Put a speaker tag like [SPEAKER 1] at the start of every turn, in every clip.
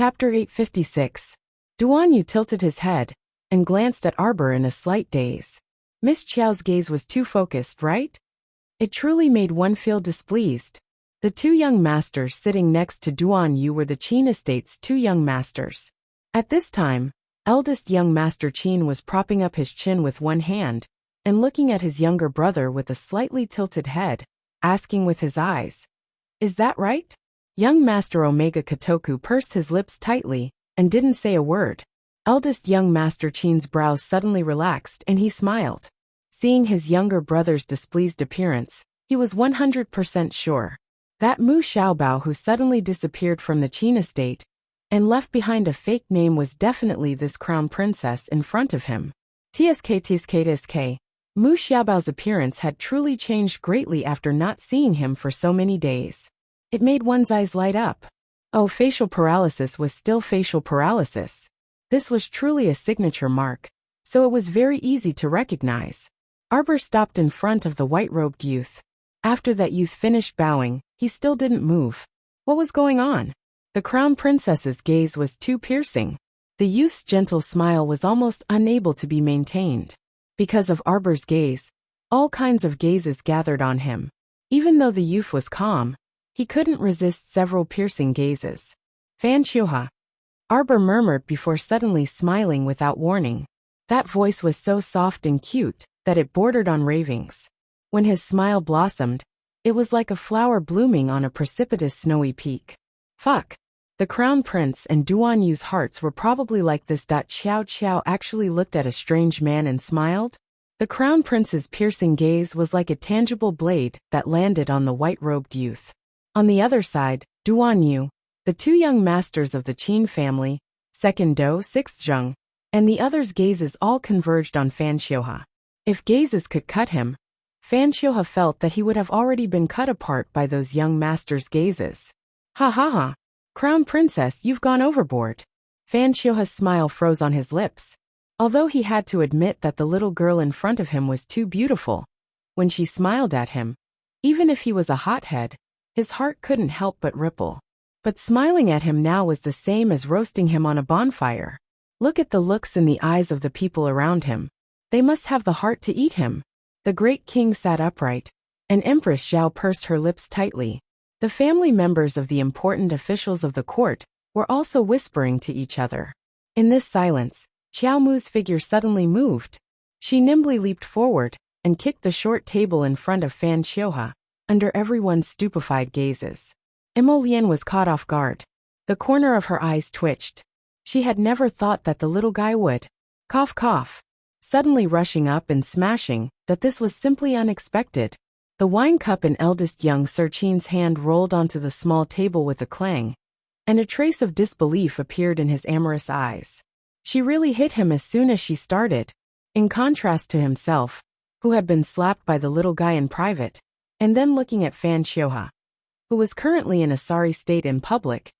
[SPEAKER 1] Chapter 856. Duan Yu tilted his head and glanced at Arbor in a slight daze. Miss Chiao's gaze was too focused, right? It truly made one feel displeased. The two young masters sitting next to Duan Yu were the Qin estate's two young masters. At this time, eldest young master Qin was propping up his chin with one hand and looking at his younger brother with a slightly tilted head, asking with his eyes, "Is that right?" Young Master Omega Kotoku pursed his lips tightly and didn't say a word. Eldest young Master Qin's brows suddenly relaxed and he smiled. Seeing his younger brother's displeased appearance, he was 100% sure that Mu Xiaobao, who suddenly disappeared from the Qin estate and left behind a fake name, was definitely this crown princess in front of him. TSK. Mu Xiaobao's appearance had truly changed greatly after not seeing him for so many days. It made one's eyes light up. Oh, facial paralysis was still facial paralysis. This was truly a signature mark, so it was very easy to recognize. Arbor stopped in front of the white-robed youth. After that youth finished bowing, he still didn't move. What was going on? The crown princess's gaze was too piercing. The youth's gentle smile was almost unable to be maintained. Because of Arbor's gaze, all kinds of gazes gathered on him. Even though the youth was calm, he couldn't resist several piercing gazes. "Fan Xiuha," Arbor murmured before suddenly smiling without warning. That voice was so soft and cute that it bordered on ravings. When his smile blossomed, it was like a flower blooming on a precipitous snowy peak. Fuck. The crown prince and Duan Yu's hearts were probably like this. Xiao Qiao actually looked at a strange man and smiled. The crown prince's piercing gaze was like a tangible blade that landed on the white-robed youth. On the other side, Duan Yu, the two young masters of the Qin family, second Do, sixth Zheng, and the others' gazes all converged on Fan Xiuha. If gazes could cut him, Fan Xiuha felt that he would have already been cut apart by those young masters' gazes. Ha ha ha. Crown princess, you've gone overboard. Fan Xiuha's smile froze on his lips. Although he had to admit that the little girl in front of him was too beautiful, when she smiled at him, even if he was a hothead, his heart couldn't help but ripple. But smiling at him now was the same as roasting him on a bonfire. Look at the looks in the eyes of the people around him. They must have the heart to eat him. The great king sat upright, and Empress Zhao pursed her lips tightly. The family members of the important officials of the court were also whispering to each other. In this silence, Qiao Mu's figure suddenly moved. She nimbly leaped forward and kicked the short table in front of Fan Xiuha, under everyone's stupefied gazes. Emolian was caught off guard. The corner of her eyes twitched. She had never thought that the little guy would cough cough. Suddenly rushing up and smashing, that this was simply unexpected. The wine cup in eldest young Sir Qin's hand rolled onto the small table with a clang, and a trace of disbelief appeared in his amorous eyes. She really hit him as soon as she started. In contrast to himself, who had been slapped by the little guy in private, and then looking at Fan Xiuha, who was currently in a sorry state in public,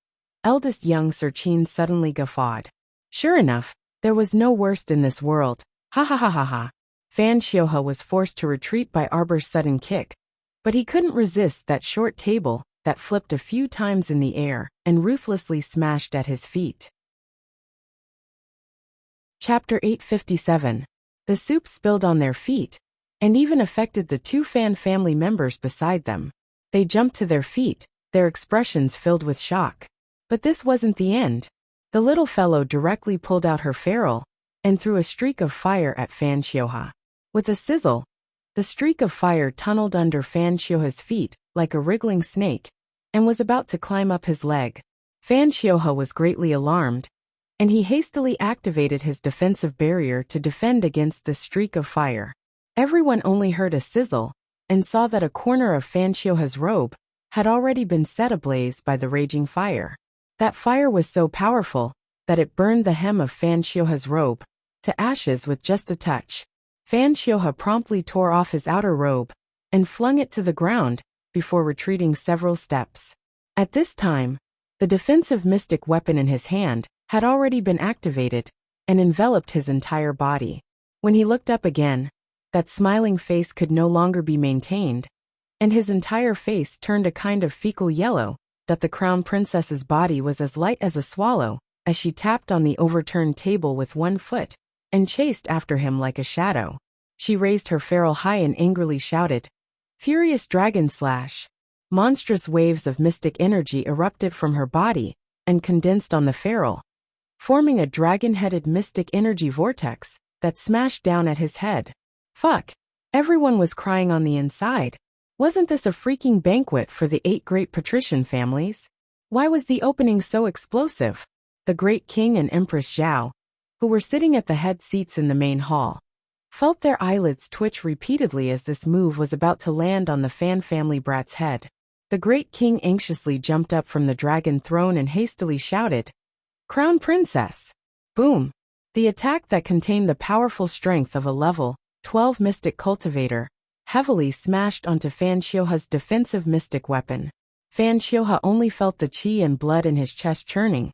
[SPEAKER 1] eldest young Sir Qin suddenly guffawed. Sure enough, there was no worst in this world. Ha ha ha ha ha. Fan Xiuha was forced to retreat by Arbor's sudden kick, but he couldn't resist that short table that flipped a few times in the air and ruthlessly smashed at his feet. Chapter 857. The soup spilled on their feet, and even affected the two Fan family members beside them. They jumped to their feet, their expressions filled with shock. But this wasn't the end. The little fellow directly pulled out her ferrule and threw a streak of fire at Fan Xiuha. With a sizzle, the streak of fire tunneled under Fan Xiuha's feet like a wriggling snake and was about to climb up his leg. Fan Xiuha was greatly alarmed, and he hastily activated his defensive barrier to defend against the streak of fire. Everyone only heard a sizzle and saw that a corner of Fan Xiuha's robe had already been set ablaze by the raging fire. That fire was so powerful that it burned the hem of Fan Xiuha's robe to ashes with just a touch. Fan Xiuha promptly tore off his outer robe and flung it to the ground before retreating several steps. At this time, the defensive mystic weapon in his hand had already been activated and enveloped his entire body. When he looked up again, that smiling face could no longer be maintained, and his entire face turned a kind of fecal yellow that the crown princess's body was as light as a swallow, as she tapped on the overturned table with one foot, and chased after him like a shadow. She raised her ferrule high and angrily shouted, "Furious dragon slash!" Monstrous waves of mystic energy erupted from her body, and condensed on the ferrule, forming a dragon-headed mystic energy vortex that smashed down at his head. Fuck! Everyone was crying on the inside. Wasn't this a freaking banquet for the 8 great patrician families? Why was the opening so explosive? The great king and Empress Zhao, who were sitting at the head seats in the main hall, felt their eyelids twitch repeatedly as this move was about to land on the Fan family brat's head. The great king anxiously jumped up from the dragon throne and hastily shouted, "Crown Princess!" Boom! The attack that contained the powerful strength of a level 12 mystic cultivator heavily smashed onto Fan Xiuha's defensive mystic weapon. Fan Xiuha only felt the qi and blood in his chest churning,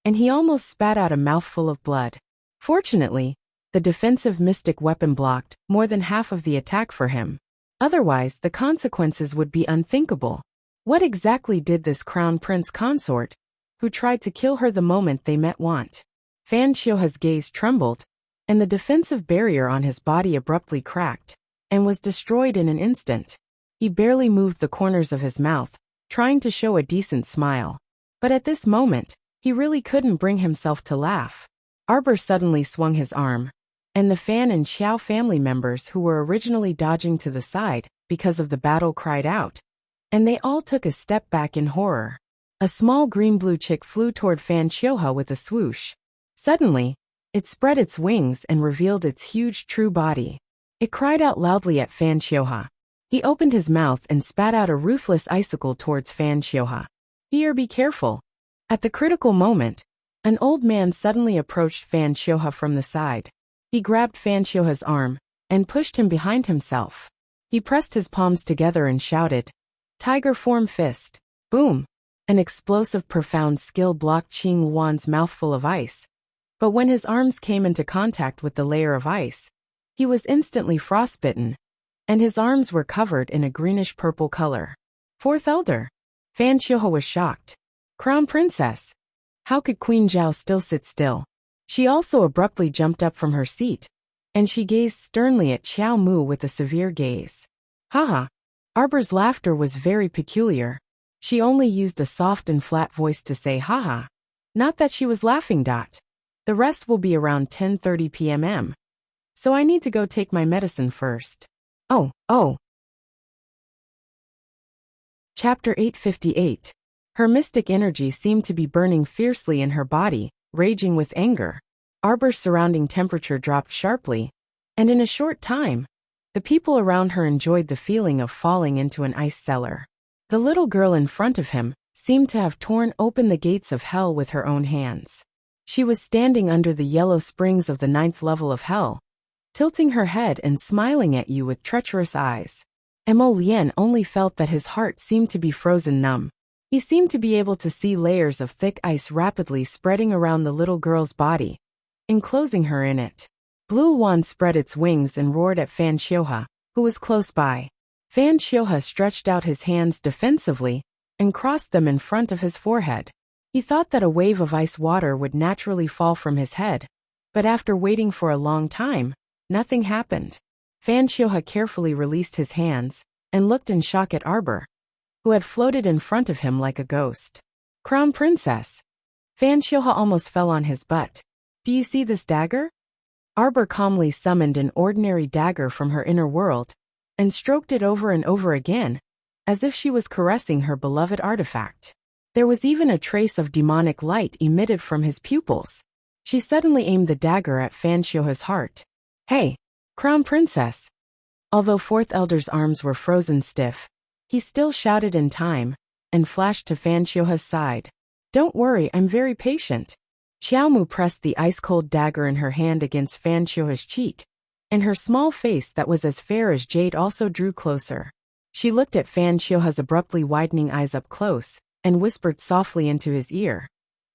[SPEAKER 1] and he almost spat out a mouthful of blood. Fortunately, the defensive mystic weapon blocked more than half of the attack for him. Otherwise, the consequences would be unthinkable. What exactly did this crown prince consort, who tried to kill her the moment they met, want? Fan Xiuha's gaze trembled, and the defensive barrier on his body abruptly cracked, and was destroyed in an instant. He barely moved the corners of his mouth, trying to show a decent smile. But at this moment, he really couldn't bring himself to laugh. Arbor suddenly swung his arm, and the Fan and Xiao family members who were originally dodging to the side because of the battle cried out, and they all took a step back in horror. A small green-blue chick flew toward Fan Xiuha with a swoosh. Suddenly, it spread its wings and revealed its huge true body. It cried out loudly at Fan Xiuha. He opened his mouth and spat out a ruthless icicle towards Fan Xiuha. Be careful. At the critical moment, an old man suddenly approached Fan Xiuha from the side. He grabbed Fan Xiuha's arm and pushed him behind himself. He pressed his palms together and shouted, "Tiger form fist." Boom! An explosive profound skill blocked Qing Wan's mouthful of ice. But when his arms came into contact with the layer of ice, he was instantly frostbitten, and his arms were covered in a greenish-purple color. Fourth Elder. Fan Xiuha was shocked. Crown Princess. How could Queen Zhao still sit still? She also abruptly jumped up from her seat, and she gazed sternly at Xiao Mu with a severe gaze. Haha. Arbor's laughter was very peculiar. She only used a soft and flat voice to say haha. Not that she was laughing. The rest will be around 10:30 p.m. So I need to go take my medicine first. Oh. Chapter 858. Her mystic energy seemed to be burning fiercely in her body, raging with anger. Arbor's surrounding temperature dropped sharply, and in a short time, the people around her enjoyed the feeling of falling into an ice cellar. The little girl in front of him seemed to have torn open the gates of hell with her own hands. She was standing under the yellow springs of the 9th level of hell, tilting her head and smiling at you with treacherous eyes. Mo Lian only felt that his heart seemed to be frozen numb. He seemed to be able to see layers of thick ice rapidly spreading around the little girl's body, enclosing her in it. Blue Wan spread its wings and roared at Fan Xiuha, who was close by. Fan Xiuha stretched out his hands defensively and crossed them in front of his forehead. He thought that a wave of ice water would naturally fall from his head, but after waiting for a long time, nothing happened. Fan Xiuha carefully released his hands and looked in shock at Arbor, who had floated in front of him like a ghost. Crown Princess. Fan Xiuha almost fell on his butt. Do you see this dagger? Arbor calmly summoned an ordinary dagger from her inner world and stroked it over and over again, as if she was caressing her beloved artifact. There was even a trace of demonic light emitted from his pupils. She suddenly aimed the dagger at Fan Xiuha's heart. Hey, Crown Princess. Although Fourth Elder's arms were frozen stiff, he still shouted in time and flashed to Fan Xiuha's side. Don't worry, I'm very patient. Xiaomu pressed the ice-cold dagger in her hand against Fan Xiuha's cheek, and her small face that was as fair as jade also drew closer. She looked at Fan Xiuha's abruptly widening eyes up close and whispered softly into his ear.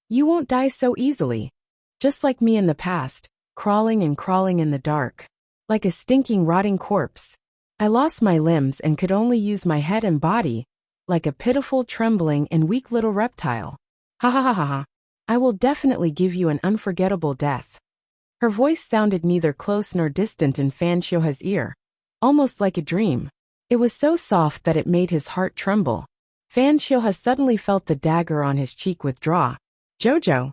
[SPEAKER 1] You won't die so easily. Just like me in the past, crawling and crawling in the dark. Like a stinking rotting corpse. I lost my limbs and could only use my head and body, like a pitiful, trembling, and weak little reptile. Ha ha ha ha ha. I will definitely give you an unforgettable death. Her voice sounded neither close nor distant in Fan Xiuhe's ear, almost like a dream. It was so soft that it made his heart tremble. Fan Xiuhe suddenly felt the dagger on his cheek withdraw. Jojo.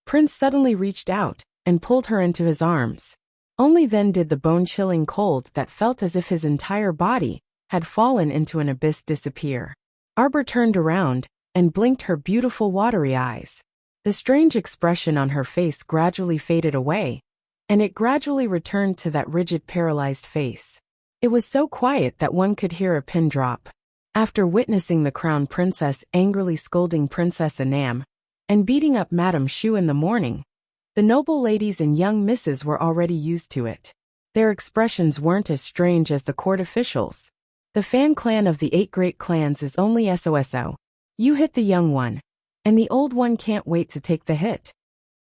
[SPEAKER 1] Prince suddenly reached out and pulled her into his arms. Only then did the bone-chilling cold that felt as if his entire body had fallen into an abyss disappear. Arbor turned around and blinked her beautiful watery eyes. The strange expression on her face gradually faded away, and it gradually returned to that rigid, paralyzed face. It was so quiet that one could hear a pin drop. After witnessing the crown princess angrily scolding Princess Anam and beating up Madame Xu in the morning, the noble ladies and young misses were already used to it. Their expressions weren't as strange as the court officials. The Fan clan of the 8 great clans is only SOSO. You hit the young one, and the old one can't wait to take the hit.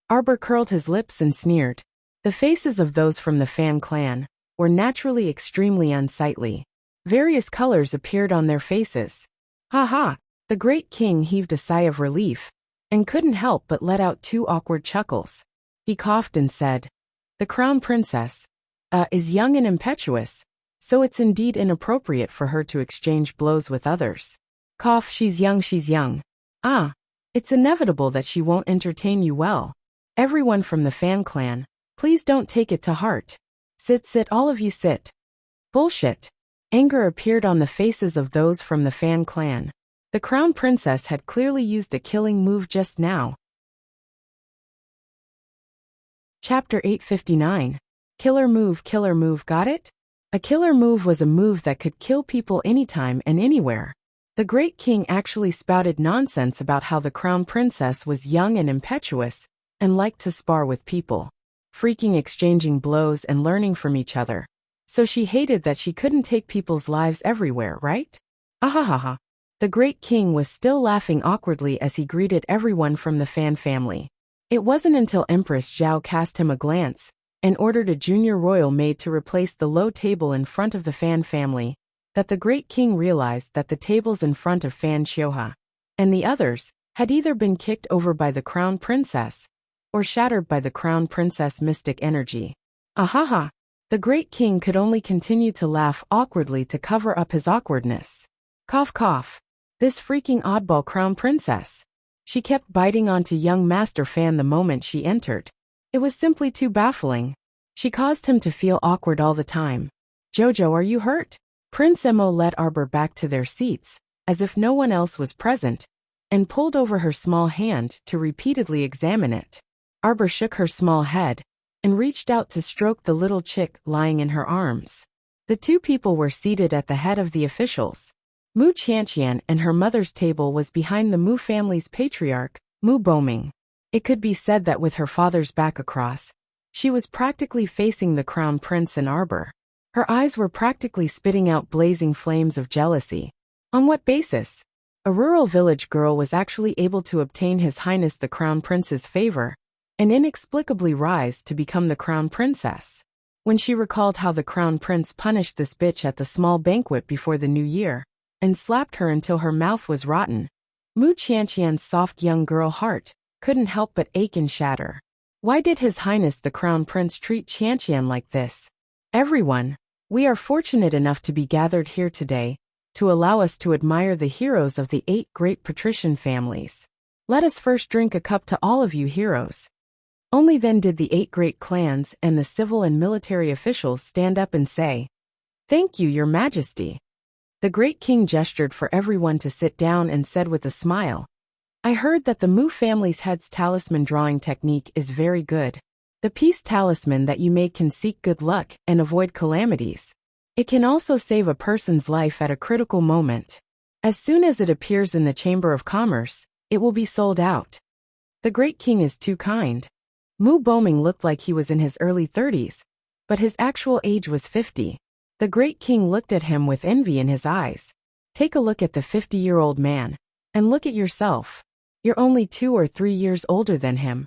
[SPEAKER 1] Arbor curled his lips and sneered. The faces of those from the Fan clan were naturally extremely unsightly. Various colors appeared on their faces. Ha ha! The great king heaved a sigh of relief, and couldn't help but let out 2 awkward chuckles. He coughed and said, "The crown princess, is young and impetuous, so it's indeed inappropriate for her to exchange blows with others. Cough, she's young. Ah, it's inevitable that she won't entertain you well. Everyone from the Fan clan, please don't take it to heart. Sit, all of you sit." Bullshit. Anger appeared on the faces of those from the Fan clan. The crown princess had clearly used a killing move just now. Chapter 859. Killer move, got it? A killer move was a move that could kill people anytime and anywhere. The great king actually spouted nonsense about how the crown princess was young and impetuous, and liked to spar with people, freaking exchanging blows and learning from each other. So she hated that she couldn't take people's lives everywhere, right? Ahahaha. The great king was still laughing awkwardly as he greeted everyone from the Fan family. It wasn't until Empress Zhao cast him a glance and ordered a junior royal maid to replace the low table in front of the Fan family that the great king realized that the tables in front of Fan Xiuhe and the others had either been kicked over by the crown princess or shattered by the crown princess mystic energy. Ahaha! The great king could only continue to laugh awkwardly to cover up his awkwardness. Cough cough. This freaking oddball crown princess. She kept biting onto young Master Fan the moment she entered. It was simply too baffling. She caused him to feel awkward all the time. Jojo, are you hurt? Prince Emo led Arbor back to their seats, as if no one else was present, and pulled over her small hand to repeatedly examine it. Arbor shook her small head and reached out to stroke the little chick lying in her arms. The 2 people were seated at the head of the officials. Mu Qianqian and her mother's table was behind the Mu family's patriarch, Mu Boming. It could be said that with her father's back across, she was practically facing the crown prince and Arbor. Her eyes were practically spitting out blazing flames of jealousy. On what basis? A rural village girl was actually able to obtain His Highness the Crown Prince's favor and inexplicably rise to become the crown princess. When she recalled how the crown prince punished this bitch at the small banquet before the new year and slapped her until her mouth was rotten, Mu Qianqian's soft young girl heart couldn't help but ache and shatter. Why did His Highness the Crown Prince treat Qianqian like this? Everyone, we are fortunate enough to be gathered here today to allow us to admire the heroes of the 8 great patrician families. Let us first drink a cup to all of you heroes. Only then did the 8 great clans and the civil and military officials stand up and say, "Thank you, Your Majesty." The great king gestured for everyone to sit down and said with a smile, "I heard that the Mu family's head's talisman drawing technique is very good. The peace talisman that you make can seek good luck and avoid calamities. It can also save a person's life at a critical moment. As soon as it appears in the Chamber of Commerce, it will be sold out. The great king is too kind." Mu Boming looked like he was in his early 30s, but his actual age was 50. The great king looked at him with envy in his eyes. Take a look at the 50-year-old man, and look at yourself. You're only 2 or 3 years older than him,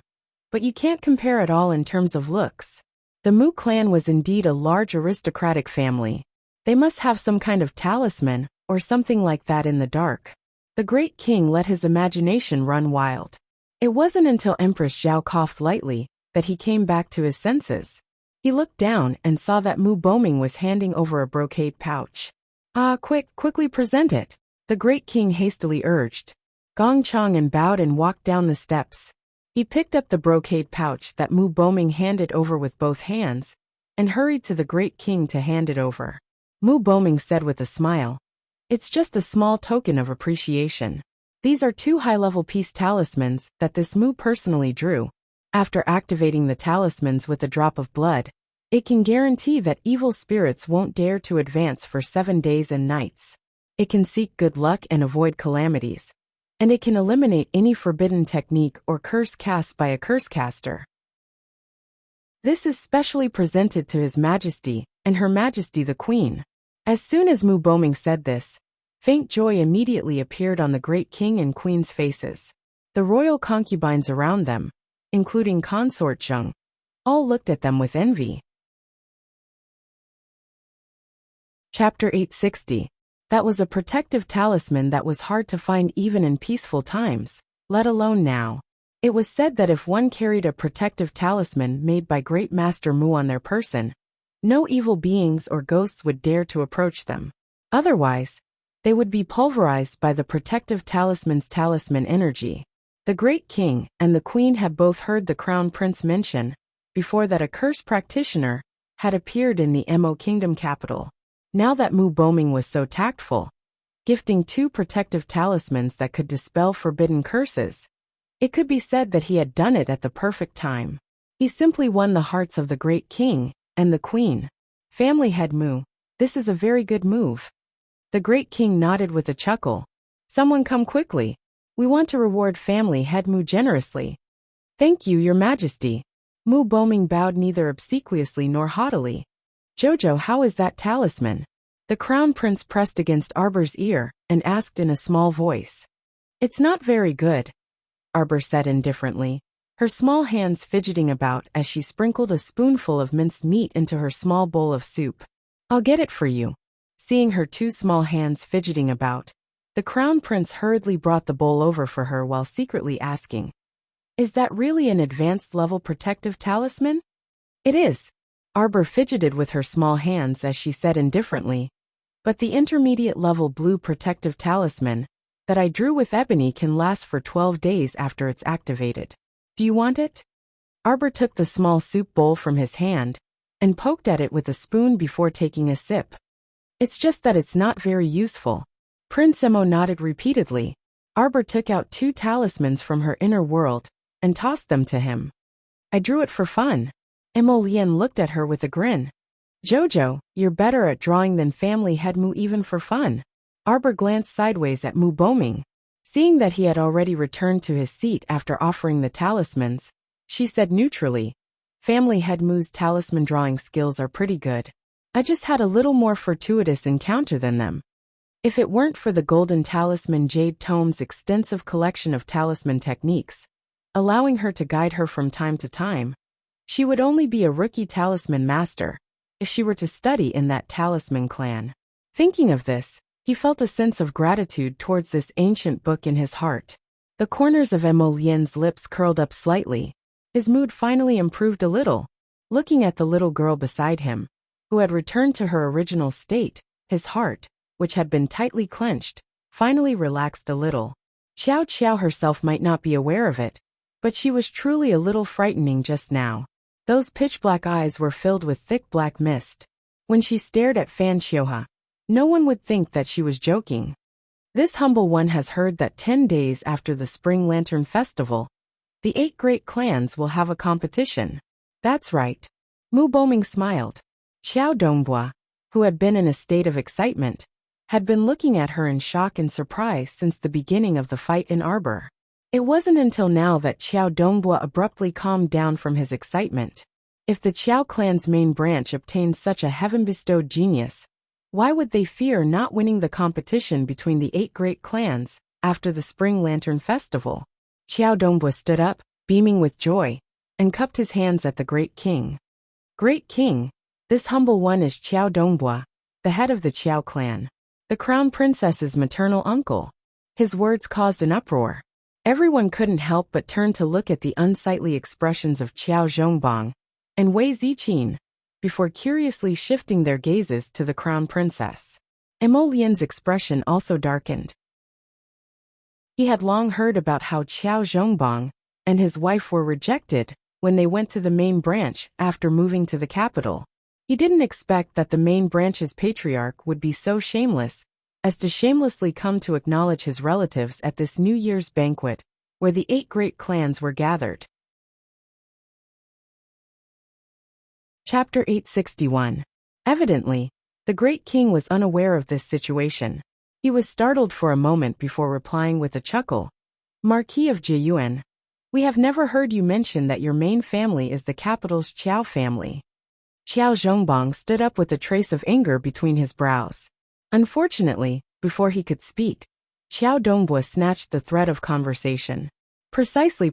[SPEAKER 1] but you can't compare at all in terms of looks. The Mu clan was indeed a large aristocratic family. They must have some kind of talisman or something like that in the dark. The great king let his imagination run wild. It wasn't until Empress Zhao coughed lightly that he came back to his senses. He looked down and saw that Mu Boming was handing over a brocade pouch. Quickly present it, the great king hastily urged. Gong Chang and bowed and walked down the steps. He picked up the brocade pouch that Mu Boming handed over with both hands and hurried to the great king to hand it over. Mu Boming said with a smile, "It's just a small token of appreciation. These are 2 high-level peace talismans that this Mu personally drew. After activating the talismans with a drop of blood, it can guarantee that evil spirits won't dare to advance for 7 days and nights. It can seek good luck and avoid calamities. And it can eliminate any forbidden technique or curse cast by a curse caster. This is specially presented to His Majesty and Her Majesty the Queen." As soon as Mu Boming said this, faint joy immediately appeared on the great king and queen's faces. The royal concubines around them, including Consort Zheng, all looked at them with envy. Chapter 860. That was a protective talisman that was hard to find even in peaceful times, let alone now. It was said that if one carried a protective talisman made by Great Master Mu on their person, no evil beings or ghosts would dare to approach them. Otherwise, they would be pulverized by the protective talisman's talisman energy. The great king and the queen had both heard the crown prince mention before that a curse practitioner had appeared in the Mo Kingdom capital. Now that Mu Boming was so tactful, gifting 2 protective talismans that could dispel forbidden curses, it could be said that he had done it at the perfect time. He simply won the hearts of the great king and the queen. Family head Mu, this is a very good move. The great king nodded with a chuckle. Someone come quickly. We want to reward family head Mu generously. Thank you, Your Majesty. Mu Boming bowed neither obsequiously nor haughtily. Jojo, how is that talisman? The crown prince pressed against Arbor's ear and asked in a small voice. It's not very good, Arbor said indifferently, her small hands fidgeting about as she sprinkled a spoonful of minced meat into her small bowl of soup. I'll get it for you. Seeing her 2 small hands fidgeting about, the crown prince hurriedly brought the bowl over for her while secretly asking, "Is that really an advanced level protective talisman?" "It is." Arbor fidgeted with her small hands as she said indifferently, "But the intermediate level blue protective talisman that I drew with ebony can last for 12 days after it's activated. Do you want it?" Arbor took the small soup bowl from his hand and poked at it with a spoon before taking a sip. "It's just that it's not very useful." Prince Mo nodded repeatedly. Arbor took out 2 talismans from her inner world and tossed them to him. "I drew it for fun." Mo Lian looked at her with a grin. "Jojo, you're better at drawing than family head Mu even for fun." Arbor glanced sideways at Mu Boming. Seeing that he had already returned to his seat after offering the talismans, she said neutrally, "Family head Mu's talisman drawing skills are pretty good. I just had a little more fortuitous encounter than them." If it weren't for the Golden Talisman Jade Tome's extensive collection of talisman techniques, allowing her to guide her from time to time, she would only be a rookie talisman master if she were to study in that talisman clan. Thinking of this, he felt a sense of gratitude towards this ancient book in his heart. The corners of Mo Lian's lips curled up slightly. His mood finally improved a little. Looking at the little girl beside him, who had returned to her original state, his heart, which had been tightly clenched, finally relaxed a little. Xiao Xiao herself might not be aware of it, but she was truly a little frightening just now. Those pitch-black eyes were filled with thick black mist. When she stared at Fan Xiuha, no one would think that she was joking. This humble one has heard that 10 days after the Spring Lantern Festival, the 8 great clans will have a competition. That's right. Mu Boming smiled. Xiao Dongbua, who had been in a state of excitement, had been looking at her in shock and surprise since the beginning of the fight in Arbor. It wasn't until now that Xiao Dongbua abruptly calmed down from his excitement. If the Qiao clan's main branch obtained such a heaven-bestowed genius, why would they fear not winning the competition between the 8 great clans after the Spring Lantern Festival? Xiao Dongbua stood up, beaming with joy, and cupped his hands at the great king. "Great king, this humble one is Xiao Dongbua, the head of the Qiao clan, the crown princess's maternal uncle." His words caused an uproar. Everyone couldn't help but turn to look at the unsightly expressions of Qiao Zhongbang and Wei Ziqin before curiously shifting their gazes to the crown princess. Emolian's expression also darkened. He had long heard about how Qiao Zhongbang and his wife were rejected when they went to the main branch after moving to the capital. He didn't expect that the main branch's patriarch would be so shameless as to shamelessly come to acknowledge his relatives at this New Year's banquet, where the 8 great clans were gathered. Chapter 861. Evidently, the great king was unaware of this situation. He was startled for a moment before replying with a chuckle. Marquis of Jiyuan, we have never heard you mention that your main family is the capital's Qiao family. Qiao Zhongbang stood up with a trace of anger between his brows. Unfortunately, before he could speak, Qiao Dongbua snatched the thread of conversation. Precisely.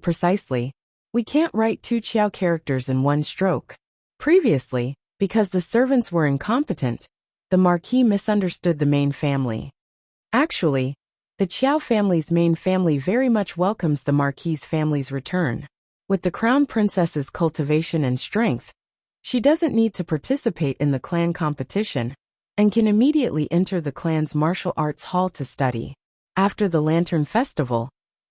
[SPEAKER 1] We can't write 2 Qiao characters in one stroke. Previously, because the servants were incompetent, the Marquis misunderstood the main family. Actually, the Qiao family's main family very much welcomes the Marquis's family's return. With the crown princess's cultivation and strength, she doesn't need to participate in the clan competition and can immediately enter the clan's martial arts hall to study. After the Lantern Festival,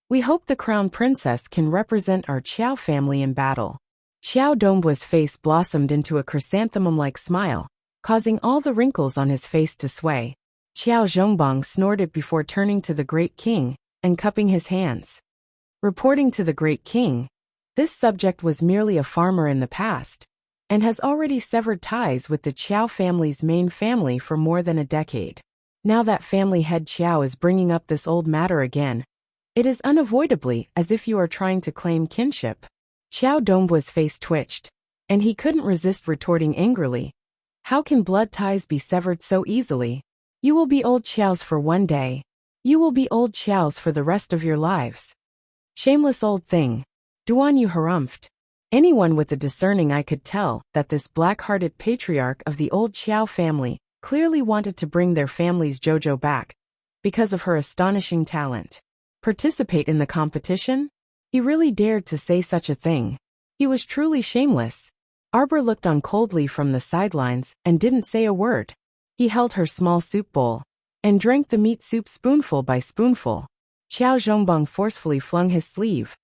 [SPEAKER 1] we hope the crown princess can represent our Qiao family in battle. Qiao Dongbua's face blossomed into a chrysanthemum-like smile, causing all the wrinkles on his face to sway. Qiao Zhongbang snorted before turning to the great king and cupping his hands. Reporting to the great king, this subject was merely a farmer in the past, and has already severed ties with the Qiao family's main family for more than a decade. Now that family head Qiao is bringing up this old matter again, it is unavoidably as if you are trying to claim kinship. Qiao Dongbua's face twitched, and he couldn't resist retorting angrily. How can blood ties be severed so easily? You will be old Qiaos for one day. You will be old Qiaos for the rest of your lives. Shameless old thing. Duan, you harumphed. Anyone with a discerning eye could tell that this black-hearted patriarch of the old Qiao family clearly wanted to bring their family's JoJo back because of her astonishing talent. Participate in the competition? He really dared to say such a thing. He was truly shameless. Arbor looked on coldly from the sidelines and didn't say a word. He held her small soup bowl and drank the meat soup spoonful by spoonful. Qiao Zhongbang forcefully flung his sleeve.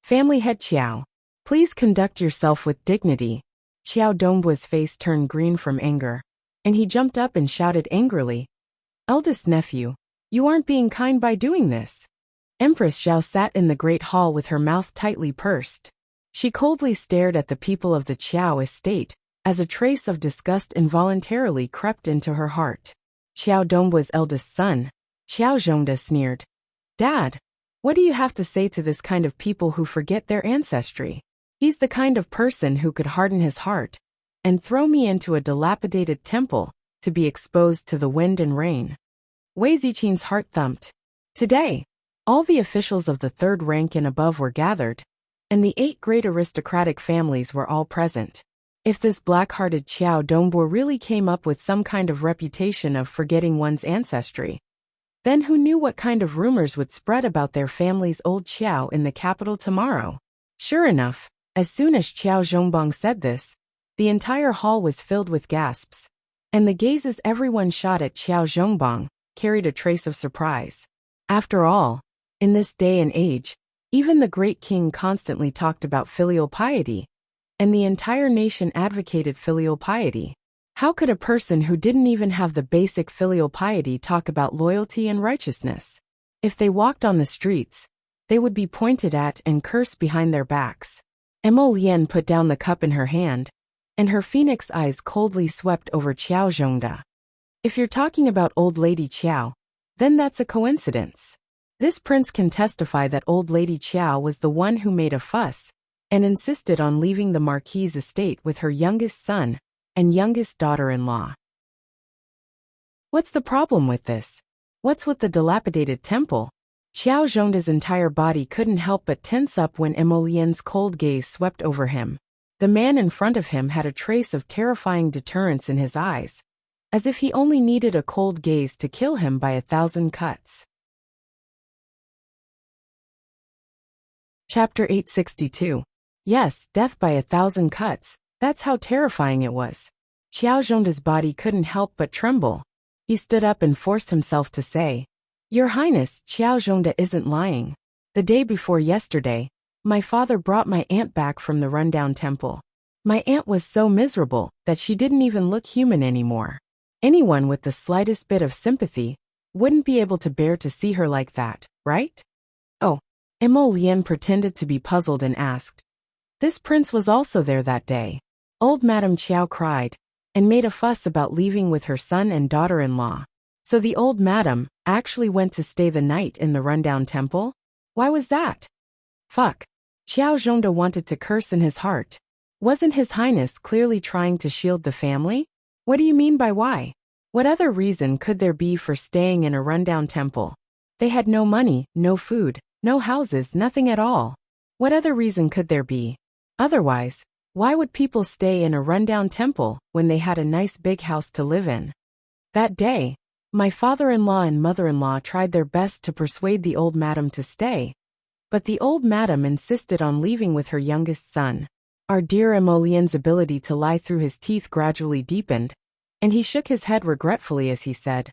[SPEAKER 1] Family head Qiao, please conduct yourself with dignity. Qiao Dongbua's face turned green from anger, and he jumped up and shouted angrily. Eldest nephew, you aren't being kind by doing this. Empress Xiao sat in the great hall with her mouth tightly pursed. She coldly stared at the people of the Qiao estate, as a trace of disgust involuntarily crept into her heart. Qiao Dongbua's eldest son, Qiao Zhongda, sneered. Dad, what do you have to say to this kind of people who forget their ancestry? He's the kind of person who could harden his heart and throw me into a dilapidated temple to be exposed to the wind and rain. Wei Ziqin's heart thumped. Today, all the officials of the 3rd rank and above were gathered, and the 8 great aristocratic families were all present. If this black-hearted Qiao Dongbua really came up with some kind of reputation of forgetting one's ancestry, then who knew what kind of rumors would spread about their family's old Qiao in the capital tomorrow? Sure enough, as soon as Qiao Zhongbang said this, the entire hall was filled with gasps, and the gazes everyone shot at Qiao Zhongbang carried a trace of surprise. After all, in this day and age, even the great king constantly talked about filial piety, and the entire nation advocated filial piety. How could a person who didn't even have the basic filial piety talk about loyalty and righteousness? If they walked on the streets, they would be pointed at and cursed behind their backs. Emolian put down the cup in her hand, and her phoenix eyes coldly swept over Qiao Zhongda. If you're talking about old lady Qiao, then that's a coincidence. This prince can testify that old lady Qiao was the one who made a fuss and insisted on leaving the Marquis's estate with her youngest son and youngest daughter-in-law. What's the problem with this? What's with the dilapidated temple? Qiao Zhongda's entire body couldn't help but tense up when Emolien's cold gaze swept over him. The man in front of him had a trace of terrifying deterrence in his eyes, as if he only needed a cold gaze to kill him by 1,000 cuts. Chapter 862. Yes, death by 1,000 cuts. That's how terrifying it was. Xiao Zhongda's body couldn't help but tremble. He stood up and forced himself to say, "Your Highness, Xiao Zhongda isn't lying. The day before yesterday, my father brought my aunt back from the rundown temple. My aunt was so miserable that she didn't even look human anymore. Anyone with the slightest bit of sympathy wouldn't be able to bear to see her like that, right?" Oh, Emolian pretended to be puzzled and asked. This prince was also there that day. Old Madame Qiao cried and made a fuss about leaving with her son and daughter-in-law. So the old madam actually went to stay the night in the rundown temple? Why was that? Fuck. Xiao Zhongda wanted to curse in his heart. Wasn't His Highness clearly trying to shield the family? What do you mean by why? What other reason could there be for staying in a rundown temple? They had no money, no food, no houses, nothing at all. What other reason could there be? Otherwise, why would people stay in a rundown temple when they had a nice big house to live in? That day, my father-in-law and mother-in-law tried their best to persuade the old madam to stay, but the old madam insisted on leaving with her youngest son. Our dear Emolien's ability to lie through his teeth gradually deepened, and he shook his head regretfully as he said,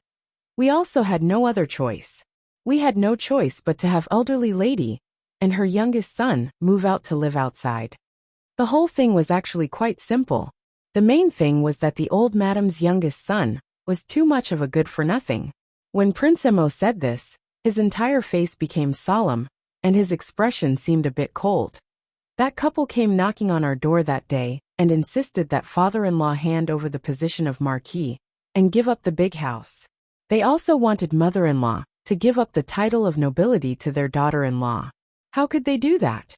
[SPEAKER 1] "We also had no other choice. We had no choice but to have elderly lady and her youngest son move out to live outside." The whole thing was actually quite simple. The main thing was that the old madam's youngest son was too much of a good-for-nothing. When Prince Emo said this, his entire face became solemn, and his expression seemed a bit cold. That couple came knocking on our door that day and insisted that father-in-law hand over the position of marquis and give up the big house. They also wanted mother-in-law to give up the title of nobility to their daughter-in-law. How could they do that?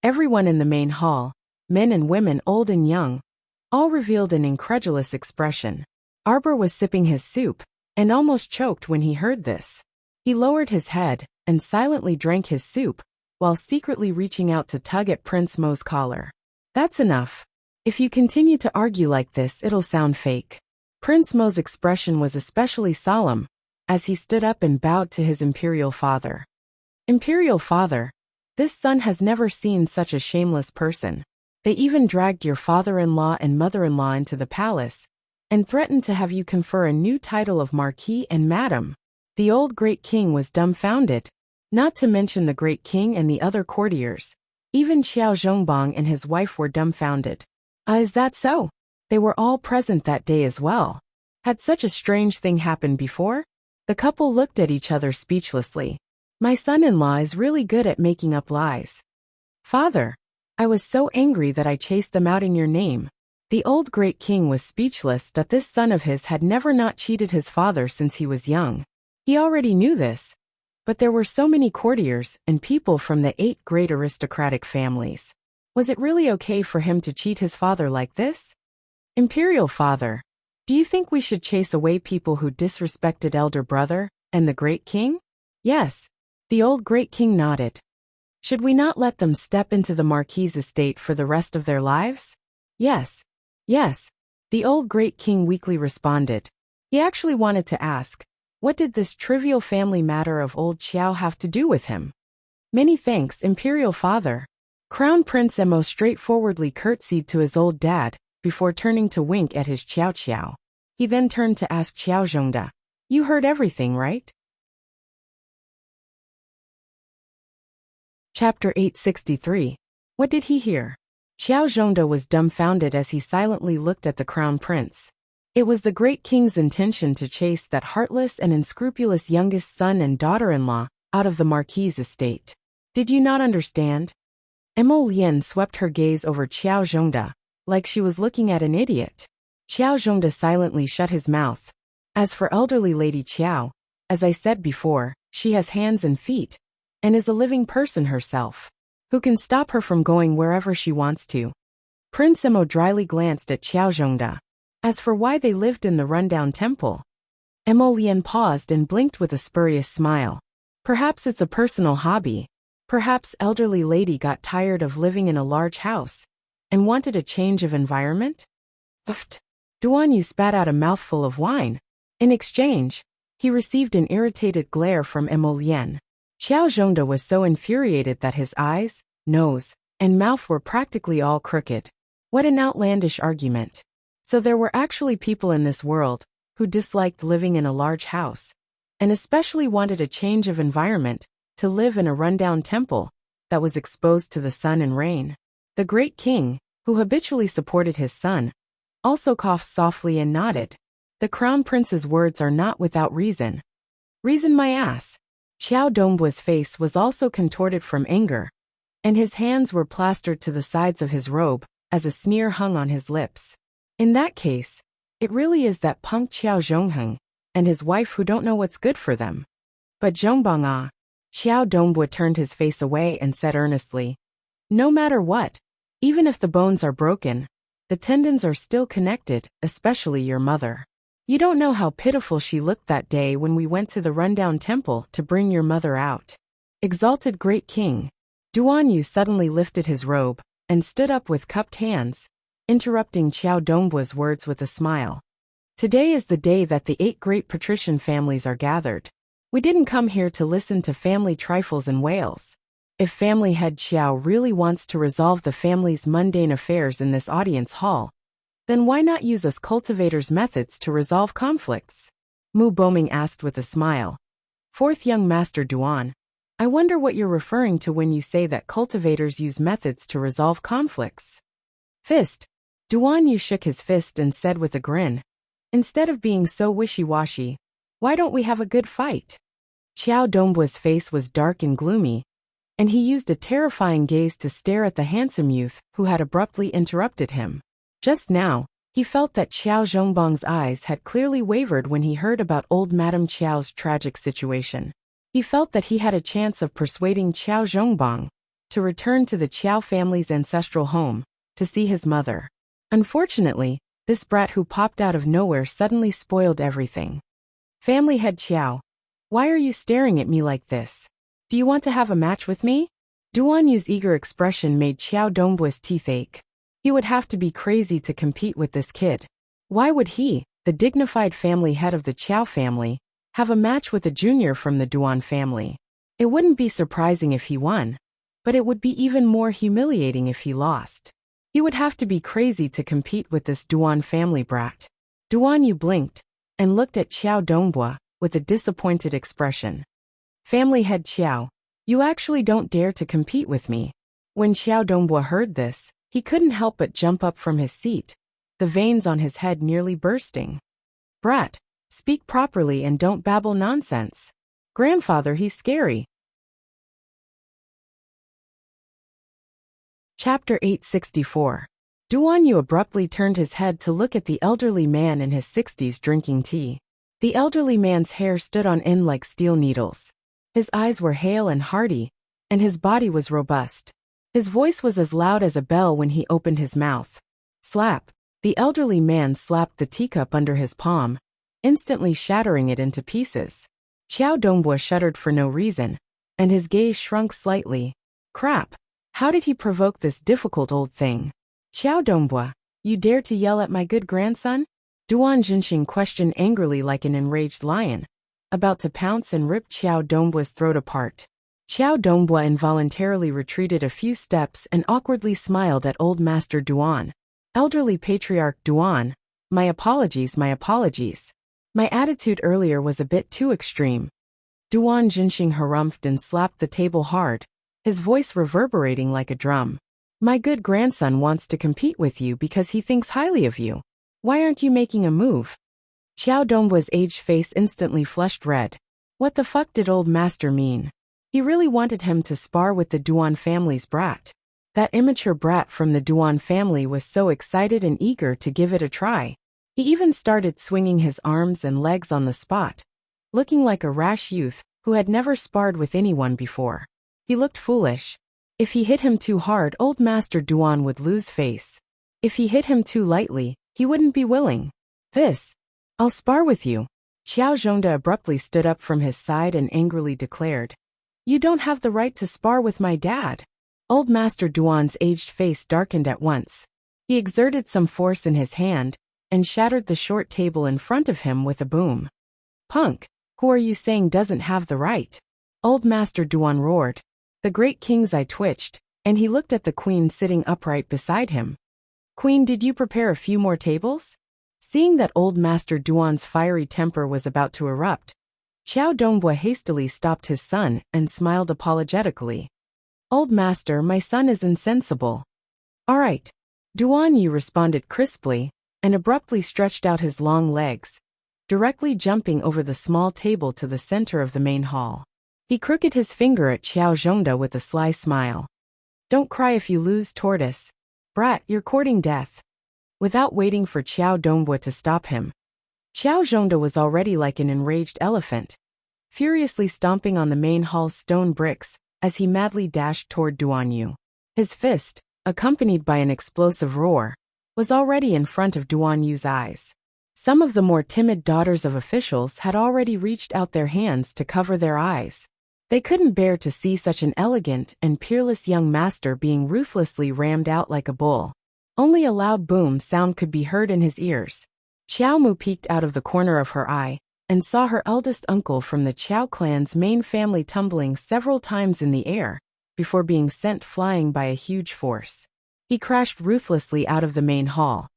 [SPEAKER 1] Everyone in the main hall, men and women old and young, all revealed an incredulous expression. Arbor was sipping his soup and almost choked when he heard this. He lowered his head and silently drank his soup, while secretly reaching out to tug at Prince Mo's collar. "That's enough. If you continue to argue like this, it'll sound fake." Prince Mo's expression was especially solemn as he stood up and bowed to his imperial father. "Imperial father, this son has never seen such a shameless person. They even dragged your father-in-law and mother-in-law into the palace and threatened to have you confer a new title of marquis and madam." The old great king was dumbfounded, not to mention the great king and the other courtiers. Even Xiao Zhongbang and his wife were dumbfounded. Is that so? They were all present that day as well. Had such a strange thing happened before? The couple looked at each other speechlessly. "My son-in-law is really good at making up lies. Father, I was so angry that I chased them out in your name." The old great king was speechless that this son of his had never not cheated his father since he was young. He already knew this, but there were so many courtiers and people from the 8 great aristocratic families. Was it really okay for him to cheat his father like this? "Imperial father, do you think we should chase away people who disrespected elder brother and the great king?" "Yes." The old great king nodded. "Should we not let them step into the marquis's estate for the rest of their lives?" "Yes. Yes." The old great king weakly responded. He actually wanted to ask, what did this trivial family matter of old Qiao have to do with him? "Many thanks, Imperial father." Crown Prince Emo straightforwardly curtsied to his old dad before turning to wink at his Qiao Qiao. He then turned to ask Xiao Zhongda, "You heard everything, right?" Chapter 863. What did he hear? Xiao Zhongda was dumbfounded as he silently looked at the crown prince. It was the great king's intention to chase that heartless and unscrupulous youngest son and daughter-in-law out of the marquis's estate. Did you not understand? Emolian swept her gaze over Xiao Zhongda, like she was looking at an idiot. Xiao Zhongda silently shut his mouth. As for elderly Lady Qiao, as I said before, she has hands and feet, and is a living person herself. Who can stop her from going wherever she wants to? Prince Emo dryly glanced at Xiao Zhongda. As for why they lived in the rundown temple, Emolian paused and blinked with a spurious smile. Perhaps it's a personal hobby. Perhaps elderly lady got tired of living in a large house and wanted a change of environment? Uft. Duan Yu spat out a mouthful of wine. In exchange, he received an irritated glare from Emolian. Xiao Zhongda was so infuriated that his eyes, nose, and mouth were practically all crooked. What an outlandish argument. So there were actually people in this world who disliked living in a large house, and especially wanted a change of environment to live in a rundown temple that was exposed to the sun and rain. The great king, who habitually supported his son, also coughed softly and nodded. The crown prince's words are not without reason. Reason my ass. Xiao Dongbua's face was also contorted from anger, and his hands were plastered to the sides of his robe as a sneer hung on his lips. In that case, it really is that punk Xiao Zhongheng and his wife who don't know what's good for them. But Zhongbang ah. Xiao Dongbua turned his face away and said earnestly, no matter what, even if the bones are broken, the tendons are still connected, especially your mother. You don't know how pitiful she looked that day when we went to the rundown temple to bring your mother out. Exalted great king. Duan Yu suddenly lifted his robe and stood up with cupped hands, interrupting Xiao Dongbua's words with a smile. Today is the day that the 8 great patrician families are gathered. We didn't come here to listen to family trifles and wails. If family head Xiao really wants to resolve the family's mundane affairs in this audience hall, then why not use us cultivators' methods to resolve conflicts? Mu Boming asked with a smile. Fourth young master Duan, I wonder what you're referring to when you say that cultivators use methods to resolve conflicts. Fist. Duan Yu shook his fist and said with a grin, instead of being so wishy-washy, why don't we have a good fight? Xiao Dongbua's face was dark and gloomy, and he used a terrifying gaze to stare at the handsome youth who had abruptly interrupted him. Just now, he felt that Xiao Zhongbang's eyes had clearly wavered when he heard about old Madame Qiao's tragic situation. He felt that he had a chance of persuading Qiao Zhongbang to return to the Qiao family's ancestral home to see his mother. Unfortunately, this brat who popped out of nowhere suddenly spoiled everything. Family head Qiao, why are you staring at me like this? Do you want to have a match with me? Duan Yu's eager expression made Xiao Dongbua's teeth ache. He would have to be crazy to compete with this kid. Why would he, the dignified family head of the Qiao family, have a match with a junior from the Duan family? It wouldn't be surprising if he won, but it would be even more humiliating if he lost. He would have to be crazy to compete with this Duan family brat. Duan Yu blinked and looked at Xiao Dongbua with a disappointed expression. Family head Xiao, you actually don't dare to compete with me. When Xiao Dongbua heard this, he couldn't help but jump up from his seat, the veins on his head nearly bursting. Brat, speak properly and don't babble nonsense. Grandfather, he's scary. Chapter 864. Duan Yu abruptly turned his head to look at the elderly man in his 60s drinking tea. The elderly man's hair stood on end like steel needles. His eyes were hale and hearty, and his body was robust. His voice was as loud as a bell when he opened his mouth. Slap. The elderly man slapped the teacup under his palm, instantly shattering it into pieces. Xiao Dongbua shuddered for no reason, and his gaze shrunk slightly. Crap. How did he provoke this difficult old thing? Xiao Dongbua, you dare to yell at my good grandson? Duan Jinxing questioned angrily like an enraged lion, about to pounce and rip Xiao Dongbua's throat apart. Xiao Dongbua involuntarily retreated a few steps and awkwardly smiled at old Master Duan. Elderly Patriarch Duan, my apologies, my apologies. My attitude earlier was a bit too extreme. Duan Jinxing harumphed and slapped the table hard, his voice reverberating like a drum. My good grandson wants to compete with you because he thinks highly of you. Why aren't you making a move? Xiao Dongbua's aged face instantly flushed red. What the fuck did old master mean? He really wanted him to spar with the Duan family's brat. That immature brat from the Duan family was so excited and eager to give it a try. He even started swinging his arms and legs on the spot, looking like a rash youth who had never sparred with anyone before. He looked foolish. If he hit him too hard, old Master Duan would lose face. If he hit him too lightly, he wouldn't be willing. I'll spar with you. Xiao Zhongda abruptly stood up from his side and angrily declared. You don't have the right to spar with my dad. Old Master Duan's aged face darkened at once. He exerted some force in his hand and shattered the short table in front of him with a boom. Punk, who are you saying doesn't have the right? Old Master Duan roared. The great king's eye twitched, and he looked at the queen sitting upright beside him. "Queen, did you prepare a few more tables?" Seeing that old Master Duan's fiery temper was about to erupt, Xiao Dongbua hastily stopped his son and smiled apologetically. "Old Master, my son is insensible." "All right." Duan Yu responded crisply, and abruptly stretched out his long legs, directly jumping over the small table to the center of the main hall. He crooked his finger at Xiao Zhongda with a sly smile. "Don't cry if you lose, tortoise. Brat, you're courting death." Without waiting for Xiao Dongbua to stop him, Xiao Zhongda was already like an enraged elephant, furiously stomping on the main hall's stone bricks as he madly dashed toward Duan Yu. His fist, accompanied by an explosive roar, was already in front of Duan Yu's eyes. Some of the more timid daughters of officials had already reached out their hands to cover their eyes. They couldn't bear to see such an elegant and peerless young master being ruthlessly rammed out like a bull. Only a loud boom sound could be heard in his ears. Xiao Mu peeked out of the corner of her eye and saw her eldest uncle from the Qiao clan's main family tumbling several times in the air before being sent flying by a huge force. He crashed ruthlessly out of the main hall,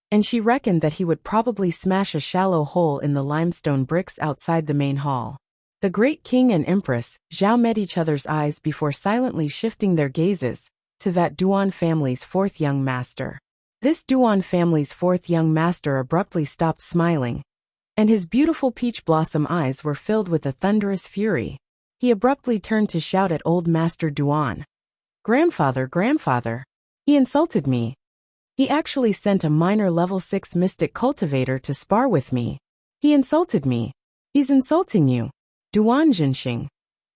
[SPEAKER 1] and she reckoned that he would probably smash a shallow hole in the limestone bricks outside the main hall. The great king and empress, Zhao, met each other's eyes before silently shifting their gazes to that Duan family's fourth young master. This Duan family's fourth young master abruptly stopped smiling, and his beautiful peach blossom eyes were filled with a thunderous fury. He abruptly turned to shout at old Master Duan. "Grandfather, grandfather! He insulted me. He actually sent a minor level 6 mystic cultivator to spar with me. He insulted me. He's insulting you. Duan Jinxing.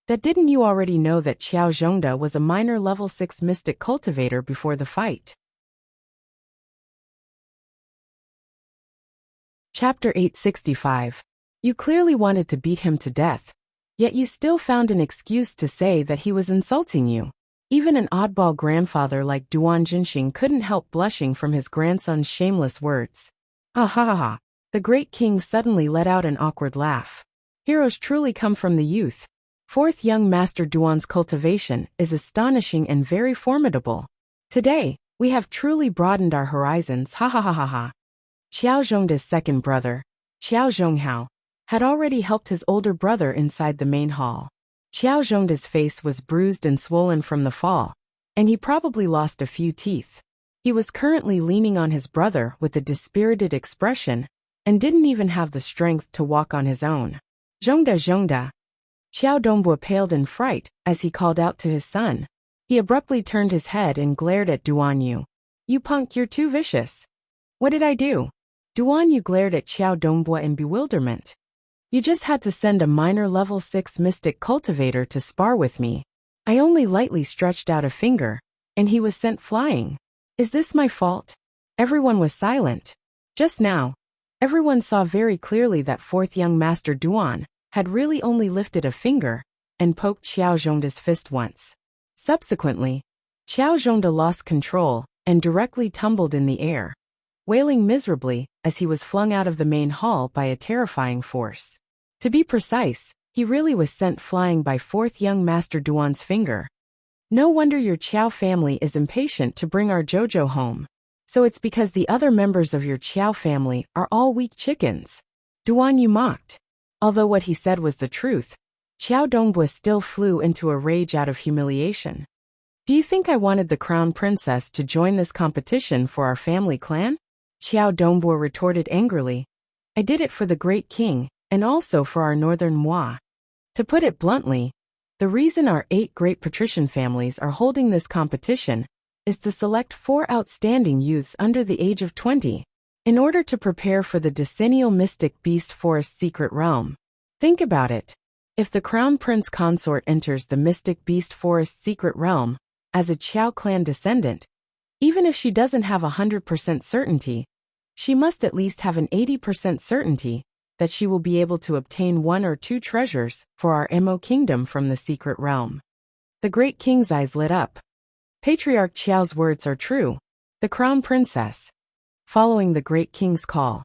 [SPEAKER 1] That didn't you already know that Xiao Zhongda was a minor level 6 mystic cultivator before the fight?" Chapter 865. You clearly wanted to beat him to death, yet you still found an excuse to say that he was insulting you. Even an oddball grandfather like Duan Jinxing couldn't help blushing from his grandson's shameless words. "Ah ha ha ha." The great king suddenly let out an awkward laugh. Heroes truly come from the youth. Fourth young Master Duan's cultivation is astonishing and very formidable. Today, we have truly broadened our horizons, ha ha ha ha ha. Xiao Zhongda's second brother, Xiao Zhonghao, had already helped his older brother inside the main hall. Xiao Zhongda's face was bruised and swollen from the fall, and he probably lost a few teeth. He was currently leaning on his brother with a dispirited expression and didn't even have the strength to walk on his own. "Zhongda, Zhongda." Xiao Dongbua paled in fright as he called out to his son. He abruptly turned his head and glared at Duan Yu. "You punk, you're too vicious." "What did I do?" Duan Yu glared at Xiao Dongbua in bewilderment. "You just had to send a minor level 6 mystic cultivator to spar with me. I only lightly stretched out a finger, and he was sent flying. Is this my fault?" Everyone was silent. Just now, everyone saw very clearly that fourth young Master Duan had really only lifted a finger and poked Xiao Zhongda's fist once. Subsequently, Xiao Zhongda lost control and directly tumbled in the air, wailing miserably as he was flung out of the main hall by a terrifying force. To be precise, he really was sent flying by fourth young Master Duan's finger. "No wonder your Qiao family is impatient to bring our Jojo home. So it's because the other members of your Qiao family are all weak chickens." Duan Yu mocked. Although what he said was the truth, Xiao Dongbua still flew into a rage out of humiliation. "Do you think I wanted the crown princess to join this competition for our family clan?" Xiao Dongbua retorted angrily. "I did it for the great king, and also for our northern moi. To put it bluntly, the reason our 8 great patrician families are holding this competition is to select 4 outstanding youths under the age of 20, in order to prepare for the decennial mystic beast forest secret realm. Think about it. If the crown prince consort enters the mystic beast forest secret realm as a Qiao clan descendant, even if she doesn't have 100% certainty, she must at least have an 80% certainty that she will be able to obtain 1 or 2 treasures for our Mo kingdom from the secret realm." The great king's eyes lit up. Patriarch Qiao's words are true. The crown princess. Following the great king's call,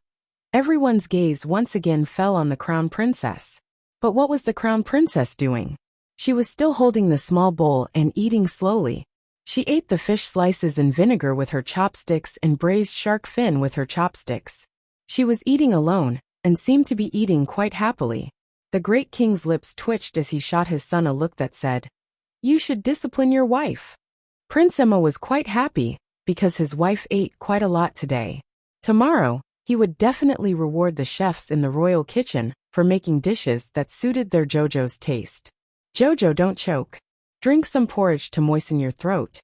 [SPEAKER 1] everyone's gaze once again fell on the crown princess. But what was the crown princess doing? She was still holding the small bowl and eating slowly. She ate the fish slices in vinegar with her chopsticks and braised shark fin with her chopsticks. She was eating alone, and seemed to be eating quite happily. The great king's lips twitched as he shot his son a look that said, "You should discipline your wife." Prince Emma was quite happy, because his wife ate quite a lot today. Tomorrow, he would definitely reward the chefs in the royal kitchen for making dishes that suited their Jojo's taste. Jojo, don't choke. Drink some porridge to moisten your throat.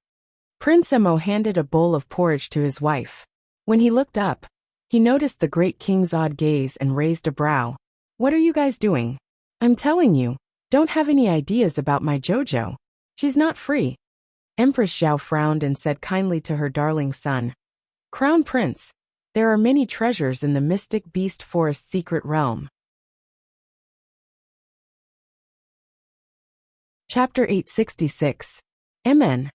[SPEAKER 1] Prince Emma handed a bowl of porridge to his wife. When he looked up, he noticed the great king's odd gaze and raised a brow. "What are you guys doing? I'm telling you, don't have any ideas about my Jojo. She's not free." Empress Zhao frowned and said kindly to her darling son, "Crown Prince, there are many treasures in the mystic beast forest secret realm." Chapter 866. MN.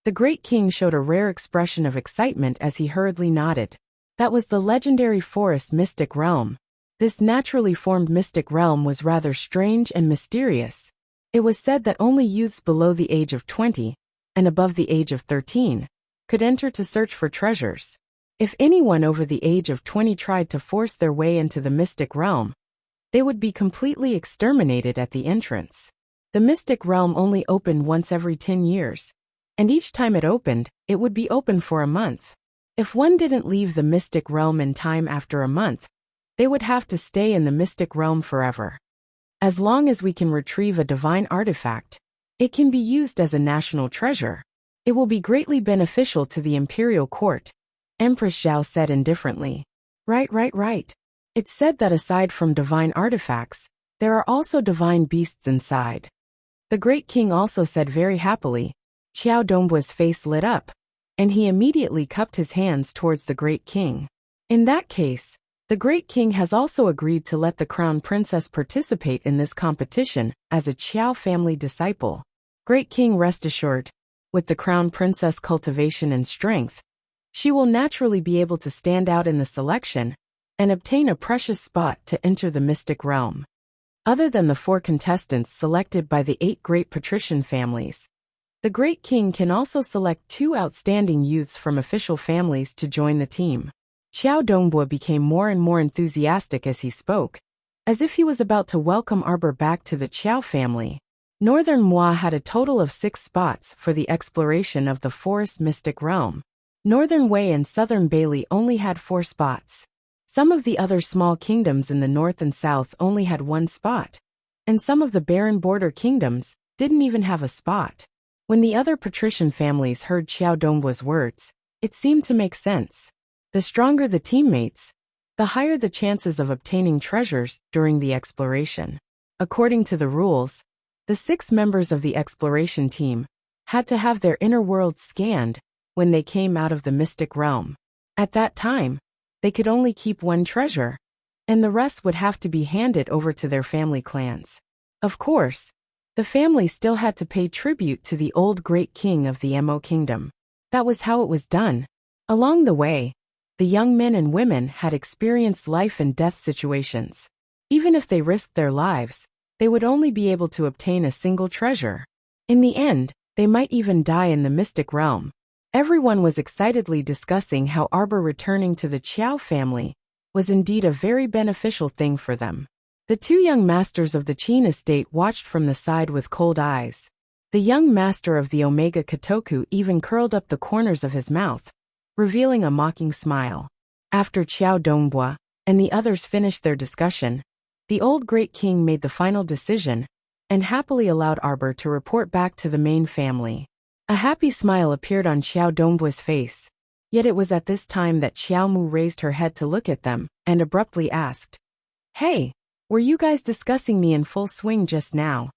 [SPEAKER 1] The great king showed a rare expression of excitement as he hurriedly nodded. That was the legendary forest mystic realm. This naturally formed mystic realm was rather strange and mysterious. It was said that only youths below the age of 20, and above the age of 13, could enter to search for treasures. If anyone over the age of 20 tried to force their way into the mystic realm, they would be completely exterminated at the entrance. The mystic realm only opened once every 10 years, and each time it opened, it would be open for a month. If one didn't leave the mystic realm in time after a month, they would have to stay in the mystic realm forever. As long as we can retrieve a divine artifact, it can be used as a national treasure. It will be greatly beneficial to the imperial court, Empress Zhao said indifferently. Right. It's said that aside from divine artifacts, there are also divine beasts inside. The great king also said very happily. Xiao Dongbua's face lit up, and he immediately cupped his hands towards the great king. In that case, the great king has also agreed to let the crown princess participate in this competition as a Qiao family disciple. Great king, rest assured, with the crown princess' cultivation and strength, she will naturally be able to stand out in the selection and obtain a precious spot to enter the mystic realm. Other than the 4 contestants selected by the 8 great patrician families, the great king can also select 2 outstanding youths from official families to join the team. Xiao Dongbua became more and more enthusiastic as he spoke, as if he was about to welcome Arbor back to the Qiao family. Northern Moi had a total of 6 spots for the exploration of the forest mystic realm. Northern Wei and Southern Bailey only had 4 spots. Some of the other small kingdoms in the north and south only had 1 spot, and some of the barren border kingdoms didn't even have a spot. When the other patrician families heard Xiao Dongbua's words, it seemed to make sense. The stronger the teammates, the higher the chances of obtaining treasures during the exploration. According to the rules, the 6 members of the exploration team had to have their inner worlds scanned when they came out of the mystic realm. At that time, they could only keep 1 treasure, and the rest would have to be handed over to their family clans. Of course, the family still had to pay tribute to the old great king of the Mo kingdom. That was how it was done. Along the way, the young men and women had experienced life and death situations. Even if they risked their lives, they would only be able to obtain a single treasure. In the end, they might even die in the mystic realm. Everyone was excitedly discussing how Arbor returning to the Qiao family was indeed a very beneficial thing for them. The 2 young masters of the Qin estate watched from the side with cold eyes. The young master of the Omega Kotoku even curled up the corners of his mouth, revealing a mocking smile. After Xiao Dongbua and the others finished their discussion, the old great king made the final decision and happily allowed Arbor to report back to the main family. A happy smile appeared on Xiao Dongbua's face, yet it was at this time that Xiao Mu raised her head to look at them and abruptly asked, "Hey, were you guys discussing me in full swing just now?"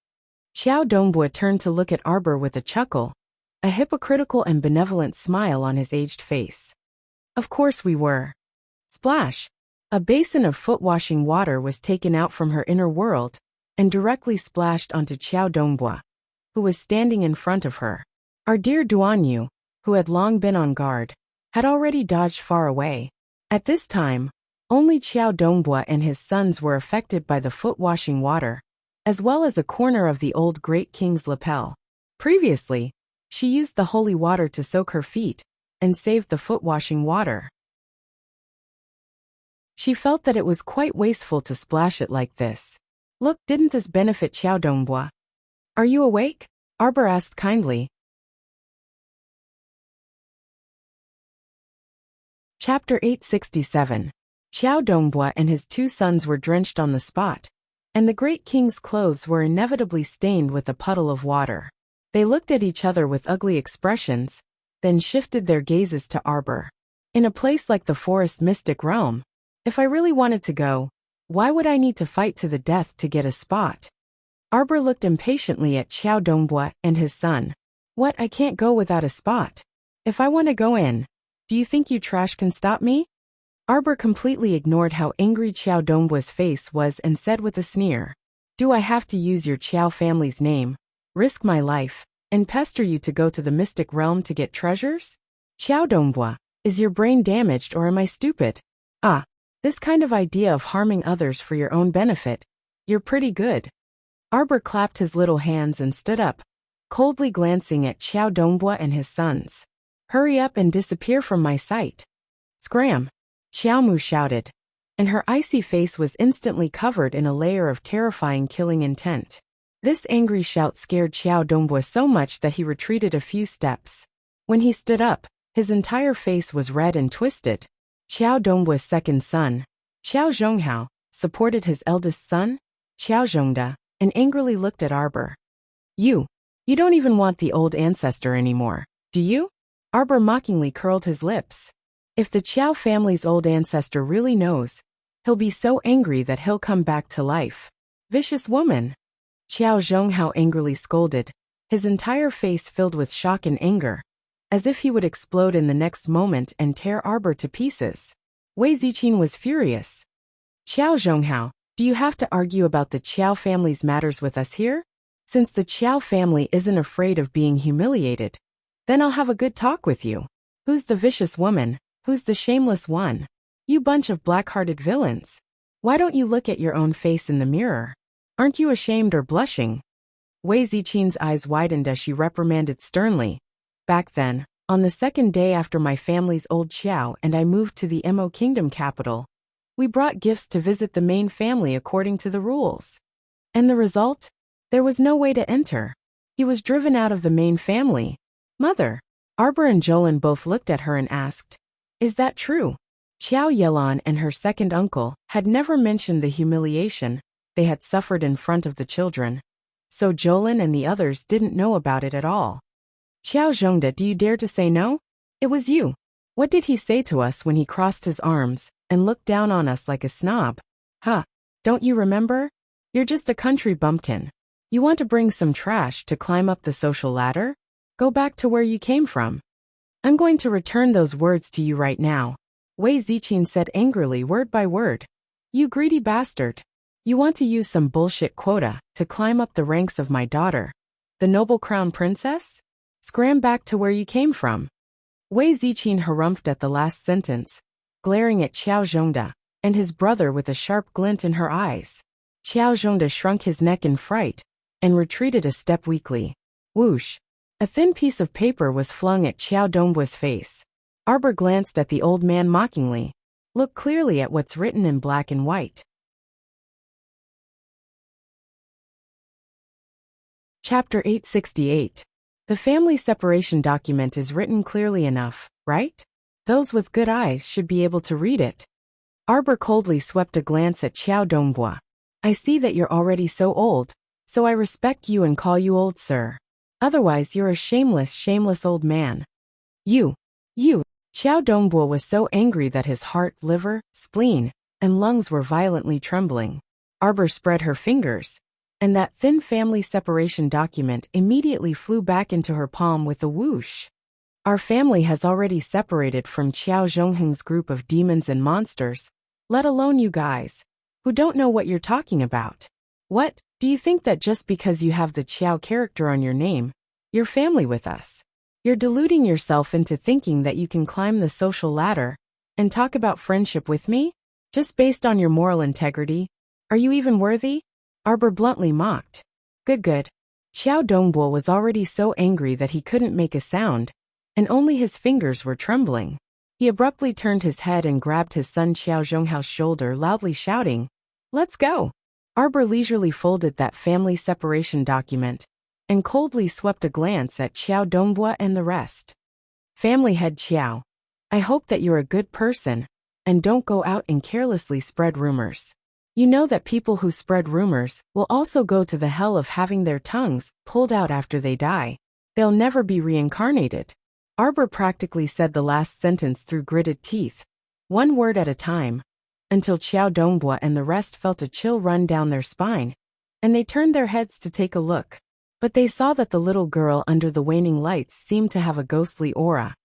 [SPEAKER 1] Xiao Dongbua turned to look at Arbor with a chuckle, a hypocritical and benevolent smile on his aged face. "Of course we were." Splash! A basin of foot-washing water was taken out from her inner world and directly splashed onto Xiao Dongbua, who was standing in front of her. Our dear Duanyu, who had long been on guard, had already dodged far away. At this time, only Xiao Dongbua and his sons were affected by the foot-washing water, as well as a corner of the old great king's lapel. Previously, She used the holy water to soak her feet and saved the foot-washing water. She felt that it was quite wasteful to splash it like this. Look, didn't this benefit Xiao Dongbua? Are you awake? Arbor asked kindly. Chapter 867. Xiao Dongbua and his 2 sons were drenched on the spot, and the great king's clothes were inevitably stained with a puddle of water. They looked at each other with ugly expressions, then shifted their gazes to Arbor. In a place like the forest mystic realm, if I really wanted to go, why would I need to fight to the death to get a spot? Arbor looked impatiently at Xiao Dongbua and his son. What, I can't go without a spot? If I want to go in, do you think you trash can stop me? Arbor completely ignored how angry Xiao Dongbua's face was and said with a sneer, Do I have to use your Xiao family's name, risk my life, and pester you to go to the mystic realm to get treasures? Xiao Dongbua, is your brain damaged or am I stupid? Ah, this kind of idea of harming others for your own benefit, you're pretty good. Arbor clapped his little hands and stood up, coldly glancing at Xiao Dongbua and his sons. Hurry up and disappear from my sight. Scram! Xiaomu shouted, and her icy face was instantly covered in a layer of terrifying killing intent. This angry shout scared Xiao Dongbua so much that he retreated a few steps. When he stood up, his entire face was red and twisted. Xiao Dongbua's second son, Xiao Zhonghao, supported his eldest son, Xiao Zhongda, and angrily looked at Arbor. You don't even want the old ancestor anymore, do you? Arbor mockingly curled his lips. If the Qiao family's old ancestor really knows, he'll be so angry that he'll come back to life. Vicious woman! Xiao Zhonghao angrily scolded, his entire face filled with shock and anger, as if he would explode in the next moment and tear Arbor to pieces. Wei Ziqin was furious. Xiao Zhonghao, do you have to argue about the Qiao family's matters with us here? Since the Qiao family isn't afraid of being humiliated, then I'll have a good talk with you. Who's the vicious woman? Who's the shameless one? You bunch of black-hearted villains. Why don't you look at your own face in the mirror? Aren't you ashamed or blushing? Wei Ziqin's eyes widened as she reprimanded sternly. Back then, on the second day after my family's old Qiao and I moved to the Mo Kingdom capital, we brought gifts to visit the main family according to the rules. And the result? There was no way to enter. He was driven out of the main family. Mother. Arbor and Jolin both looked at her and asked, Is that true? Xiao Yelan and her second uncle had never mentioned the humiliation they had suffered in front of the children, so Jolin and the others didn't know about it at all. Xiao Zhongda, do you dare to say no? It was you. What did he say to us when he crossed his arms and looked down on us like a snob? Huh, don't you remember? You're just a country bumpkin. You want to bring some trash to climb up the social ladder? Go back to where you came from. I'm going to return those words to you right now. Wei Ziqin said angrily word by word. You greedy bastard. You want to use some bullshit quota to climb up the ranks of my daughter, the noble crown princess? Scram back to where you came from. Wei Ziqin harumphed at the last sentence, glaring at Xiao Zhongda and his brother with a sharp glint in her eyes. Xiao Zhongda shrunk his neck in fright and retreated a step weakly. Whoosh! A thin piece of paper was flung at Xiao Dongbua's face. Arbor glanced at the old man mockingly. Look clearly at what's written in black and white. Chapter 868. The family separation document is written clearly enough, right? Those with good eyes should be able to read it. Arbor coldly swept a glance at Xiao Dongbua. I see that you're already so old, so I respect you and call you old sir. Otherwise you're a shameless old man. You. Xiao Dongbua was so angry that his heart, liver, spleen, and lungs were violently trembling. Arbor spread her fingers, and that thin family separation document immediately flew back into her palm with a whoosh. Our family has already separated from Qiao Zhongheng's group of demons and monsters, let alone you guys, who don't know what you're talking about. What, do you think that just because you have the Qiao character on your name, you're family with us? You're deluding yourself into thinking that you can climb the social ladder and talk about friendship with me? Just based on your moral integrity? Are you even worthy? Arbor bluntly mocked. Good. Xiao Dongbo was already so angry that he couldn't make a sound, and only his fingers were trembling. He abruptly turned his head and grabbed his son Xiao Zhonghao's shoulder, loudly shouting, "Let's go!" Arbor leisurely folded that family separation document and coldly swept a glance at Xiao Dongbo and the rest. Family head Xiao, I hope that you're a good person and don't go out and carelessly spread rumors. You know that people who spread rumors will also go to the hell of having their tongues pulled out after they die. They'll never be reincarnated. Arbor practically said the last sentence through gritted teeth, one word at a time, until Xiao Dongbo and the rest felt a chill run down their spine, and they turned their heads to take a look. But they saw that the little girl under the waning lights seemed to have a ghostly aura,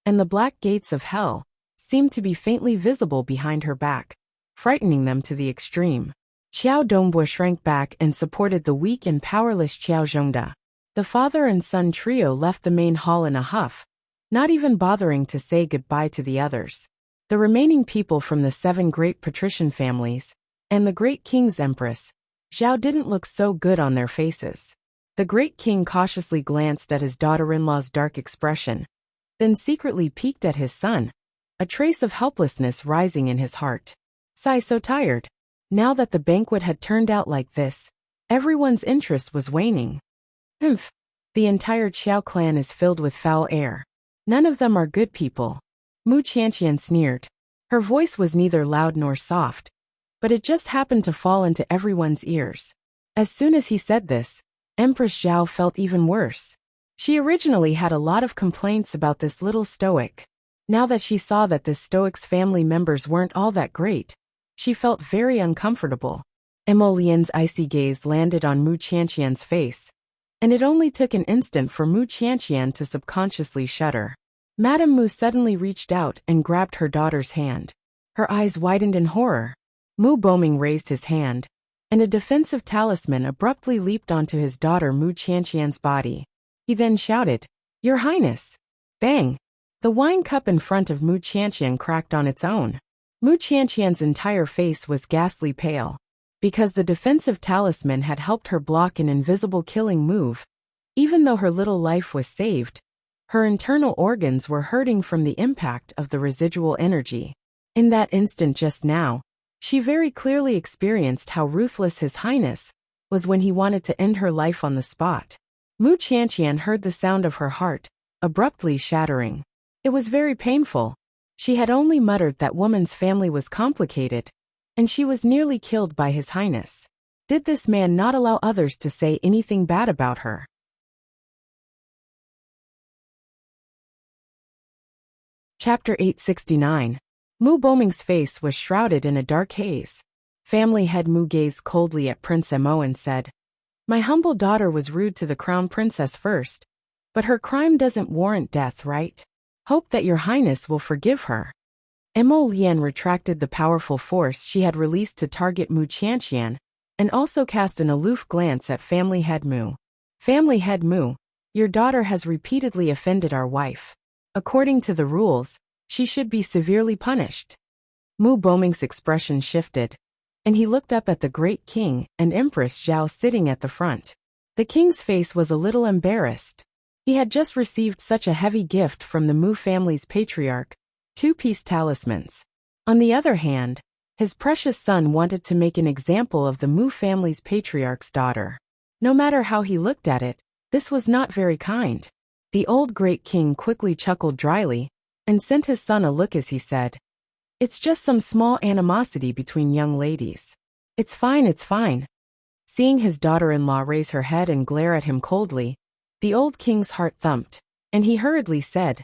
[SPEAKER 1] and the black gates of hell seemed to be faintly visible behind her back, frightening them to the extreme. Xiao Dongbo shrank back and supported the weak and powerless Xiao Zhongda. The father and son trio left the main hall in a huff, not even bothering to say goodbye to the others. The remaining people from the 7 great patrician families and the great king's empress, Zhao, didn't look so good on their faces. The great king cautiously glanced at his daughter-in-law's dark expression, then secretly peeked at his son, a trace of helplessness rising in his heart. Sigh, so tired. Now that the banquet had turned out like this, everyone's interest was waning. Humph. The entire Qiao clan is filled with foul air. None of them are good people. Mu Qianqian sneered. Her voice was neither loud nor soft, but it just happened to fall into everyone's ears. As soon as he said this, Empress Zhao felt even worse. She originally had a lot of complaints about this little stoic. Now that she saw that this stoic's family members weren't all that great, she felt very uncomfortable. Emolien's icy gaze landed on Mu Qianqian's face, and it only took an instant for Mu Qianqian to subconsciously shudder. Madame Mu suddenly reached out and grabbed her daughter's hand. Her eyes widened in horror. Mu Boming raised his hand, and a defensive talisman abruptly leaped onto his daughter Mu Qianqian's body. He then shouted, "Your Highness!" Bang! The wine cup in front of Mu Qianqian cracked on its own. Mu Qianqian's entire face was ghastly pale. Because the defensive talisman had helped her block an invisible killing move, even though her little life was saved, her internal organs were hurting from the impact of the residual energy. In that instant just now, she very clearly experienced how ruthless His Highness was when he wanted to end her life on the spot. Mu Qianqian heard the sound of her heart abruptly shattering. It was very painful. She had only muttered that woman's family was complicated, and she was nearly killed by His Highness. Did this man not allow others to say anything bad about her? Chapter 869. Mu Boming's face was shrouded in a dark haze. Family head Mu gazed coldly at Prince Mo and said, "My humble daughter was rude to the crown princess first, but her crime doesn't warrant death, right? Hope that your highness will forgive her." Mo Lian retracted the powerful force she had released to target Mu Qianqian, and also cast an aloof glance at family head Mu. "Family head Mu, your daughter has repeatedly offended our wife. According to the rules, she should be severely punished." Mu Boming's expression shifted, and he looked up at the great king and Empress Zhao sitting at the front. The king's face was a little embarrassed. He had just received such a heavy gift from the Mu family's patriarch, 2-piece talismans. On the other hand, his precious son wanted to make an example of the Mu family's patriarch's daughter. No matter how he looked at it, this was not very kind. The old great king quickly chuckled dryly, and sent his son a look as he said, "It's just some small animosity between young ladies. It's fine, it's fine." Seeing his daughter-in-law raise her head and glare at him coldly, the old king's heart thumped, and he hurriedly said,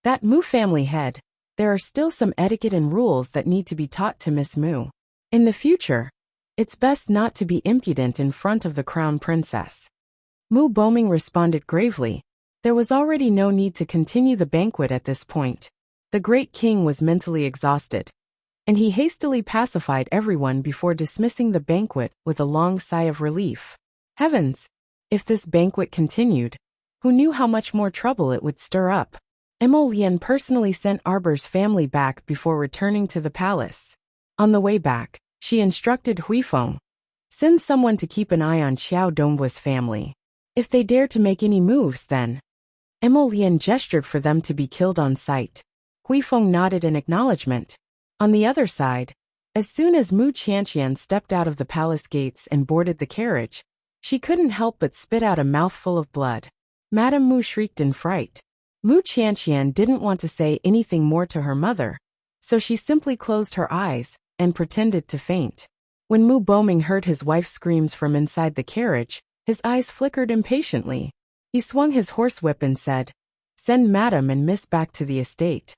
[SPEAKER 1] "That Mu family head, there are still some etiquette and rules that need to be taught to Miss Mu. In the future, it's best not to be impudent in front of the crown princess." Mu Boming responded gravely. There was already no need to continue the banquet at this point. The great king was mentally exhausted, and he hastily pacified everyone before dismissing the banquet with a long sigh of relief. Heavens! If this banquet continued, who knew how much more trouble it would stir up? Mo Lian personally sent Arbor's family back before returning to the palace. On the way back, she instructed Huifeng, "Send someone to keep an eye on Xiao Dongbo's family. If they dare to make any moves, then. Emolian gestured for them to be killed on sight. Huifeng nodded in acknowledgement. On the other side, as soon as Mu Qianqian stepped out of the palace gates and boarded the carriage, she couldn't help but spit out a mouthful of blood. Madame Mu shrieked in fright. Mu Qianqian didn't want to say anything more to her mother, so she simply closed her eyes and pretended to faint. When Mu Boming heard his wife's screams from inside the carriage, his eyes flickered impatiently. He swung his horsewhip and said, "Send Madame and Miss back to the estate."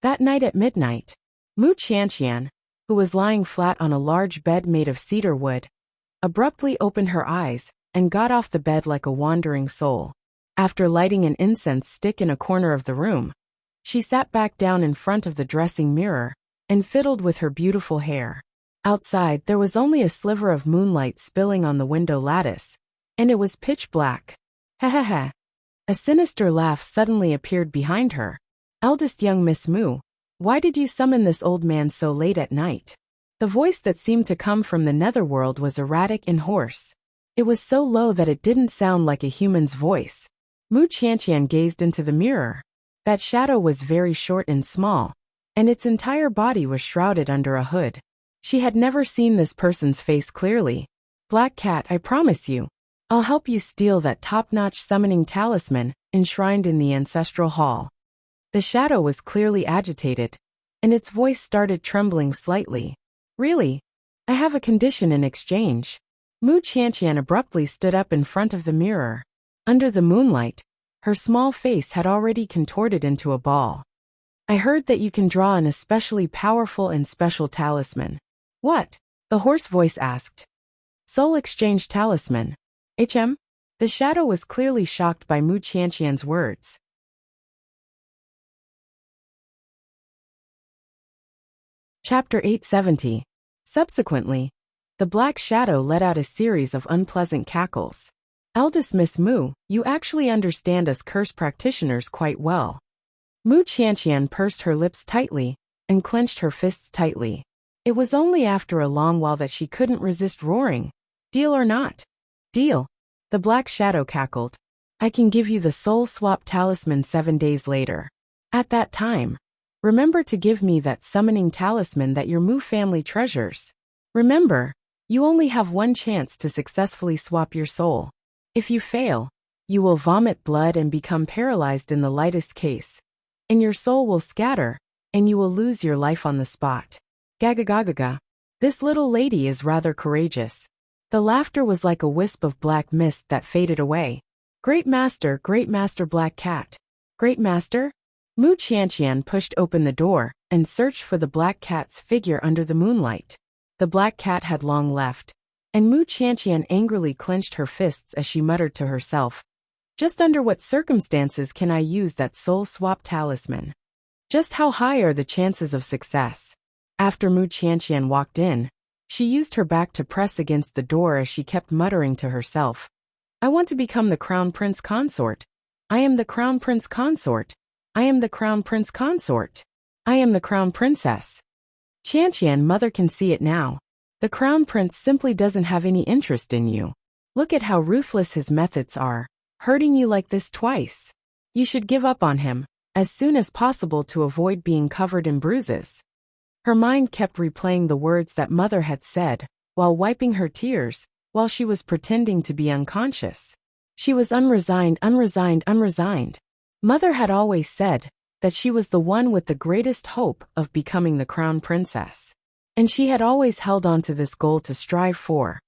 [SPEAKER 1] That night at midnight, Mu Qianqian, who was lying flat on a large bed made of cedar wood, abruptly opened her eyes and got off the bed like a wandering soul. After lighting an incense stick in a corner of the room, she sat back down in front of the dressing mirror and fiddled with her beautiful hair. Outside, there was only a sliver of moonlight spilling on the window lattice, and it was pitch black. Ha ha ha. A sinister laugh suddenly appeared behind her. "Eldest young Miss Mu, why did you summon this old man so late at night?" The voice that seemed to come from the netherworld was erratic and hoarse. It was so low that it didn't sound like a human's voice. Mu Qianqian gazed into the mirror. That shadow was very short and small, and its entire body was shrouded under a hood. She had never seen this person's face clearly. "Black Cat, I promise you, I'll help you steal that top-notch summoning talisman enshrined in the ancestral hall." The shadow was clearly agitated, and its voice started trembling slightly. "Really? I have a condition in exchange." Mu Qianqian abruptly stood up in front of the mirror. Under the moonlight, her small face had already contorted into a ball. "I heard that you can draw an especially powerful and special talisman." "What?" the hoarse voice asked. "Soul Exchange Talisman. HM?" The shadow was clearly shocked by Mu Qianqian's words. Chapter 870. Subsequently, the black shadow let out a series of unpleasant cackles. "Eldest Miss Mu, you actually understand us curse practitioners quite well." Mu Qianqian pursed her lips tightly and clenched her fists tightly. It was only after a long while that she couldn't resist roaring. "Deal or not?" "Deal." The black shadow cackled. "I can give you the soul swap talisman 7 days later. At that time, remember to give me that summoning talisman that your Mu family treasures. Remember, you only have one chance to successfully swap your soul. If you fail, you will vomit blood and become paralyzed in the lightest case, and your soul will scatter, and you will lose your life on the spot." Gagagagaga. This little lady is rather courageous. The laughter was like a wisp of black mist that faded away. Great Master Black Cat." "Great Master?" Mu Qianqian pushed open the door and searched for the black cat's figure under the moonlight. The black cat had long left, and Mu Qianqian angrily clenched her fists as she muttered to herself, "Just under what circumstances can I use that soul swap talisman? Just how high are the chances of success?" After Mu Qianqian walked in, she used her back to press against the door as she kept muttering to herself, "I want to become the Crown Prince Consort. I am the Crown Prince Consort. I am the Crown Prince Consort. I am the Crown Princess." "Qianqian, mother can see it now. The Crown Prince simply doesn't have any interest in you. Look at how ruthless his methods are, hurting you like this twice. You should give up on him as soon as possible to avoid being covered in bruises." Her mind kept replaying the words that mother had said, while wiping her tears, while she was pretending to be unconscious. She was unresigned. Mother had always said that she was the one with the greatest hope of becoming the Crown Princess. And she had always held on to this goal to strive for,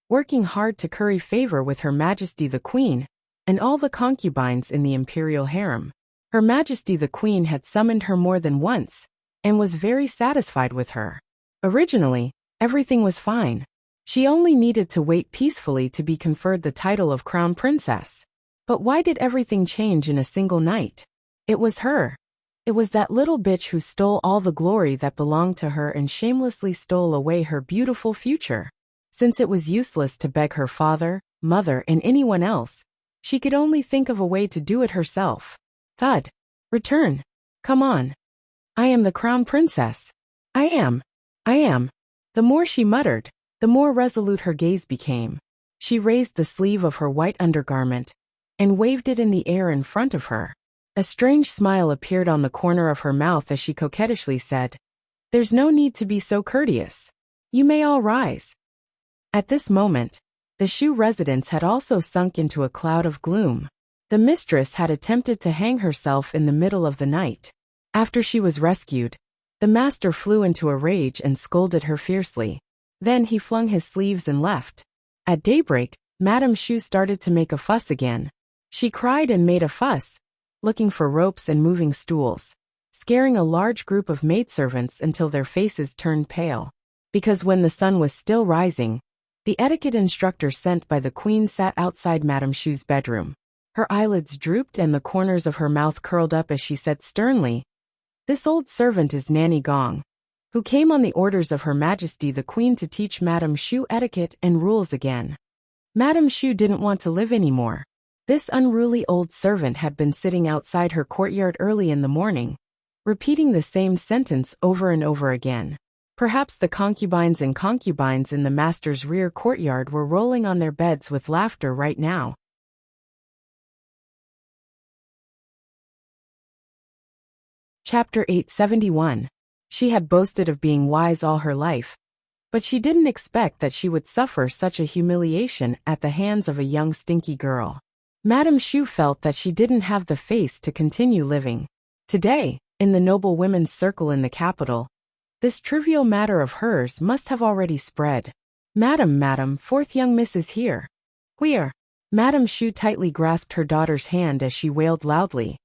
[SPEAKER 1] working hard to curry favor with Her Majesty the Queen and all the concubines in the imperial harem. Her Majesty the Queen had summoned her more than once, and was very satisfied with her. Originally, everything was fine. She only needed to wait peacefully to be conferred the title of Crown Princess. But why did everything change in a single night? It was her. It was that little bitch who stole all the glory that belonged to her and shamelessly stole away her beautiful future. Since it was useless to beg her father, mother, and anyone else, she could only think of a way to do it herself. Thud. "Return. Come on. I am the Crown Princess. I am. The more she muttered, the more resolute her gaze became. She raised the sleeve of her white undergarment and waved it in the air in front of her. A strange smile appeared on the corner of her mouth as she coquettishly said, "There's no need to be so courteous. You may all rise." At this moment, the Shu residence had also sunk into a cloud of gloom. The mistress had attempted to hang herself in the middle of the night. After she was rescued, the master flew into a rage and scolded her fiercely. Then he flung his sleeves and left. At daybreak, Madame Shu started to make a fuss again. She cried and made a fuss, looking for ropes and moving stools, scaring a large group of maidservants until their faces turned pale. Because when the sun was still rising, the etiquette instructor sent by the queen sat outside Madame Shu's bedroom. Her eyelids drooped and the corners of her mouth curled up as she said sternly, "This old servant is Nanny Gong, who came on the orders of Her Majesty the Queen to teach Madame Shu etiquette and rules again." Madame Shu didn't want to live anymore. This unruly old servant had been sitting outside her courtyard early in the morning, repeating the same sentence over and over again. Perhaps the concubines in the master's rear courtyard were rolling on their beds with laughter right now. Chapter 871. She had boasted of being wise all her life, but she didn't expect that she would suffer such a humiliation at the hands of a young stinky girl. Madame Shu felt that she didn't have the face to continue living. Today, in the noble women's circle in the capital, this trivial matter of hers must have already spread. Madam, fourth young miss is here. Where? Madame Shu tightly grasped her daughter's hand as she wailed loudly.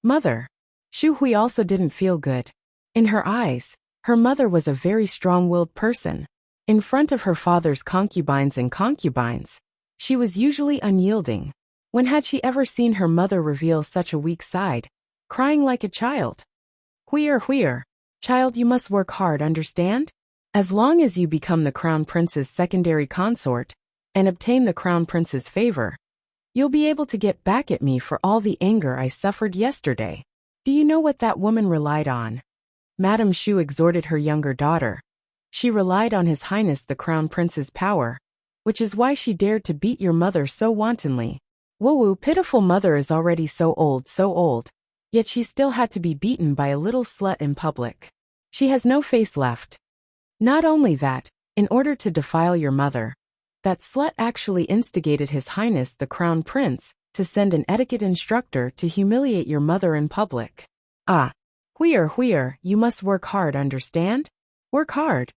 [SPEAKER 1] Mother. Shu Hui also didn't feel good. In her eyes, her mother was a very strong-willed person. In front of her father's concubines, she was usually unyielding. When had she ever seen her mother reveal such a weak side, crying like a child? Huir. Child, you must work hard, understand? As long as you become the crown prince's secondary consort and obtain the crown prince's favor, you'll be able to get back at me for all the anger I suffered yesterday. Do you know what that woman relied on? Madame Shu exhorted her younger daughter. She relied on His Highness the Crown Prince's power, which is why she dared to beat your mother so wantonly. Woo, pitiful mother is already so old, yet she still had to be beaten by a little slut in public. She has no face left. Not only that, in order to defile your mother, that slut actually instigated His Highness the Crown Prince to send an etiquette instructor to humiliate your mother in public. Huir, you must work hard, understand? Work hard.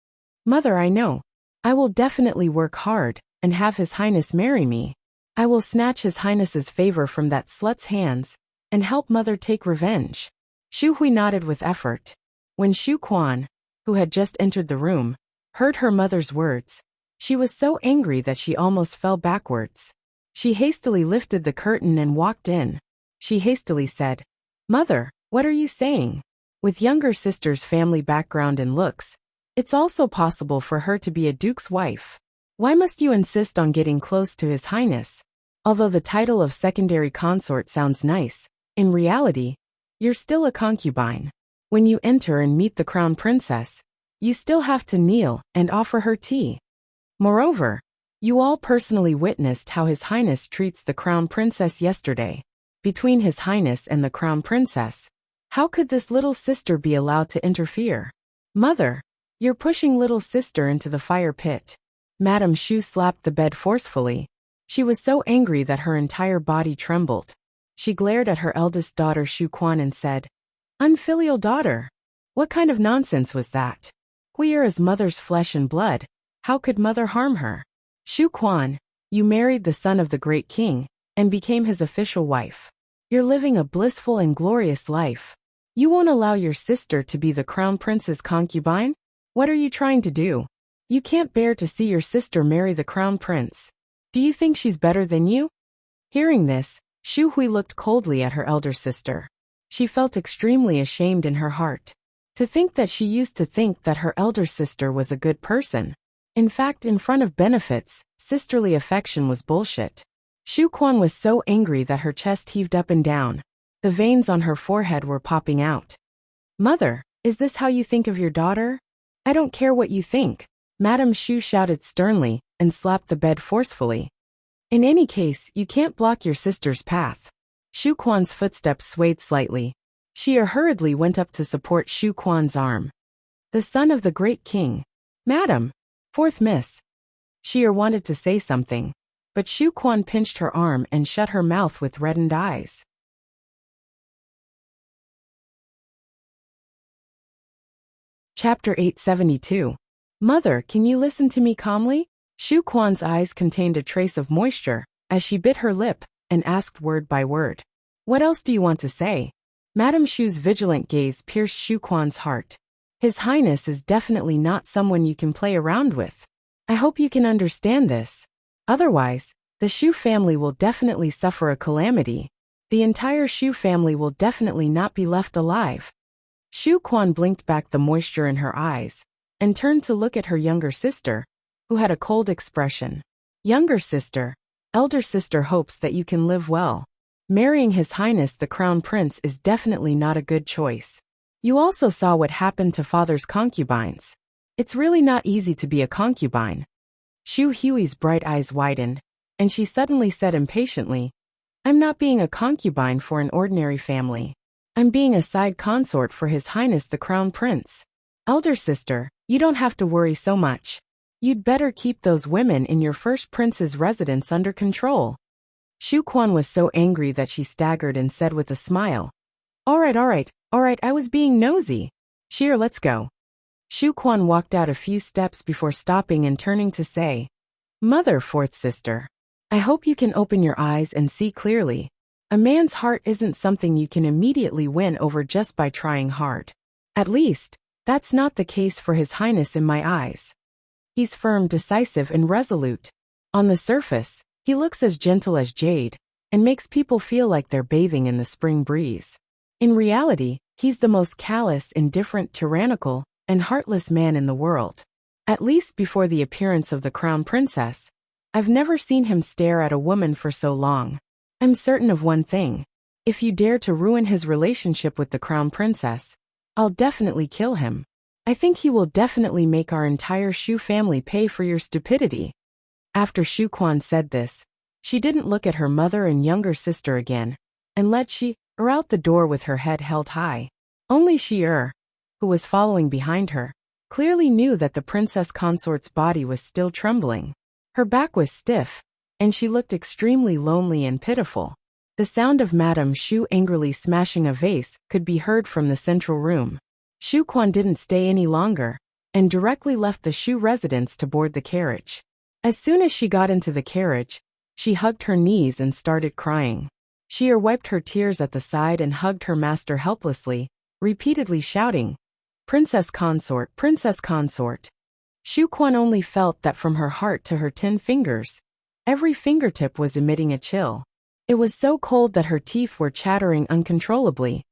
[SPEAKER 1] Mother, I know. I will definitely work hard and have His Highness marry me. I will snatch His Highness's favor from that slut's hands and help mother take revenge. Shu Hui nodded with effort. When Shu Quan, who had just entered the room, heard her mother's words, she was so angry that she almost fell backwards. She hastily lifted the curtain and walked in. She hastily said, Mother, what are you saying? With younger sister's family background and looks, it's also possible for her to be a duke's wife. Why must you insist on getting close to His Highness? Although the title of secondary consort sounds nice, in reality, you're still a concubine. When you enter and meet the crown princess, you still have to kneel and offer her tea. Moreover, you all personally witnessed how His Highness treats the crown princess yesterday. Between His Highness and the crown princess, how could this little sister be allowed to interfere? Mother, you're pushing little sister into the fire pit. Madame Shu slapped the bed forcefully. She was so angry that her entire body trembled. She glared at her eldest daughter Shu Quan and said, Unfilial daughter. What kind of nonsense was that? Huir is mother's flesh and blood. How could mother harm her? Shu Quan, you married the son of the great king and became his official wife. You're living a blissful and glorious life. You won't allow your sister to be the crown prince's concubine? What are you trying to do? You can't bear to see your sister marry the crown prince. Do you think she's better than you? Hearing this, Shu Hui looked coldly at her elder sister. She felt extremely ashamed in her heart. To think that she used to think that her elder sister was a good person. In fact, in front of benefits, sisterly affection was bullshit. Shu Quan was so angry that her chest heaved up and down. The veins on her forehead were popping out. Mother, is this how you think of your daughter? I don't care what you think. Madame Shu shouted sternly and slapped the bed forcefully. In any case, you can't block your sister's path. Shu Quan's footsteps swayed slightly. Xia hurriedly went up to support Shu Quan's arm. The son of the great king. Madam. Fourth miss. Xia wanted to say something, but Shu Quan pinched her arm and shut her mouth with reddened eyes. Chapter 872. Mother, can you listen to me calmly? Shu Quan's eyes contained a trace of moisture, as she bit her lip, and asked word by word. What else do you want to say? Madame Shu's vigilant gaze pierced Shu Quan's heart. His Highness is definitely not someone you can play around with. I hope you can understand this. Otherwise, the Shu family will definitely suffer a calamity. The entire Shu family will definitely not be left alive. Shu Quan blinked back the moisture in her eyes, and turned to look at her younger sister, who had a cold expression. Younger sister, elder sister hopes that you can live well. Marrying His Highness the Crown Prince is definitely not a good choice. You also saw what happened to father's concubines. It's really not easy to be a concubine. Shu Hui's bright eyes widened, and she suddenly said impatiently, I'm not being a concubine for an ordinary family. I'm being a side consort for His Highness the Crown Prince. Elder sister, you don't have to worry so much. You'd better keep those women in your first prince's residence under control. Shu Quan was so angry that she staggered and said with a smile, All right, I was being nosy. Xia, let's go. Shu Quan walked out a few steps before stopping and turning to say, Mother, fourth sister, I hope you can open your eyes and see clearly. A man's heart isn't something you can immediately win over just by trying hard. At least, that's not the case for His Highness in my eyes. He's firm, decisive, and resolute. On the surface, he looks as gentle as jade, and makes people feel like they're bathing in the spring breeze. In reality, he's the most callous, indifferent, tyrannical, and heartless man in the world. At least before the appearance of the Crown Princess, I've never seen him stare at a woman for so long. I'm certain of one thing. If you dare to ruin his relationship with the Crown Princess, I'll definitely kill him. I think he will definitely make our entire Shu family pay for your stupidity. After Shu Quan said this, she didn't look at her mother and younger sister again, and led Xia out the door with her head held high. Only Xia, who was following behind her, clearly knew that the princess consort's body was still trembling. Her back was stiff, and she looked extremely lonely and pitiful. The sound of Madame Shu angrily smashing a vase could be heard from the central room. Shu Quan didn't stay any longer, and directly left the Shu residence to board the carriage. As soon as she got into the carriage, she hugged her knees and started crying. Xia wiped her tears at the side and hugged her master helplessly, repeatedly shouting, Princess Consort, Princess Consort. Shu Quan only felt that from her heart to her 10 fingers, every fingertip was emitting a chill. It was so cold that her teeth were chattering uncontrollably.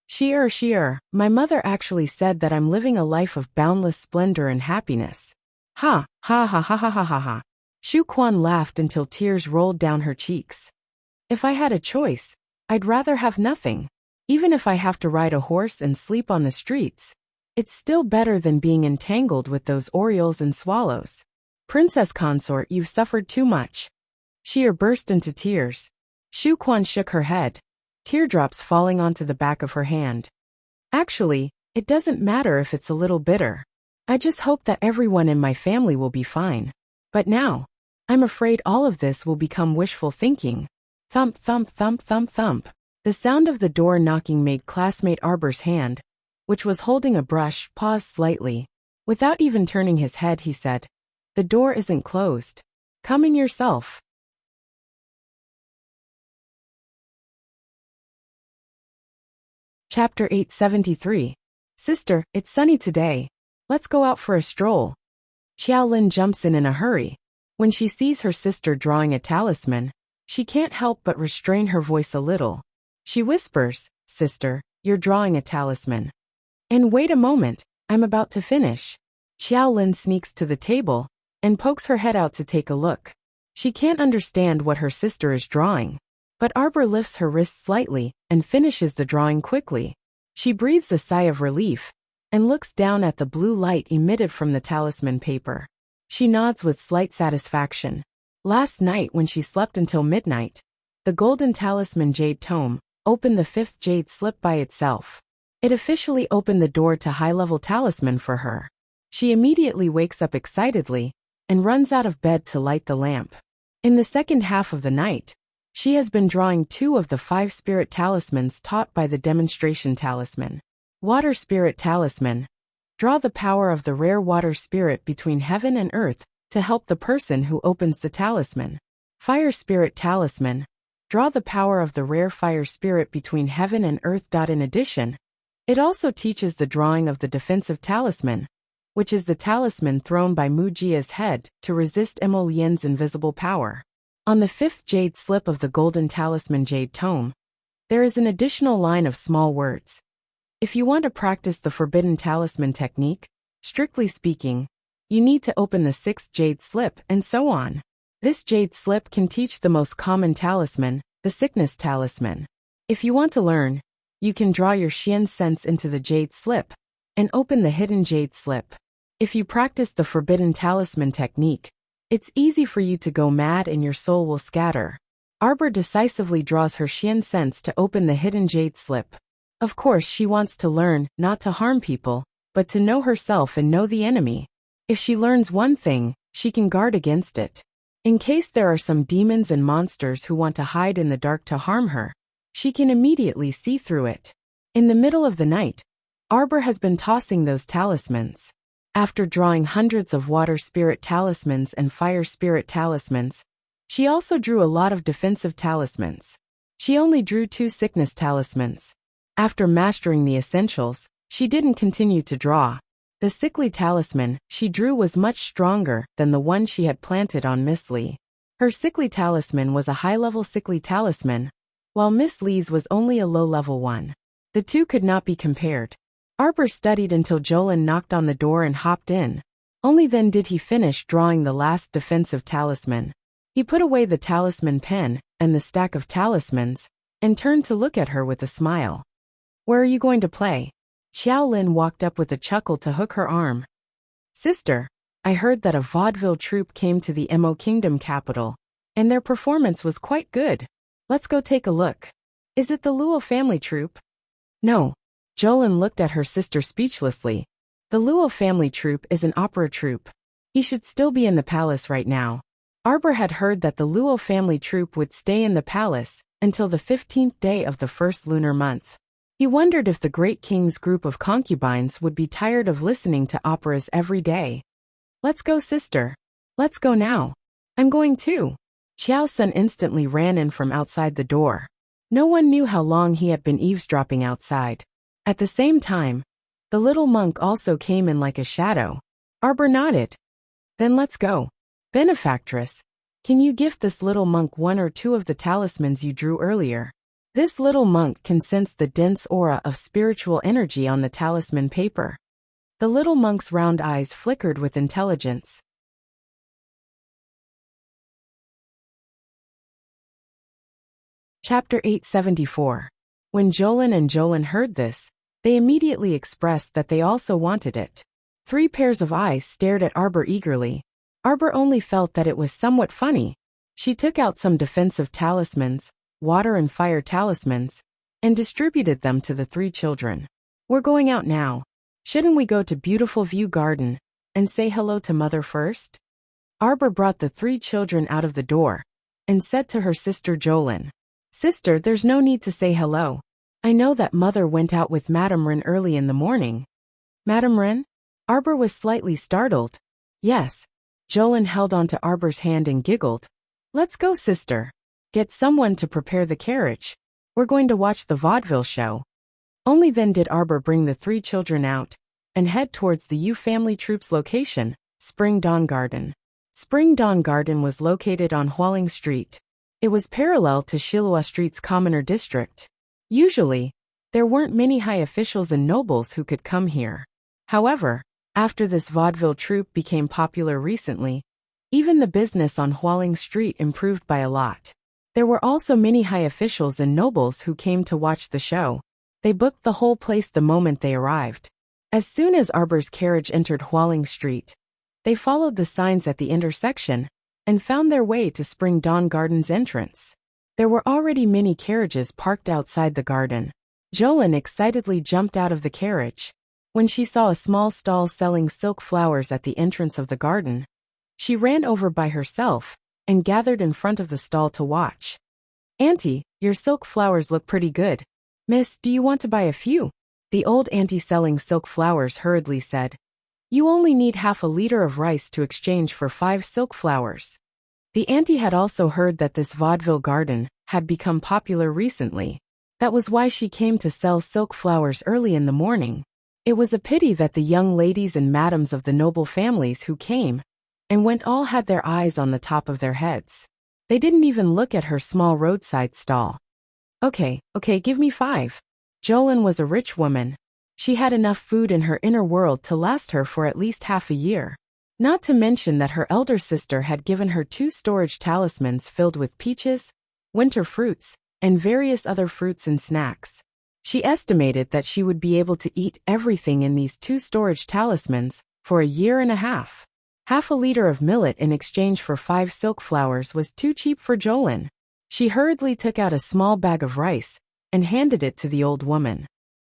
[SPEAKER 1] Xia, my mother actually said that I'm living a life of boundless splendor and happiness. Ha, ha ha ha ha ha ha ha. Shu Quan laughed until tears rolled down her cheeks. If I had a choice, I'd rather have nothing. Even if I have to ride a horse and sleep on the streets, it's still better than being entangled with those orioles and swallows. Princess Consort, you've suffered too much. Xia burst into tears. Shu Quan shook her head, teardrops falling onto the back of her hand. Actually, it doesn't matter if it's a little bitter. I just hope that everyone in my family will be fine. But now, I'm afraid all of this will become wishful thinking. Thump, thump, thump, thump, thump. The sound of the door knocking made classmate Arbor's hand, which was holding a brush, pause slightly. Without even turning his head, he said, The door isn't closed. Come in yourself. Chapter 873. Sister, it's sunny today. Let's go out for a stroll. Xiaolin jumps in a hurry. When she sees her sister drawing a talisman, she can't help but restrain her voice a little. She whispers, Sister, you're drawing a talisman. And wait a moment, I'm about to finish. Xiaolin sneaks to the table and pokes her head out to take a look. She can't understand what her sister is drawing. But Arbor lifts her wrist slightly and finishes the drawing quickly. She breathes a sigh of relief and looks down at the blue light emitted from the talisman paper. She nods with slight satisfaction. Last night when she slept until midnight, the golden talisman jade tome opened the fifth jade slip by itself. It officially opened the door to high-level talisman for her. She immediately wakes up excitedly and runs out of bed to light the lamp. In the second half of the night, she has been drawing 2 of the 5 spirit talismans taught by the demonstration talisman. Water spirit talisman. Draw the power of the rare water spirit between heaven and earth to help the person who opens the talisman. Fire spirit talisman. Draw the power of the rare fire spirit between heaven and earth. In addition, it also teaches the drawing of the defensive talisman, which is the talisman thrown by Wuxia's head to resist Emolien's invisible power. On the 5th jade slip of the golden talisman jade tome, there is an additional line of small words. If you want to practice the forbidden talisman technique, strictly speaking, you need to open the 6th jade slip and so on. This jade slip can teach the most common talisman, the sickness talisman. If you want to learn, you can draw your Xian sense into the jade slip and open the hidden jade slip. If you practice the forbidden talisman technique, it's easy for you to go mad and your soul will scatter. Arbor decisively draws her Xian sense to open the hidden jade slip. Of course she wants to learn not to harm people, but to know herself and know the enemy. If she learns one thing, she can guard against it. In case there are some demons and monsters who want to hide in the dark to harm her, she can immediately see through it. In the middle of the night, Arbor has been tossing those talismans. After drawing hundreds of water spirit talismans and fire spirit talismans, she also drew a lot of defensive talismans. She only drew 2 sickness talismans. After mastering the essentials, she didn't continue to draw. The sickly talisman she drew was much stronger than the one she had planted on Miss Li. Her sickly talisman was a high-level sickly talisman, while Miss Li's was only a low-level one. The two could not be compared. Arbor studied until Jolin knocked on the door and hopped in. Only then did he finish drawing the last defensive talisman. He put away the talisman pen and the stack of talismans and turned to look at her with a smile. "Where are you going to play?" Xiao Lin walked up with a chuckle to hook her arm. "Sister, I heard that a vaudeville troupe came to the Mo Kingdom capital, and their performance was quite good. Let's go take a look." "Is it the Luo family troupe?" "No." Jolin looked at her sister speechlessly. "The Luo family troupe is an opera troupe. He should still be in the palace right now." Arbor had heard that the Luo family troupe would stay in the palace until the 15th day of the first lunar month. He wondered if the great king's group of concubines would be tired of listening to operas every day. "Let's go, sister. Let's go now." "I'm going too." Xiao Sun instantly ran in from outside the door. No one knew how long he had been eavesdropping outside. At the same time, the little monk also came in like a shadow. Arbor nodded. "Then let's go. Benefactress, can you gift this little monk 1 or 2 of the talismans you drew earlier? This little monk can sense the dense aura of spiritual energy on the talisman paper." The little monk's round eyes flickered with intelligence. Chapter 874. When Jolin and Jolin heard this, they immediately expressed that they also wanted it. 3 pairs of eyes stared at Arbor eagerly. Arbor only felt that it was somewhat funny. She took out some defensive talismans, water and fire talismans, and distributed them to the 3 children. "We're going out now. Shouldn't we go to Beautiful View Garden and say hello to Mother first?" Arbor brought the 3 children out of the door and said to her sister Jolin, "Sister, there's no need to say hello. I know that Mother went out with Madame Ren early in the morning." "Madame Ren?" Arbor was slightly startled. "Yes." Jolin held onto Arbor's hand and giggled. "Let's go, sister. Get someone to prepare the carriage. We're going to watch the vaudeville show." Only then did Arbor bring the 3 children out and head towards the Yu family troupe's location, Spring Dawn Garden. Spring Dawn Garden was located on Hualing Street. It was parallel to Shilua Street's commoner district. Usually, there weren't many high officials and nobles who could come here. However, after this vaudeville troupe became popular recently, even the business on Hualing Street improved by a lot. There were also many high officials and nobles who came to watch the show. They booked the whole place the moment they arrived. As soon as Arbor's carriage entered Hualing Street, they followed the signs at the intersection and found their way to Spring Dawn Garden's entrance. There were already many carriages parked outside the garden. Jolene excitedly jumped out of the carriage. When she saw a small stall selling silk flowers at the entrance of the garden, she ran over by herself and gathered in front of the stall to watch. "Auntie, your silk flowers look pretty good. Miss, do you want to buy a few?" The old auntie selling silk flowers hurriedly said. "You only need half a liter of rice to exchange for 5 silk flowers." The auntie had also heard that this vaudeville garden had become popular recently. That was why she came to sell silk flowers early in the morning. It was a pity that the young ladies and madams of the noble families who came and went all had their eyes on the top of their heads. They didn't even look at her small roadside stall. Okay, give me 5. Jolene was a rich woman. She had enough food in her inner world to last her for at least half a year. Not to mention that her elder sister had given her 2 storage talismans filled with peaches, winter fruits, and various other fruits and snacks. She estimated that she would be able to eat everything in these 2 storage talismans for a year and a half. Half a liter of millet in exchange for 5 silk flowers was too cheap for Jolene. She hurriedly took out a small bag of rice and handed it to the old woman.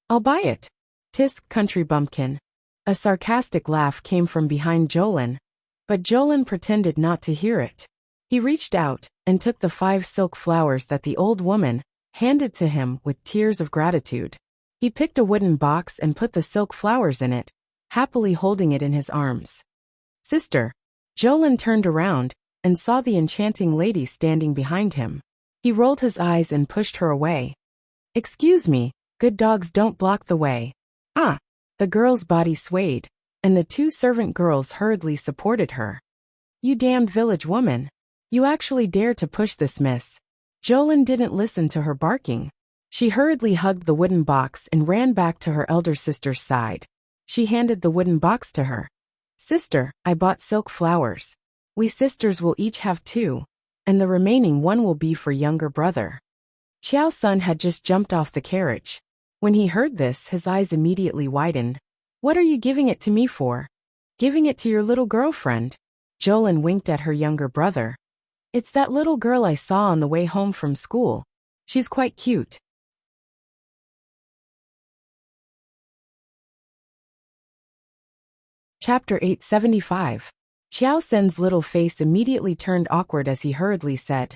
[SPEAKER 1] "I'll buy it. Tisk, country bumpkin." A sarcastic laugh came from behind Jolene, but Jolene pretended not to hear it. He reached out and took the 5 silk flowers that the old woman handed to him with tears of gratitude. He picked a wooden box and put the silk flowers in it, happily holding it in his arms. "Sister." Jolene turned around and saw the enchanting lady standing behind him. He rolled his eyes and pushed her away. "Excuse me, good dogs don't block the way." "Ah." The girl's body swayed, and the 2 servant girls hurriedly supported her. "You damned village woman. You actually dare to push this miss." Jolene didn't listen to her barking. She hurriedly hugged the wooden box and ran back to her elder sister's side. She handed the wooden box to her. "Sister, I bought silk flowers. We sisters will each have 2, and the remaining 1 will be for younger brother." Xiao's son had just jumped off the carriage. When he heard this, his eyes immediately widened. "What are you giving it to me for?" "Giving it to your little girlfriend." Jolene winked at her younger brother. "It's that little girl I saw on the way home from school. She's quite cute." Chapter 875. Xiao Sen's little face immediately turned awkward as he hurriedly said,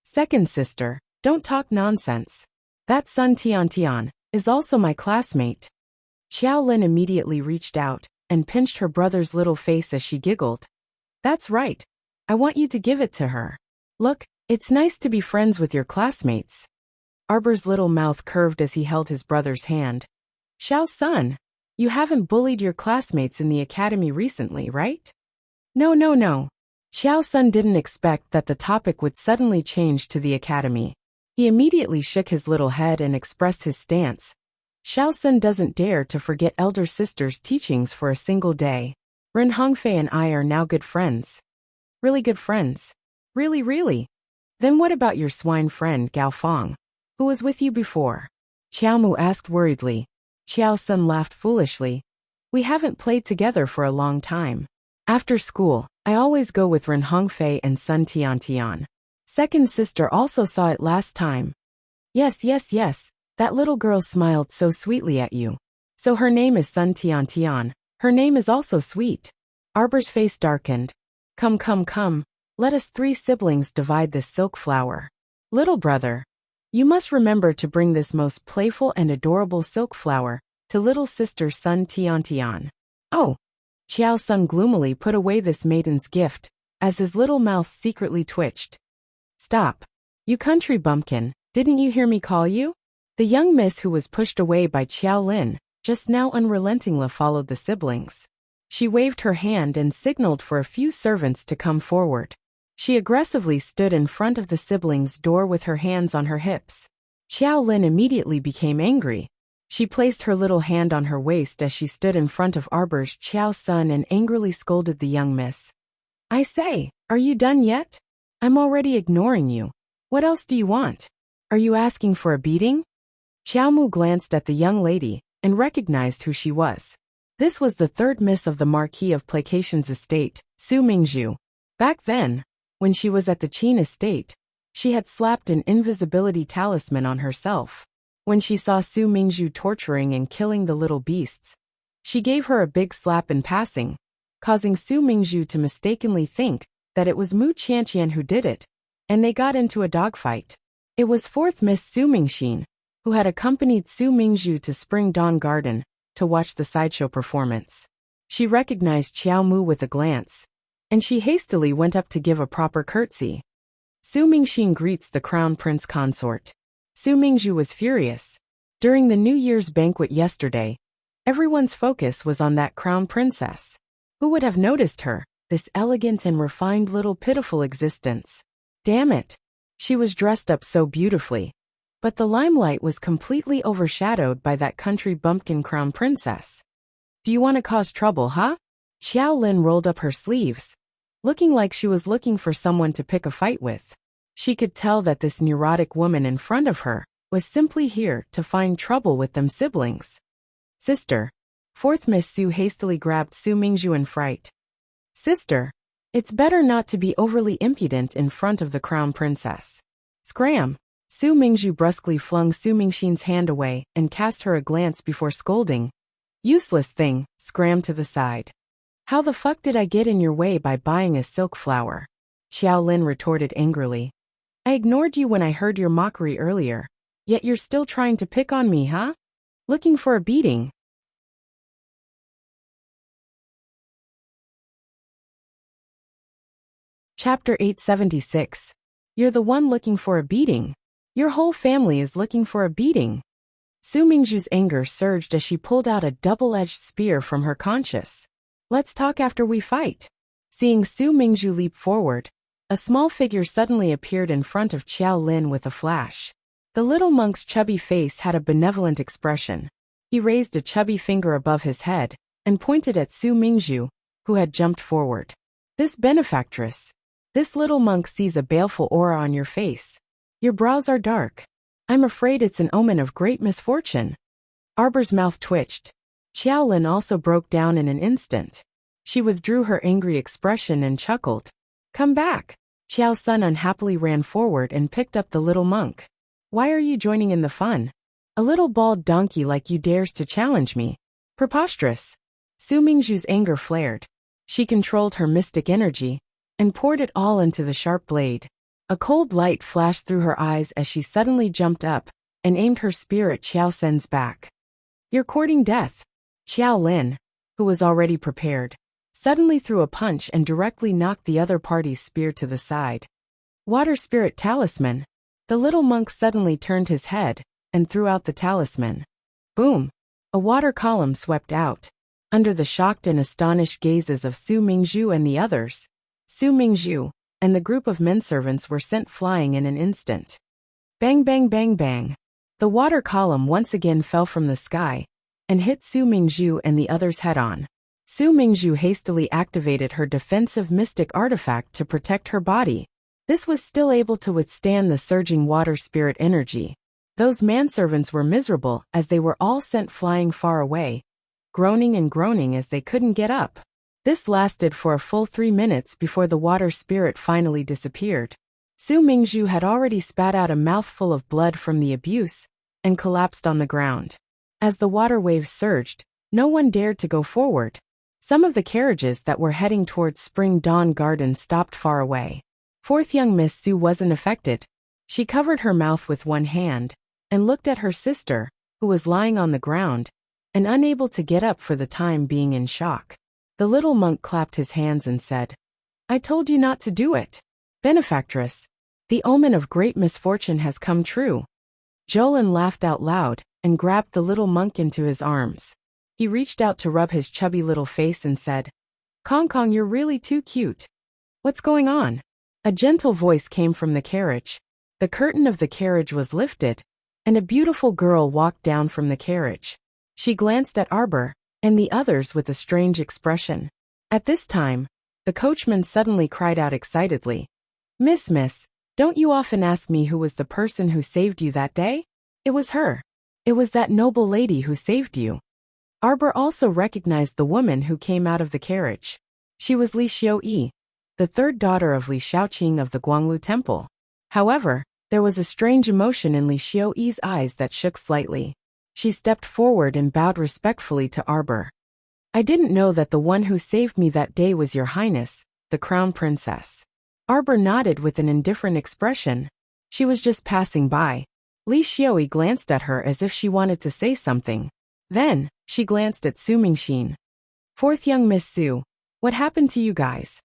[SPEAKER 1] "Second sister, don't talk nonsense. That Sun Tian is also my classmate." Xiao Lin immediately reached out and pinched her brother's little face as she giggled. "That's right. I want you to give it to her. Look, it's nice to be friends with your classmates." Arbor's little mouth curved as he held his brother's hand. "Xiao's son, you haven't bullied your classmates in the academy recently, right?" No. Xiao's son didn't expect that the topic would suddenly change to the academy. He immediately shook his little head and expressed his stance. Xiao's son doesn't dare to forget elder sister's teachings for a single day. Ren Hongfei and I are now good friends. Really good friends? Really? Then what about your swine friend Gao Fong, who was with you before? Xiao Mu asked worriedly. Xiao's son laughed foolishly. We haven't played together for a long time. After school, I always go with Ren Hongfei and Sun Tian. Second sister also saw it last time. Yes. That little girl smiled so sweetly at you. So her name is Sun Tian. Her name is also sweet. Arbor's face darkened. Come. Let us 3 siblings divide this silk flower. Little brother, you must remember to bring this most playful and adorable silk flower to little sister Sun Tian. Oh. Xiao's son gloomily put away this maiden's gift, as his little mouth secretly twitched. Stop. You country bumpkin, didn't you hear me call you? The young miss who was pushed away by Xiao Lin just now unrelentingly followed the siblings. She waved her hand and signaled for a few servants to come forward. She aggressively stood in front of the siblings' door with her hands on her hips. Xiao Lin immediately became angry. She placed her little hand on her waist as she stood in front of Arbor's Xiao's son and angrily scolded the young miss. I say, are you done yet? I'm already ignoring you. What else do you want? Are you asking for a beating? Xiao Mu glanced at the young lady and recognized who she was. This was the third miss of the Marquis of Placation's estate, Su Mingzhu. Back then, When she was at the Qin estate, she had slapped an invisibility talisman on herself. When she saw Su Mingzhu torturing and killing the little beasts, she gave her a big slap in passing, causing Su Mingzhu to mistakenly think that it was Mu Qianqian who did it, and they got into a dogfight. It was fourth Miss Su Mingxin, who had accompanied Su Mingzhu to Spring Dawn Garden to watch the sideshow performance. She recognized Xiao Mu with a glance, and she hastily went up to give a proper curtsy. Su Mingxin greets the Crown Prince Consort. Su Mingzhu was furious. During the New Year's banquet yesterday, everyone's focus was on that Crown Princess. Who would have noticed her, this elegant and refined little pitiful existence? Damn it! She was dressed up so beautifully. But the limelight was completely overshadowed by that country bumpkin Crown Princess. Do you want to cause trouble, huh? Xiao Lin rolled up her sleeves, looking like she was looking for someone to pick a fight with. She could tell that this neurotic woman in front of her was simply here to find trouble with them siblings. Sister. Fourth Miss Su hastily grabbed Su Mingzhu in fright. Sister. It's better not to be overly impudent in front of the Crown Princess. Scram! Su Mingzhu brusquely flung Su Mingxin's hand away and cast her a glance before scolding. Useless thing, scram to the side. How the fuck did I get in your way by buying a silk flower? Xiao Lin retorted angrily. I ignored you when I heard your mockery earlier, yet you're still trying to pick on me, huh? Looking for a beating. Chapter 876. You're the one looking for a beating. Your whole family is looking for a beating. Su Mingzhu's anger surged as she pulled out a double-edged spear from her conscience. Let's talk after we fight. Seeing Su Mingzhu leap forward, a small figure suddenly appeared in front of Xiao Lin with a flash. The little monk's chubby face had a benevolent expression. He raised a chubby finger above his head and pointed at Su Mingzhu, who had jumped forward. This benefactress. This little monk sees a baleful aura on your face. Your brows are dark. I'm afraid it's an omen of great misfortune. Arbor's mouth twitched. Xiao Lin also broke down in an instant. She withdrew her angry expression and chuckled. Come back. Xiao's son unhappily ran forward and picked up the little monk. Why are you joining in the fun? A little bald donkey like you dares to challenge me. Preposterous. Su Mingzhu's anger flared. She controlled her mystic energy and poured it all into the sharp blade. A cold light flashed through her eyes as she suddenly jumped up and aimed her spear at Xiao Sen's back. You're courting death. Xiao Lin, who was already prepared, suddenly threw a punch and directly knocked the other party's spear to the side. Water Spirit Talisman. The little monk suddenly turned his head and threw out the talisman. Boom! A water column swept out. Under the shocked and astonished gazes of Su Mingzhu and the others, Su Mingzhu and the group of menservants were sent flying in an instant. Bang bang bang bang. The water column once again fell from the sky and hit Su Mingzhu and the others head-on. Su Mingzhu hastily activated her defensive mystic artifact to protect her body. This was still able to withstand the surging water spirit energy. Those manservants were miserable as they were all sent flying far away, groaning and groaning as they couldn't get up. This lasted for a full 3 minutes before the water spirit finally disappeared. Su Mingzhu had already spat out a mouthful of blood from the abuse and collapsed on the ground. As the water waves surged, no one dared to go forward. Some of the carriages that were heading towards Spring Dawn Garden stopped far away. Fourth young Miss Su wasn't affected. She covered her mouth with one hand and looked at her sister, who was lying on the ground and unable to get up for the time being in shock. The little monk clapped his hands and said, I told you not to do it. Benefactress, the omen of great misfortune has come true. Jolin laughed out loud and grabbed the little monk into his arms. He reached out to rub his chubby little face and said, Kong Kong, you're really too cute. What's going on? A gentle voice came from the carriage. The curtain of the carriage was lifted, and a beautiful girl walked down from the carriage. She glanced at Arbor and the others with a strange expression. At this time, the coachman suddenly cried out excitedly, Miss, don't you often ask me who was the person who saved you that day? It was her. It was that noble lady who saved you. Arbor also recognized the woman who came out of the carriage. She was Li Xiuyi, the third daughter of Li Shaoqing of the Guanglu Temple. However, there was a strange emotion in Li Xiaoyi's eyes that shook slightly. She stepped forward and bowed respectfully to Arbor. I didn't know that the one who saved me that day was Your Highness, the Crown Princess. Arbor nodded with an indifferent expression. She was just passing by. Li Xiaoyi glanced at her as if she wanted to say something. Then, she glanced at Su Mingxin. Fourth young Miss Su, what happened to you guys?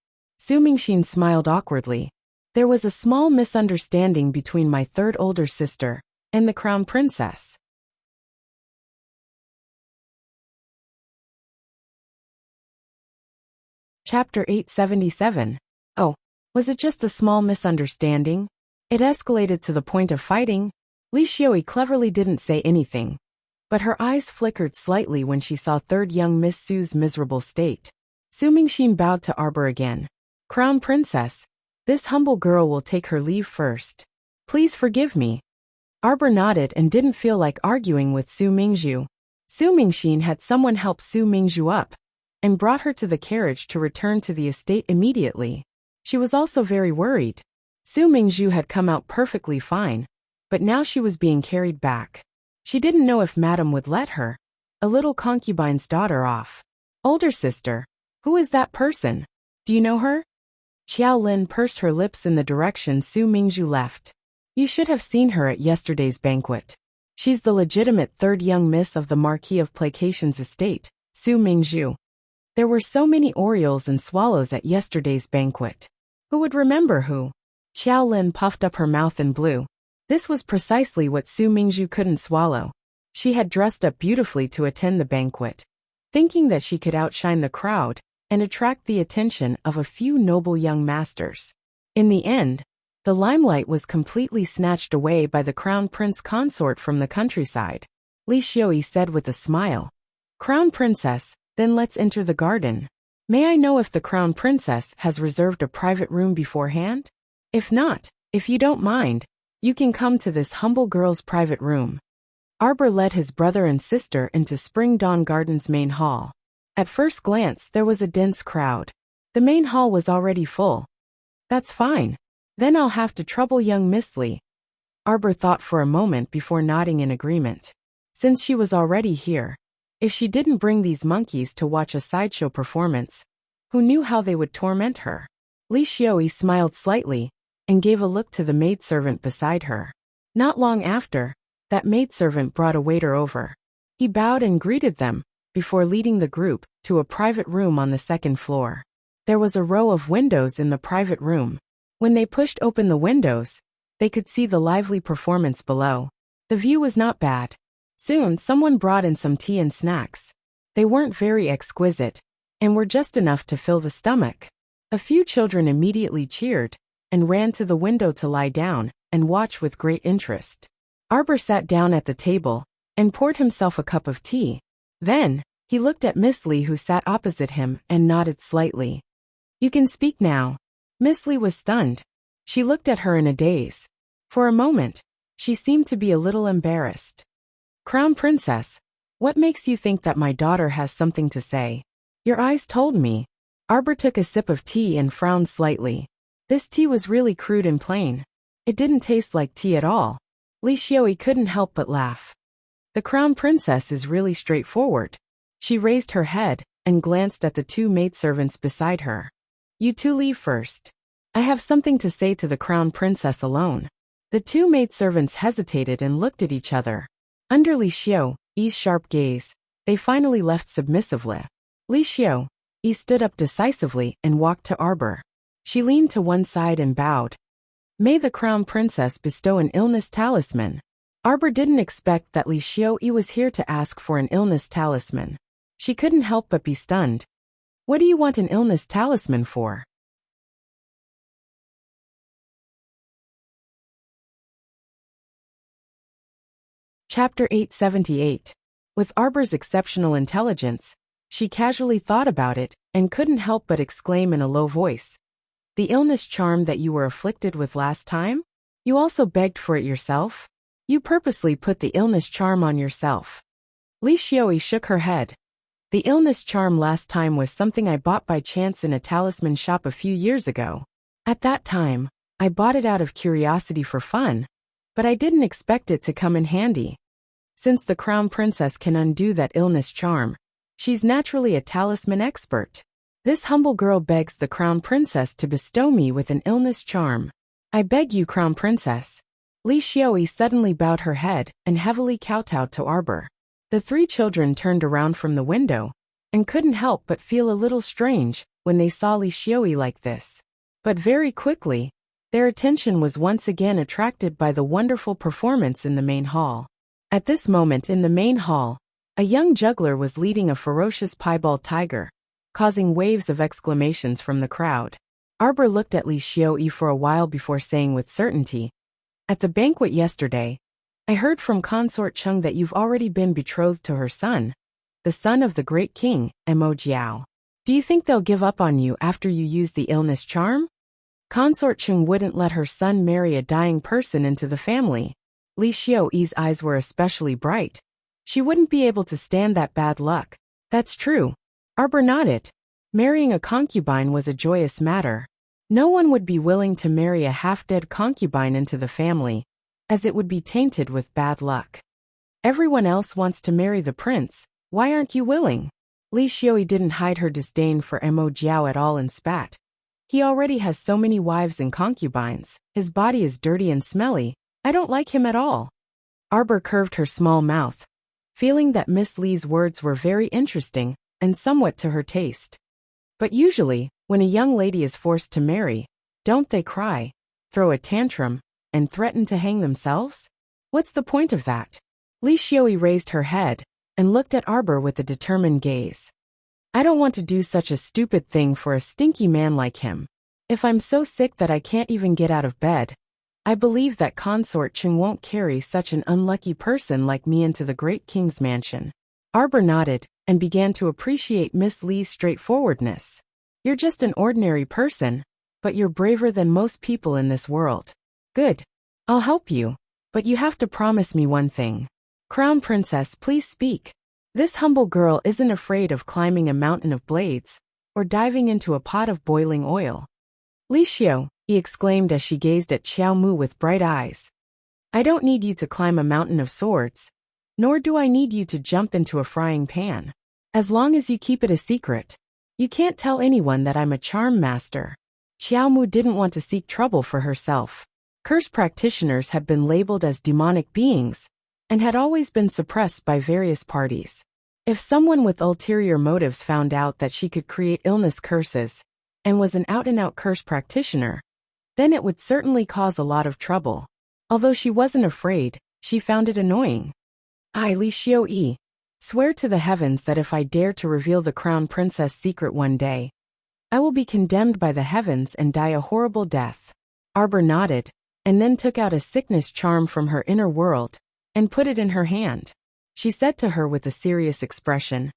[SPEAKER 1] Su Mingxin smiled awkwardly. There was a small misunderstanding between my third older sister and the Crown Princess. Chapter 877. Oh, was it just a small misunderstanding? It escalated to the point of fighting. Li Xiaoyi cleverly didn't say anything, but her eyes flickered slightly when she saw third young Miss Su's miserable state. Su Mingxin bowed to Arbor again. Crown Princess, this humble girl will take her leave first. Please forgive me. Arbor nodded and didn't feel like arguing with Su Mingzhu. Su Mingxin had someone help Su Mingzhu up and brought her to the carriage to return to the estate immediately. She was also very worried. Su Mingzhu had come out perfectly fine, but now she was being carried back. She didn't know if Madame would let her, a little concubine's daughter, off. Older sister, who is that person? Do you know her? Xiao Lin pursed her lips in the direction Su Mingzhu left. You should have seen her at yesterday's banquet. She's the legitimate third young miss of the Marquis of Placation's estate, Su Mingzhu. There were so many orioles and swallows at yesterday's banquet. Who would remember who? Xiao Lin puffed up her mouth and blew. This was precisely what Su Mingzhu couldn't swallow. She had dressed up beautifully to attend the banquet, thinking that she could outshine the crowd and attract the attention of a few noble young masters. In the end, the limelight was completely snatched away by the Crown Prince Consort from the countryside. Li Xiaoyi said with a smile. Crown Princess, then let's enter the garden. May I know if the Crown Princess has reserved a private room beforehand? If not, if you don't mind, you can come to this humble girl's private room. Arbor led his brother and sister into Spring Dawn Garden's main hall. At first glance, there was a dense crowd. The main hall was already full. That's fine. Then I'll have to trouble young Miss Li. Arbor thought for a moment before nodding in agreement. Since she was already here, if she didn't bring these monkeys to watch a sideshow performance, who knew how they would torment her? Li Xiaoyi smiled slightly and gave a look to the maidservant beside her. Not long after, that maidservant brought a waiter over. He bowed and greeted them before leading the group to a private room on the second floor. There was a row of windows in the private room. When they pushed open the windows, they could see the lively performance below. The view was not bad. Soon someone brought in some tea and snacks. They weren't very exquisite, and were just enough to fill the stomach. A few children immediately cheered and ran to the window to lie down and watch with great interest. Arbor sat down at the table and poured himself a cup of tea. Then, he looked at Miss Li, who sat opposite him, and nodded slightly. You can speak now. Miss Li was stunned. She looked at her in a daze. For a moment, she seemed to be a little embarrassed. Crown Princess, what makes you think that my daughter has something to say? Your eyes told me. Arbor took a sip of tea and frowned slightly. This tea was really crude and plain. It didn't taste like tea at all. Li Xiaoyi couldn't help but laugh. The Crown Princess is really straightforward. She raised her head and glanced at the two maidservants beside her. You two leave first. I have something to say to the Crown Princess alone. The two maidservants hesitated and looked at each other. Under Li Xiaoyi's sharp gaze, they finally left submissively. Li Xiaoyi stood up decisively and walked to Arbor. She leaned to one side and bowed. May the Crown Princess bestow an illness talisman. Arbor didn't expect that Li Xiaoyi was here to ask for an illness talisman. She couldn't help but be stunned. What do you want an illness talisman for? Chapter 878. With Arbor's exceptional intelligence, she casually thought about it and couldn't help but exclaim in a low voice. The illness charm that you were afflicted with last time? You also begged for it yourself? You purposely put the illness charm on yourself. Li Xiaoyi shook her head. The illness charm last time was something I bought by chance in a talisman shop a few years ago. At that time, I bought it out of curiosity for fun, but I didn't expect it to come in handy. Since the crown princess can undo that illness charm, she's naturally a talisman expert. This humble girl begs the crown princess to bestow me with an illness charm. I beg you, crown princess. Li Xiaoyi suddenly bowed her head and heavily kowtowed to Arbor. The three children turned around from the window and couldn't help but feel a little strange when they saw Li Xiaoyi like this. But very quickly, their attention was once again attracted by the wonderful performance in the main hall. At this moment in the main hall, a young juggler was leading a ferocious piebald tiger, causing waves of exclamations from the crowd. Arbor looked at Li Xiaoyi for a while before saying with certainty, "At the banquet yesterday, I heard from Consort Chung that you've already been betrothed to her son, the son of the great king, Mo Jiao. Do you think they'll give up on you after you use the illness charm?" Consort Chung wouldn't let her son marry a dying person into the family. Li Xiaoyi's eyes were especially bright. She wouldn't be able to stand that bad luck. That's true. Arbor nodded. Marrying a concubine was a joyous matter. No one would be willing to marry a half-dead concubine into the family, as it would be tainted with bad luck. Everyone else wants to marry the prince. Why aren't you willing? Li Xiaoyi didn't hide her disdain for Mo Jiao at all and spat. He already has so many wives and concubines. His body is dirty and smelly. I don't like him at all. Arbor curved her small mouth, feeling that Miss Li's words were very interesting and somewhat to her taste. But usually, when a young lady is forced to marry, don't they cry, throw a tantrum, and threaten to hang themselves? What's the point of that? Li Xiaoyi raised her head and looked at Arbor with a determined gaze. I don't want to do such a stupid thing for a stinky man like him. If I'm so sick that I can't even get out of bed, I believe that Consort Chung won't carry such an unlucky person like me into the great king's mansion. Arbor nodded and began to appreciate Miss Li's straightforwardness. You're just an ordinary person, but you're braver than most people in this world. Good. I'll help you, but you have to promise me one thing. Crown Princess, please speak. This humble girl isn't afraid of climbing a mountain of blades or diving into a pot of boiling oil. Li Xiao, he exclaimed as she gazed at Xiao Mu with bright eyes. I don't need you to climb a mountain of swords, nor do I need you to jump into a frying pan. As long as you keep it a secret, you can't tell anyone that I'm a charm master. Xiao Mu didn't want to seek trouble for herself. Curse practitioners had been labeled as demonic beings and had always been suppressed by various parties. If someone with ulterior motives found out that she could create illness curses and was an out-and-out curse practitioner, then it would certainly cause a lot of trouble. Although she wasn't afraid, she found it annoying. I, Li Xiaoyi, swear to the heavens that if I dare to reveal the crown princess secret one day, I will be condemned by the heavens and die a horrible death. Arbor nodded, and then took out a sickness charm from her inner world and put it in her hand. She said to her with a serious expression,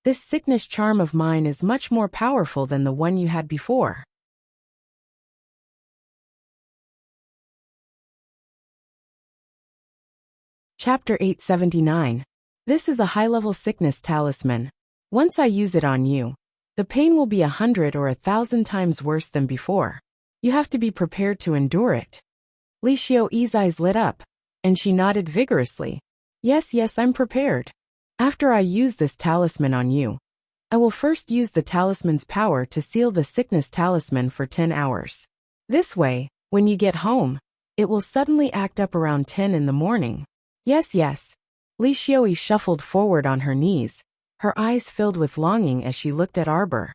[SPEAKER 1] "This sickness charm of mine is much more powerful than the one you had before." Chapter 879. This is a high-level sickness talisman. Once I use it on you, the pain will be 100 or 1,000 times worse than before. You have to be prepared to endure it. Li Xiaoyi's eyes lit up, and she nodded vigorously. Yes, I'm prepared. After I use this talisman on you, I will first use the talisman's power to seal the sickness talisman for 10 hours. This way, when you get home, it will suddenly act up around 10 in the morning. Yes. Li Xiaoyi shuffled forward on her knees, her eyes filled with longing as she looked at Arbor.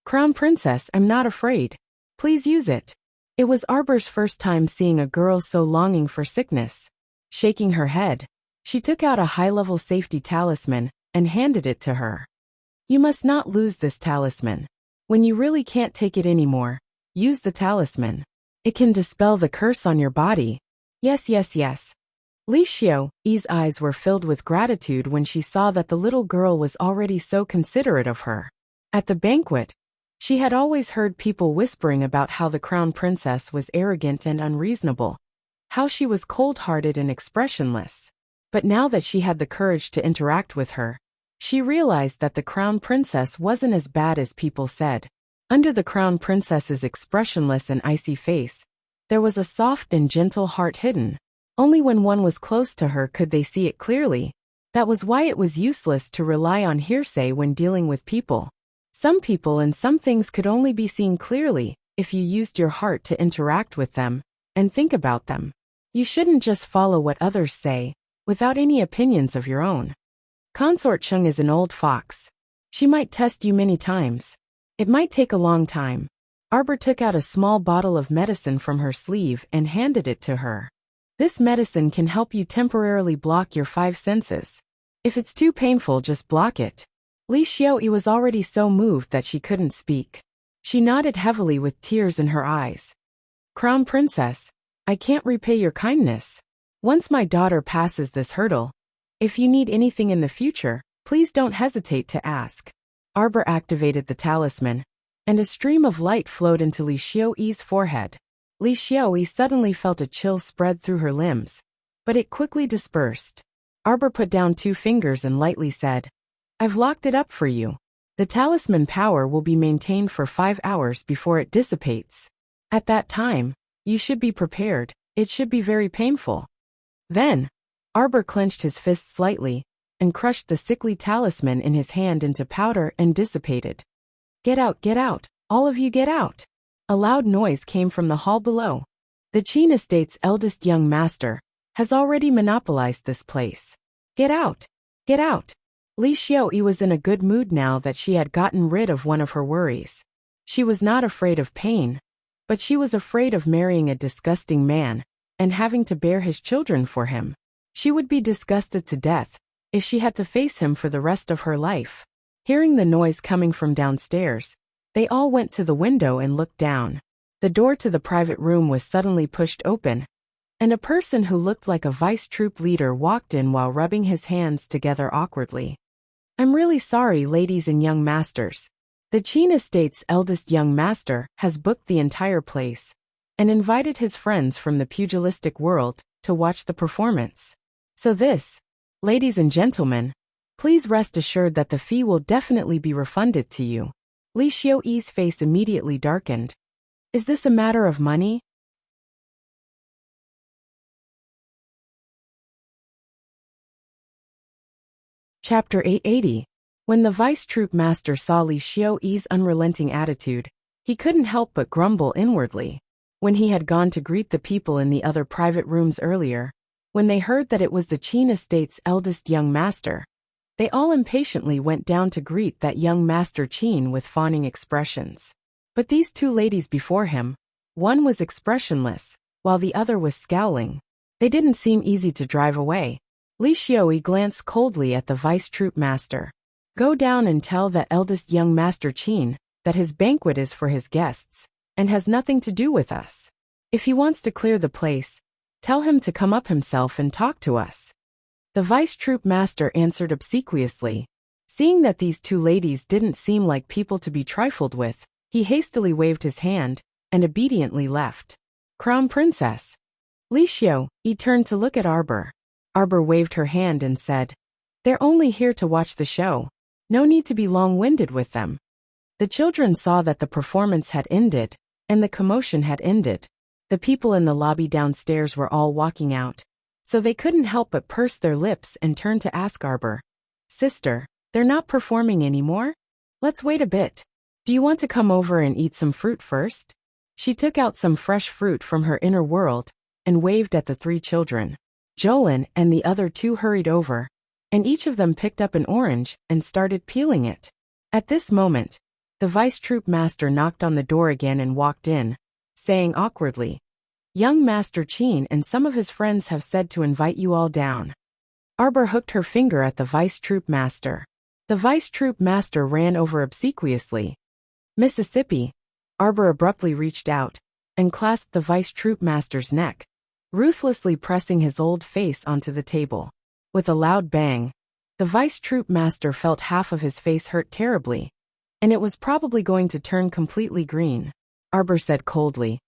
[SPEAKER 1] Crown Princess, I'm not afraid. Please use it. It was Arbor's first time seeing a girl so longing for sickness. Shaking her head, she took out a high-level safety talisman and handed it to her. You must not lose this talisman. When you really can't take it anymore, use the talisman. It can dispel the curse on your body. Yes. Li Xiaoyi's eyes were filled with gratitude when she saw that the little girl was already so considerate of her. At the banquet, she had always heard people whispering about how the crown princess was arrogant and unreasonable, how she was cold-hearted and expressionless. But now that she had the courage to interact with her, She realized that the crown princess wasn't as bad as people said. Under the crown princess's expressionless and icy face, there was a soft and gentle heart hidden. Only when one was close to her could they see it clearly. That was why it was useless to rely on hearsay when dealing with people. Some people and some things could only be seen clearly if you used your heart to interact with them and think about them. You shouldn't just follow what others say, without any opinions of your own. Consort Chung is an old fox. She might test you many times. It might take a long time. Arbor took out a small bottle of medicine from her sleeve and handed it to her. This medicine can help you temporarily block your 5 senses. If it's too painful, just block it. Li Xiaoyi was already so moved that she couldn't speak. She nodded heavily with tears in her eyes. Crown Princess, I can't repay your kindness. Once my daughter passes this hurdle, if you need anything in the future, please don't hesitate to ask. Arbor activated the talisman, and a stream of light flowed into Li Xiaoyi's forehead. Li Xiaoyi suddenly felt a chill spread through her limbs, but it quickly dispersed. Arbor put down 2 fingers and lightly said, I've locked it up for you. The talisman power will be maintained for 5 hours before it dissipates. At that time, you should be prepared. It should be very painful. Then, Arbor clenched his fist slightly and crushed the sickly talisman in his hand into powder and dissipated. Get out, all of you get out. A loud noise came from the hall below. The Qin estate's eldest young master has already monopolized this place. Get out, get out. Li Xiaoyi was in a good mood now that she had gotten rid of one of her worries. She was not afraid of pain, but she was afraid of marrying a disgusting man and having to bear his children for him. She would be disgusted to death if she had to face him for the rest of her life. Hearing the noise coming from downstairs, they all went to the window and looked down. The door to the private room was suddenly pushed open, and a person who looked like a vice troop leader walked in while rubbing his hands together awkwardly. I'm really sorry, ladies and young masters. The Qin estate's eldest young master has booked the entire place and invited his friends from the pugilistic world to watch the performance. So this, ladies and gentlemen, please rest assured that the fee will definitely be refunded to you. Li Xiaoyi's face immediately darkened. Is this a matter of money? Chapter 880. When the vice troop master saw Li Xiaoyi's unrelenting attitude, he couldn't help but grumble inwardly. When he had gone to greet the people in the other private rooms earlier, when they heard that it was the Qin estate's eldest young master, they all impatiently went down to greet that young Master Qin with fawning expressions. But these 2 ladies before him, one was expressionless, while the other was scowling. They didn't seem easy to drive away. Li Xiaoyi glanced coldly at the vice troop master. Go down and tell that eldest young Master Qin that his banquet is for his guests and has nothing to do with us. If he wants to clear the place, tell him to come up himself and talk to us. The vice troop master answered obsequiously. Seeing that these 2 ladies didn't seem like people to be trifled with, he hastily waved his hand and obediently left. Crown Princess. Li Xiaoyi turned to look at Arbor. Arbor waved her hand and said, They're only here to watch the show. No need to be long-winded with them. The children saw that the performance had ended, and the commotion had ended. The people in the lobby downstairs were all walking out, so they couldn't help but purse their lips and turn to ask Arbor, Sister, they're not performing anymore? Let's wait a bit. Do you want to come over and eat some fruit first? She took out some fresh fruit from her inner world and waved at the 3 children. Jolin and the other 2 hurried over, and each of them picked up an orange and started peeling it. At this moment, the vice troop master knocked on the door again and walked in, saying awkwardly, Young Master Qin and some of his friends have said to invite you all down. Arbor hooked her finger at the vice troop master. The vice troop master ran over obsequiously. Mississippi. Arbor abruptly reached out and clasped the vice troop master's neck, ruthlessly pressing his old face onto the table. With a loud bang, the vice troop master felt half of his face hurt terribly, and it was probably going to turn completely green. Arbor said coldly,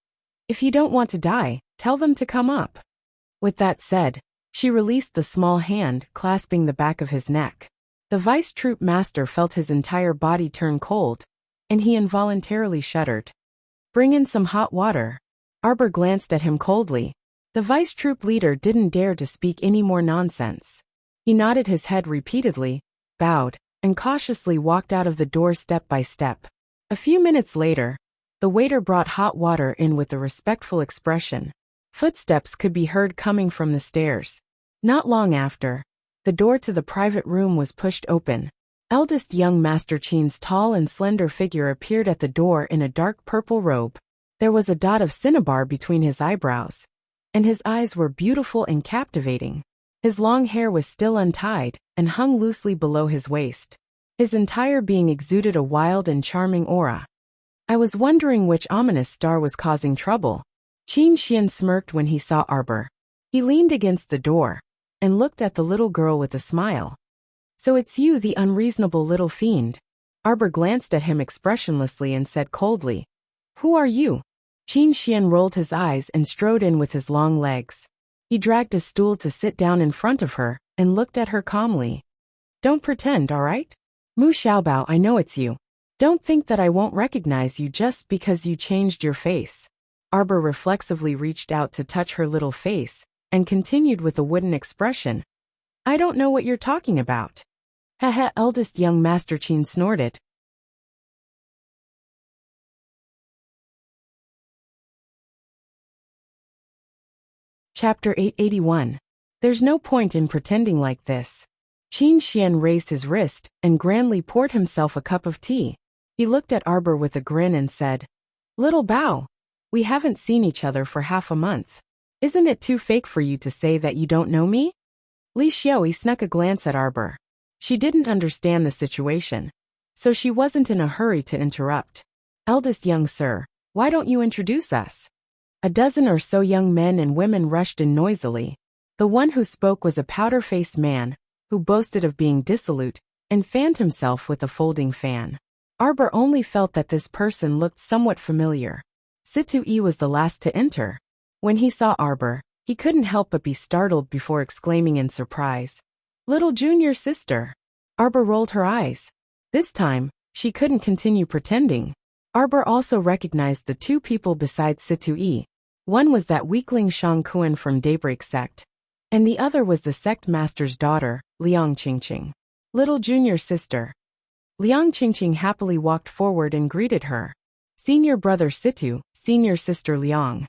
[SPEAKER 1] If you don't want to die, tell them to come up. With that said, she released the small hand clasping the back of his neck. The vice troop master felt his entire body turn cold, and he involuntarily shuddered. Bring in some hot water. Arbor glanced at him coldly. The vice troop leader didn't dare to speak any more nonsense. He nodded his head repeatedly, bowed, and cautiously walked out of the door step by step. A few minutes later, the waiter brought hot water in with a respectful expression. Footsteps could be heard coming from the stairs. Not long after, the door to the private room was pushed open. Eldest young Master Qin's tall and slender figure appeared at the door in a dark purple robe. There was a dot of cinnabar between his eyebrows, and his eyes were beautiful and captivating. His long hair was still untied and hung loosely below his waist. His entire being exuded a wild and charming aura. I was wondering which ominous star was causing trouble. Qin Xian smirked when he saw Arbor. He leaned against the door and looked at the little girl with a smile. So it's you, the unreasonable little fiend. Arbor glanced at him expressionlessly and said coldly, Who are you? Qin Xian rolled his eyes and strode in with his long legs. He dragged a stool to sit down in front of her and looked at her calmly. Don't pretend, all right? Mu Xiaobao, I know it's you. Don't think that I won't recognize you just because you changed your face. Arbor reflexively reached out to touch her little face and continued with a wooden expression. I don't know what you're talking about. Haha, eldest young Master Qin snorted. Chapter 881. There's no point in pretending like this. Qin Xian raised his wrist and grandly poured himself a cup of tea. He looked at Arbor with a grin and said, Little Bao, we haven't seen each other for half a month. Isn't it too fake for you to say that you don't know me? Li Xiaoyi snuck a glance at Arbor. She didn't understand the situation, so she wasn't in a hurry to interrupt. Eldest young sir, why don't you introduce us? A dozen or so young men and women rushed in noisily. The one who spoke was a powder-faced man, who boasted of being dissolute, and fanned himself with a folding fan. Arbor only felt that this person looked somewhat familiar. Situ Yi was the last to enter. When he saw Arbor, he couldn't help but be startled before exclaiming in surprise, Little junior sister. Arbor rolled her eyes. This time, she couldn't continue pretending. Arbor also recognized the two people besides Situ Yi. One was that weakling Shang Kuan from Daybreak Sect, and the other was the sect master's daughter, Liang Qingqing. Little junior sister. Liang Qingqing happily walked forward and greeted her. Senior brother Situ, senior sister Liang.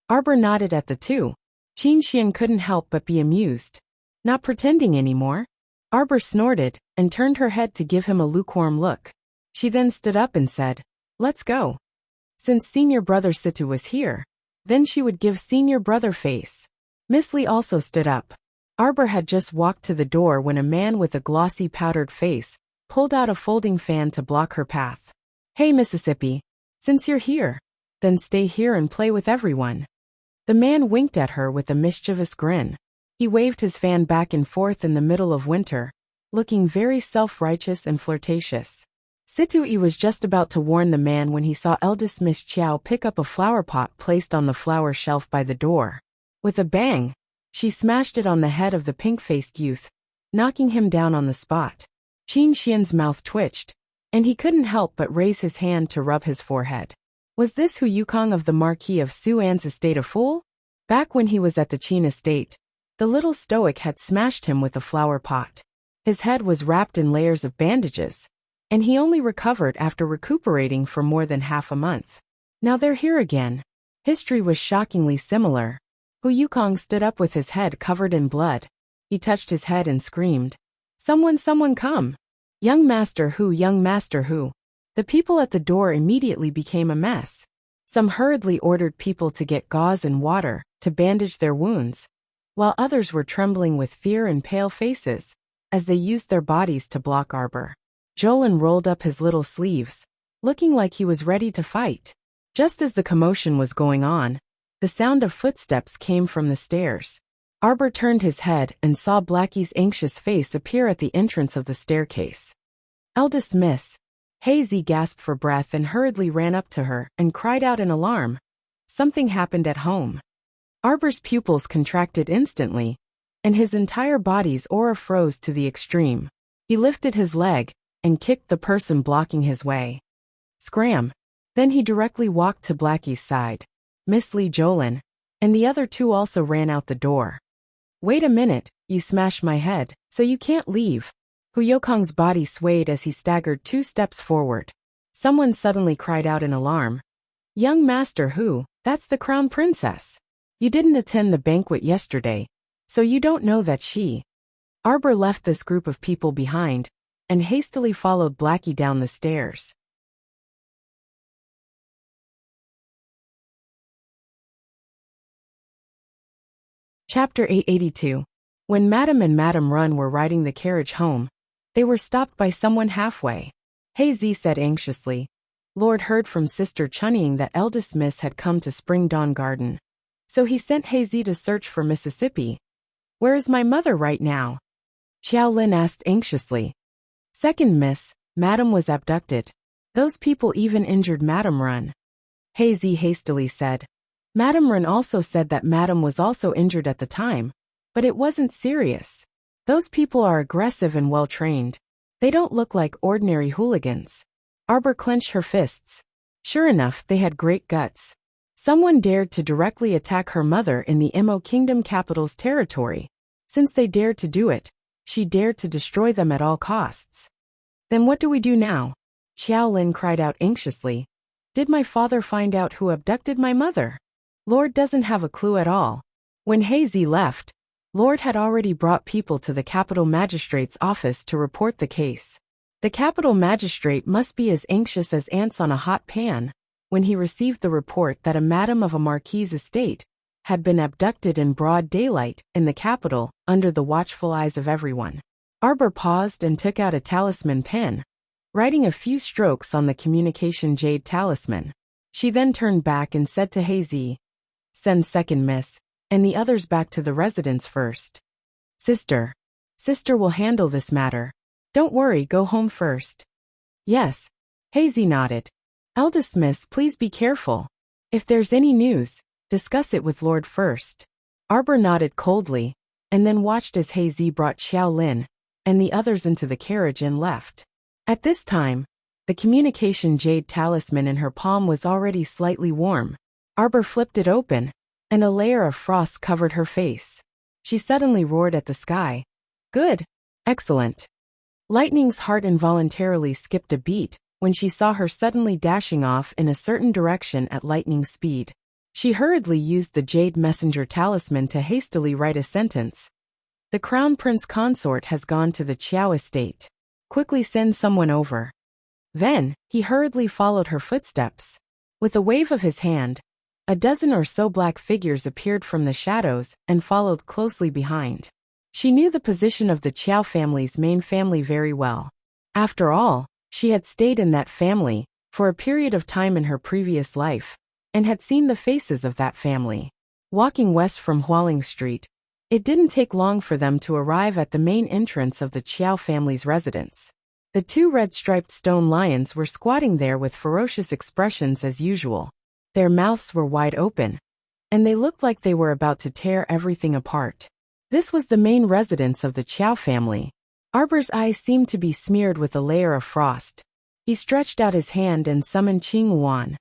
[SPEAKER 1] Arbor nodded at the two. Qin Xian couldn't help but be amused. Not pretending anymore. Arbor snorted and turned her head to give him a lukewarm look. She then stood up and said, Let's go. Since senior brother Situ was here, then she would give senior brother face. Miss Li also stood up. Arbor had just walked to the door when a man with a glossy powdered face pulled out a folding fan to block her path. Hey Mississippi, since you're here, then stay here and play with everyone. The man winked at her with a mischievous grin. He waved his fan back and forth in the middle of winter, looking very self-righteous and flirtatious. Situ-yi was just about to warn the man when he saw eldest Miss Chiao pick up a flower pot placed on the flower shelf by the door. With a bang, she smashed it on the head of the pink-faced youth, knocking him down on the spot. Qin Xian's mouth twitched, and he couldn't help but raise his hand to rub his forehead. Was this Hu Yukong of the Marquis of Suan's estate a fool? Back when he was at the Qin estate, the little stoic had smashed him with a flower pot. His head was wrapped in layers of bandages, and he only recovered after recuperating for more than half a month. Now they're here again. History was shockingly similar. Hu Yukong stood up with his head covered in blood. He touched his head and screamed, someone come. Young Master Hu. The people at the door immediately became a mess. Some hurriedly ordered people to get gauze and water to bandage their wounds, while others were trembling with fear and pale faces as they used their bodies to block Arbor. Jolin rolled up his little sleeves, looking like he was ready to fight. Just as the commotion was going on, the sound of footsteps came from the stairs. Arbor turned his head and saw Blackie's anxious face appear at the entrance of the staircase. Eldest Miss. Hazy gasped for breath and hurriedly ran up to her and cried out in alarm. Something happened at home. Arbor's pupils contracted instantly, and his entire body's aura froze to the extreme. He lifted his leg and kicked the person blocking his way. Scram! Then he directly walked to Blackie's side. Miss Lee Jolin and the other two also ran out the door. Wait a minute, you smashed my head, so you can't leave. Hu Yokong's body swayed as he staggered 2 steps forward. Someone suddenly cried out in alarm. Young Master Hu, that's the Crown Princess. You didn't attend the banquet yesterday, so you don't know that she. Arbor left this group of people behind and hastily followed Blackie down the stairs. Chapter 882. When Madame and Madame Run were riding the carriage home, they were stopped by someone halfway. Hey Z said anxiously. Lord heard from Sister Chunnying that eldest Miss had come to Spring Dawn Garden. So he sent Hey Z to search for Mississippi. Where is my mother right now? Xiao Lin asked anxiously. Second Miss, Madame was abducted. Those people even injured Madame Run. Hey Z hastily said. Madame Run also said that Madame was also injured at the time, but it wasn't serious. Those people are aggressive and well-trained. They don't look like ordinary hooligans. Arbor clenched her fists. Sure enough, they had great guts. Someone dared to directly attack her mother in the Emo Kingdom capital's territory. Since they dared to do it, she dared to destroy them at all costs. Then what do we do now? Xiao Lin cried out anxiously. Did my father find out who abducted my mother? Lord doesn't have a clue at all. When Hazy left, Lord had already brought people to the capital magistrate's office to report the case. The capital magistrate must be as anxious as ants on a hot pan when he received the report that a madam of a marquis's estate had been abducted in broad daylight in the capital under the watchful eyes of everyone. Arbor paused and took out a talisman pen, writing a few strokes on the communication jade talisman. She then turned back and said to Hazy, Send second Miss, and the others back to the residence first. Sister will handle this matter. Don't worry, go home first. Yes. Hazy nodded. Eldest Miss, please be careful. If there's any news, discuss it with Lord first. Arbor nodded coldly, and then watched as Hazy brought Xiao Lin and the others into the carriage and left. At this time, the communication jade talisman in her palm was already slightly warm. Arbor flipped it open, and a layer of frost covered her face. She suddenly roared at the sky. Good. Excellent. Lightning's heart involuntarily skipped a beat when she saw her suddenly dashing off in a certain direction at lightning speed. She hurriedly used the jade messenger talisman to hastily write a sentence. The Crown Prince Consort has gone to the Qiao estate. Quickly send someone over. Then, he hurriedly followed her footsteps. With a wave of his hand, a dozen or so black figures appeared from the shadows and followed closely behind. She knew the position of the Qiao family's main family very well. After all, she had stayed in that family for a period of time in her previous life, and had seen the faces of that family. Walking west from Hualing Street, it didn't take long for them to arrive at the main entrance of the Qiao family's residence. The 2 red-striped stone lions were squatting there with ferocious expressions as usual. Their mouths were wide open, and they looked like they were about to tear everything apart. This was the main residence of the Qiao family. Arbor's eyes seemed to be smeared with a layer of frost. He stretched out his hand and summoned Qing Wan.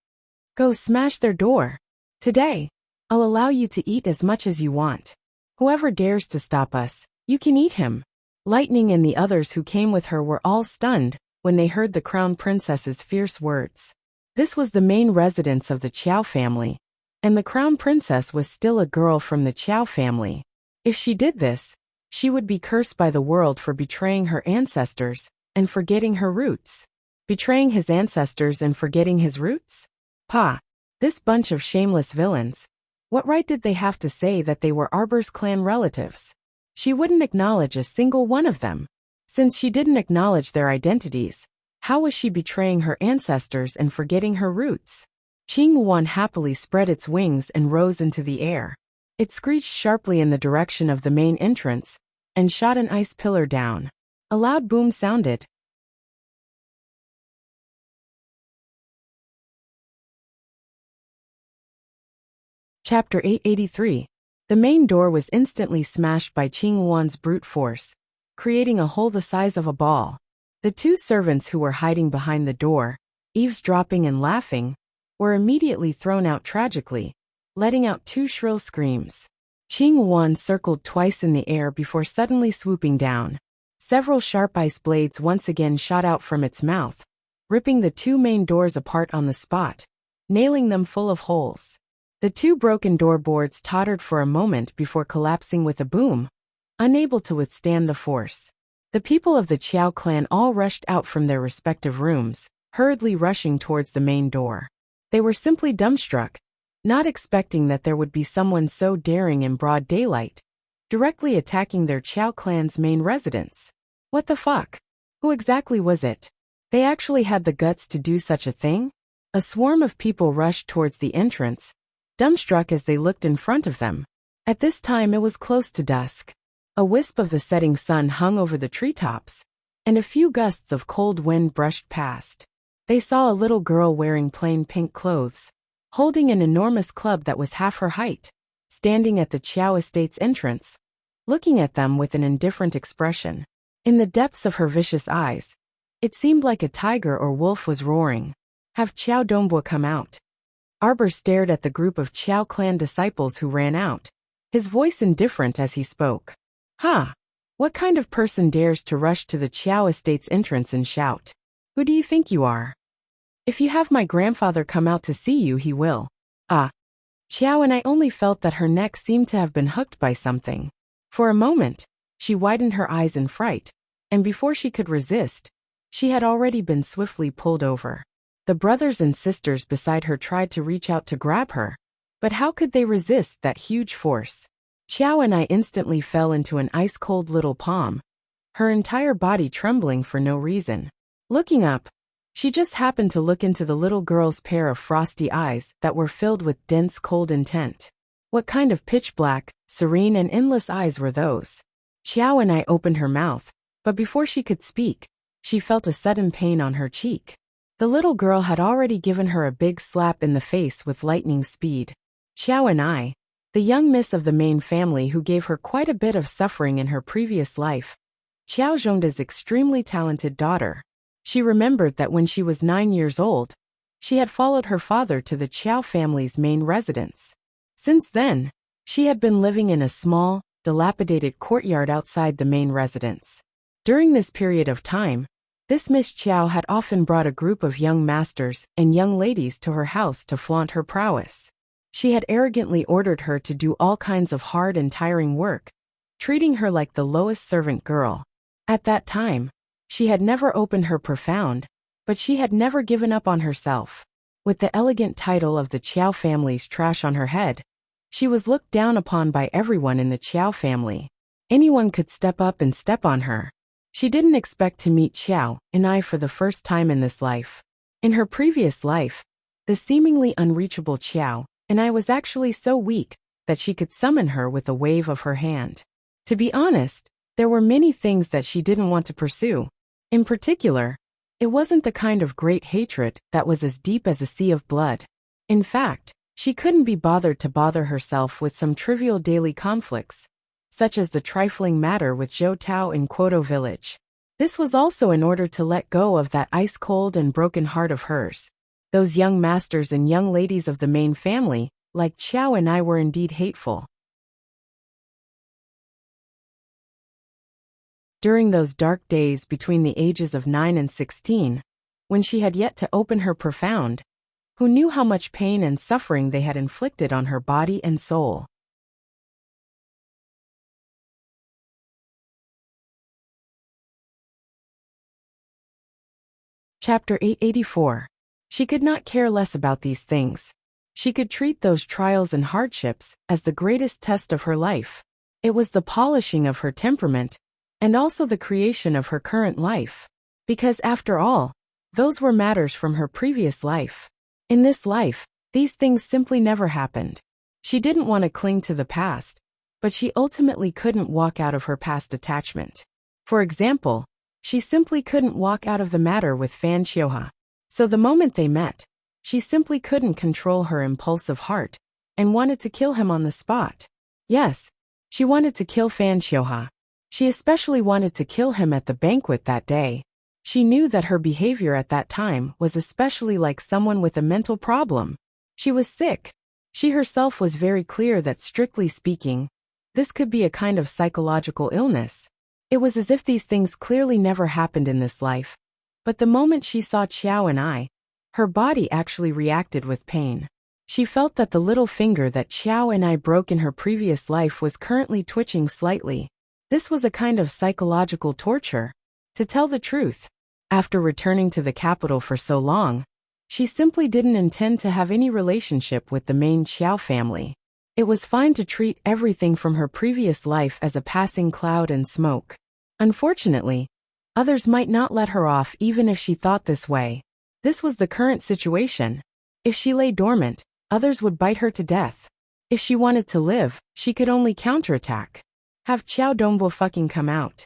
[SPEAKER 1] Go smash their door. Today, I'll allow you to eat as much as you want. Whoever dares to stop us, you can eat him. Lightning and the others who came with her were all stunned when they heard the Crown Princess's fierce words. This was the main residence of the Qiao family, and the Crown Princess was still a girl from the Qiao family. If she did this, she would be cursed by the world for betraying her ancestors and forgetting her roots. Betraying his ancestors and forgetting his roots? Pah! This bunch of shameless villains. What right did they have to say that they were Arbor's clan relatives? She wouldn't acknowledge a single one of them. Since she didn't acknowledge their identities, how was she betraying her ancestors and forgetting her roots? Qing Wan happily spread its wings and rose into the air. It screeched sharply in the direction of the main entrance and shot an ice pillar down. A loud boom sounded. Chapter 883. The main door was instantly smashed by Qing Wan's brute force. creating a hole the size of a ball. The two servants who were hiding behind the door, eavesdropping and laughing, were immediately thrown out tragically, letting out two shrill screams. Qing Wan circled twice in the air before suddenly swooping down. Several sharp ice blades once again shot out from its mouth, ripping the two main doors apart on the spot, nailing them full of holes. The two broken door boards tottered for a moment before collapsing with a boom, unable to withstand the force. The people of the Qiao clan all rushed out from their respective rooms, hurriedly rushing towards the main door. They were simply dumbstruck, not expecting that there would be someone so daring in broad daylight, directly attacking their Qiao clan's main residence. What the fuck? Who exactly was it? They actually had the guts to do such a thing? A swarm of people rushed towards the entrance, dumbstruck as they looked in front of them. At this time it was close to dusk. A wisp of the setting sun hung over the treetops, and a few gusts of cold wind brushed past. They saw a little girl wearing plain pink clothes, holding an enormous club that was half her height, standing at the Qiao estate's entrance, looking at them with an indifferent expression. In the depths of her vicious eyes, it seemed like a tiger or wolf was roaring. Have Qiao Dongbua come out? Arbor stared at the group of Qiao clan disciples who ran out, his voice indifferent as he spoke. What kind of person dares to rush to the Qiao estate's entrance and shout? Who do you think you are? If you have my grandfather come out to see you, he will. Qiao and I only felt that her neck seemed to have been hooked by something. For a moment, she widened her eyes in fright, and before she could resist, she had already been swiftly pulled over. The brothers and sisters beside her tried to reach out to grab her, but how could they resist that huge force? Qiao and I instantly fell into an ice-cold little palm, her entire body trembling for no reason. Looking up, she just happened to look into the little girl's pair of frosty eyes that were filled with dense cold intent. What kind of pitch-black, serene and endless eyes were those? Qiao and I opened her mouth, but before she could speak, she felt a sudden pain on her cheek. The little girl had already given her a big slap in the face with lightning speed. Qiao and I, the young miss of the main family who gave her quite a bit of suffering in her previous life, Qiao Zhongda's extremely talented daughter. She remembered that when she was 9 years old, she had followed her father to the Qiao family's main residence. Since then, she had been living in a small, dilapidated courtyard outside the main residence. During this period of time, this Miss Qiao had often brought a group of young masters and young ladies to her house to flaunt her prowess. She had arrogantly ordered her to do all kinds of hard and tiring work, treating her like the lowest servant girl. At that time, she had never opened her profound, but she had never given up on herself. With the elegant title of the Qiao family's trash on her head, she was looked down upon by everyone in the Qiao family. Anyone could step up and step on her. She didn't expect to meet Qiao and I for the first time in this life. In her previous life, the seemingly unreachable Qiao and I was actually so weak that she could summon her with a wave of her hand. To be honest, there were many things that she didn't want to pursue. In particular, it wasn't the kind of great hatred that was as deep as a sea of blood. In fact, she couldn't be bothered to bother herself with some trivial daily conflicts, such as the trifling matter with Zhou Tao in Quoto village. This was also in order to let go of that ice-cold and broken heart of hers. Those young masters and young ladies of the main family, like Qiao and I, were indeed hateful. During those dark days between the ages of 9 and 16, when she had yet to open her profound, who knew how much pain and suffering they had inflicted on her body and soul? Chapter 884. She could not care less about these things. She could treat those trials and hardships as the greatest test of her life. It was the polishing of her temperament, and also the creation of her current life. Because after all, those were matters from her previous life. In this life, these things simply never happened. She didn't want to cling to the past, but she ultimately couldn't walk out of her past attachment. For example, she simply couldn't walk out of the matter with Fan Qiuha. So the moment they met, she simply couldn't control her impulsive heart, and wanted to kill him on the spot. Yes, she wanted to kill Fan Qiuha. She especially wanted to kill him at the banquet that day. She knew that her behavior at that time was especially like someone with a mental problem. She was sick. She herself was very clear that, strictly speaking, this could be a kind of psychological illness. It was as if these things clearly never happened in this life. But the moment she saw Qiao and I, her body actually reacted with pain. She felt that the little finger that Qiao and I broke in her previous life was currently twitching slightly. This was a kind of psychological torture. To tell the truth, after returning to the capital for so long, she simply didn't intend to have any relationship with the main Qiao family. It was fine to treat everything from her previous life as a passing cloud and smoke. Unfortunately, others might not let her off even if she thought this way. This was the current situation. If she lay dormant, others would bite her to death. If she wanted to live, she could only counterattack. Have Qiao Dongbo fucking come out.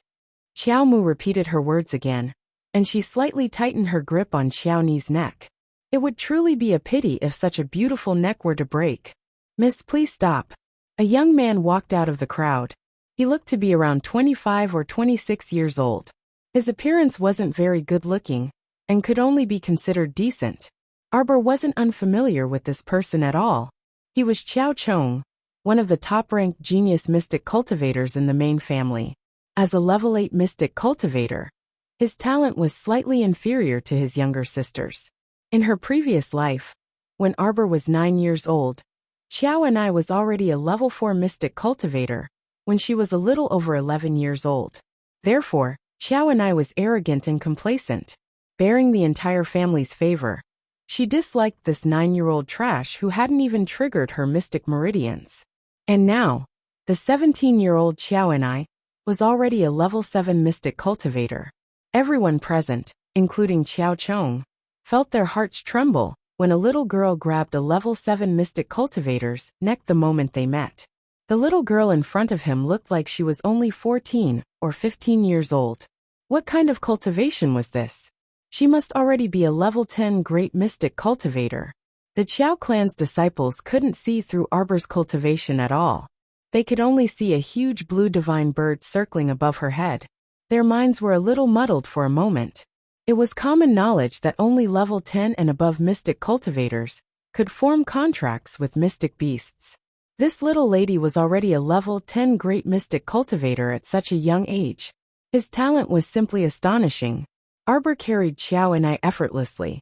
[SPEAKER 1] Qiao Mu repeated her words again, and she slightly tightened her grip on Qiao Ni's neck. It would truly be a pity if such a beautiful neck were to break. Miss, please stop. A young man walked out of the crowd. He looked to be around 25 or 26 years old. His appearance wasn't very good looking, and could only be considered decent. Arbor wasn't unfamiliar with this person at all. He was Qiao Chong, one of the top-ranked genius mystic cultivators in the main family. As a level 8 mystic cultivator, his talent was slightly inferior to his younger sisters. In her previous life, when Arbor was 9 years old, Qiao and I was already a level 4 mystic cultivator, when she was a little over 11 years old. Therefore, Qiao and I was arrogant and complacent, bearing the entire family's favor. She disliked this 9-year-old trash who hadn't even triggered her mystic meridians. And now, the 17-year-old Qiao and I was already a level 7 mystic cultivator. Everyone present, including Qiao Chong, felt their hearts tremble when a little girl grabbed a level 7 mystic cultivator's neck the moment they met. The little girl in front of him looked like she was only 14 or 15 years old. What kind of cultivation was this? She must already be a level 10 great mystic cultivator. The Qiao clan's disciples couldn't see through Arbor's cultivation at all. They could only see a huge blue divine bird circling above her head. Their minds were a little muddled for a moment. It was common knowledge that only level 10 and above mystic cultivators could form contracts with mystic beasts. This little lady was already a level 10 great mystic cultivator at such a young age. His talent was simply astonishing. Arbor carried Qiao and I effortlessly,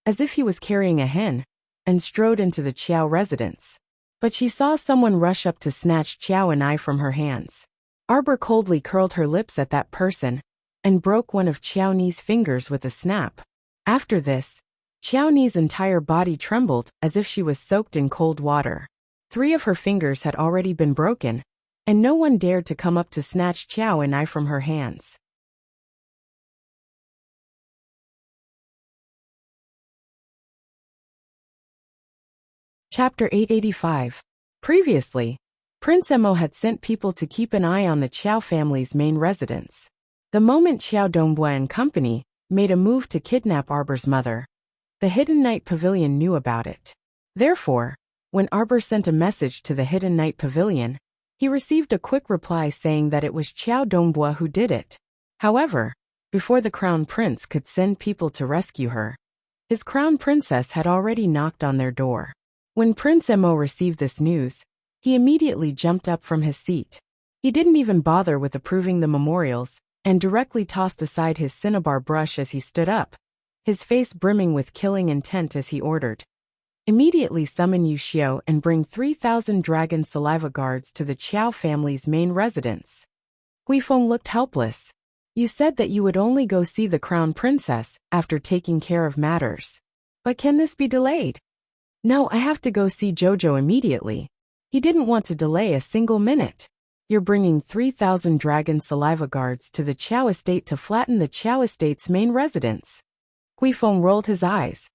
[SPEAKER 1] as if he was carrying a hen, and strode into the Qiao residence. But she saw someone rush up to snatch Qiao and I from her hands. Arbor coldly curled her lips at that person, and broke one of Qiao Ni's fingers with a snap. After this, Qiao Ni's entire body trembled as if she was soaked in cold water. 3 of her fingers had already been broken, and no one dared to come up to snatch Qiao and I from her hands. Chapter 885. Previously, Prince Emo had sent people to keep an eye on the Qiao family's main residence. The moment Qiao Dongbua and company made a move to kidnap Arbor's mother, the Hidden Night Pavilion knew about it. Therefore, when Arbor sent a message to the Hidden Night Pavilion, he received a quick reply saying that it was Qiao Dongbua who did it. However, before the Crown Prince could send people to rescue her, his Crown Princess had already knocked on their door. When Prince Emo received this news, he immediately jumped up from his seat. He didn't even bother with approving the memorials, and directly tossed aside his cinnabar brush as he stood up, his face brimming with killing intent as he ordered. Immediately summon Yu Xiao and bring 3,000 dragon saliva guards to the Qiao family's main residence. Huifeng looked helpless. You said that you would only go see the Crown Princess after taking care of matters. But can this be delayed? No, I have to go see Jojo immediately. He didn't want to delay a single minute. You're bringing 3,000 dragon saliva guards to the Qiao estate to flatten the Qiao estate's main residence. Huifeng rolled his eyes.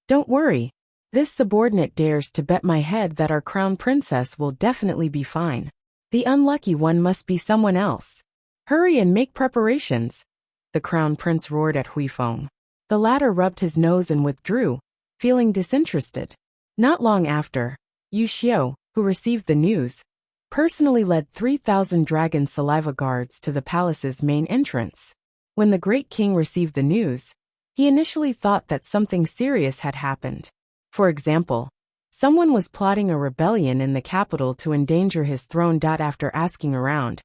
[SPEAKER 1] Don't worry. This subordinate dares to bet my head that our Crown Princess will definitely be fine. The unlucky one must be someone else. Hurry and make preparations. The Crown Prince roared at Huifeng. The latter rubbed his nose and withdrew, feeling disinterested. Not long after, Yu Xiao, who received the news, personally led 3,000 dragon saliva guards to the palace's main entrance. When the great king received the news, he initially thought that something serious had happened. For example, someone was plotting a rebellion in the capital to endanger his throne. After asking around,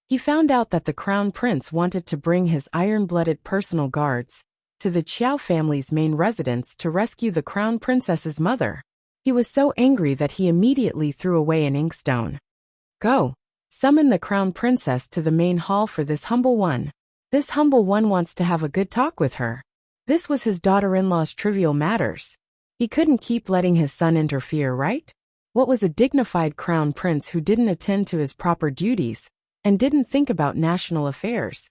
[SPEAKER 1] he found out that the crown prince wanted to bring his iron-blooded personal guards to the Qiao family's main residence to rescue the crown princess's mother. He was so angry that he immediately threw away an inkstone. Go! Summon the crown princess to the main hall for this humble one. This humble one wants to have a good talk with her. This was his daughter-in-law's trivial matters. He couldn't keep letting his son interfere, right? What was a dignified crown prince who didn't attend to his proper duties and didn't think about national affairs,